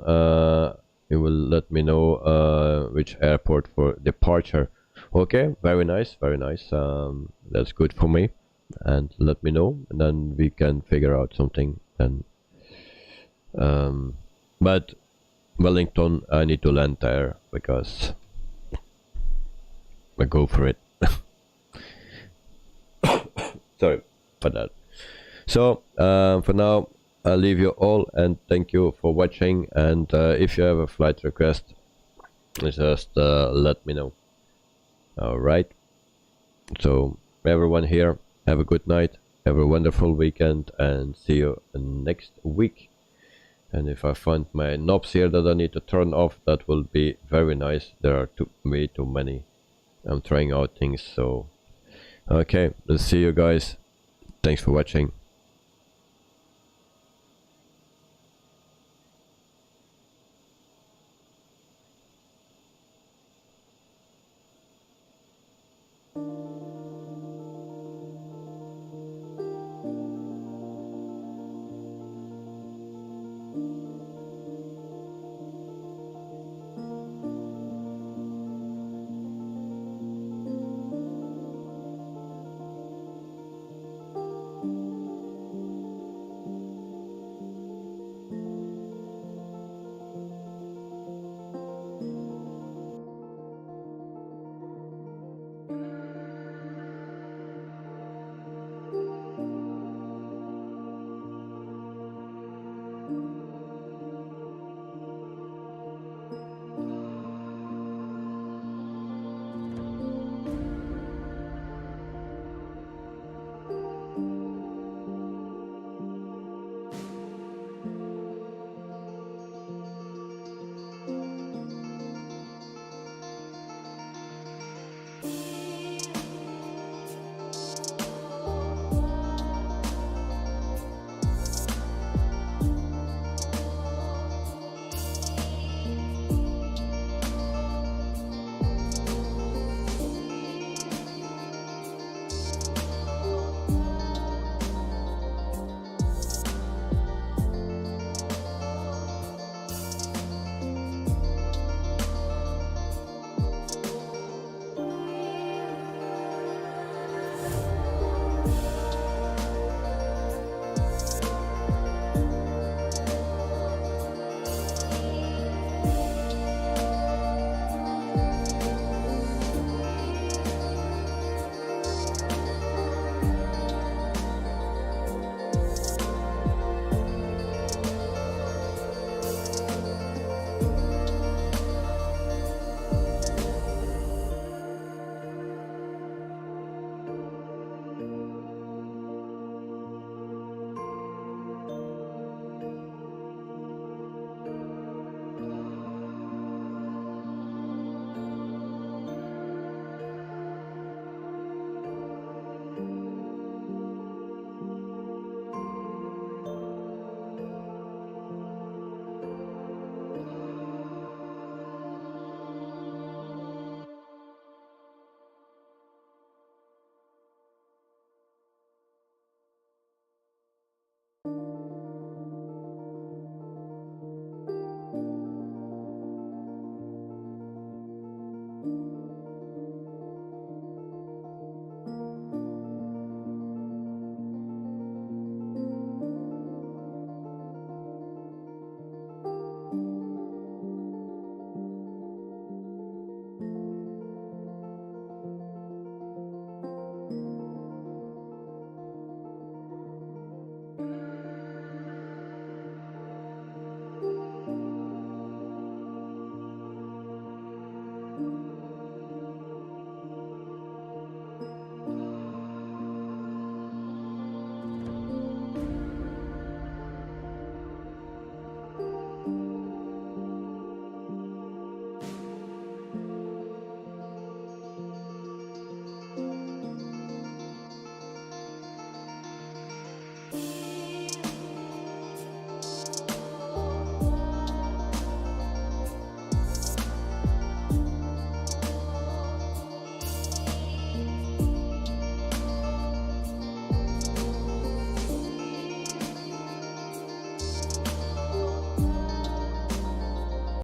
You will let me know which airport for departure. Okay, very nice, very nice. That's good for me. And let me know, and then we can figure out something. And but Wellington, I need to land there because I go for it. Sorry for that. So for now I'll leave you all, and thank you for watching. And if you have a flight request, just let me know. Alright, so everyone here, have a good night, have a wonderful weekend, and see you next week. And if I find my knobs here that I need to turn off, that will be very nice. There are way too many. I'm trying out things, so okay, let's see you guys. Thanks for watching.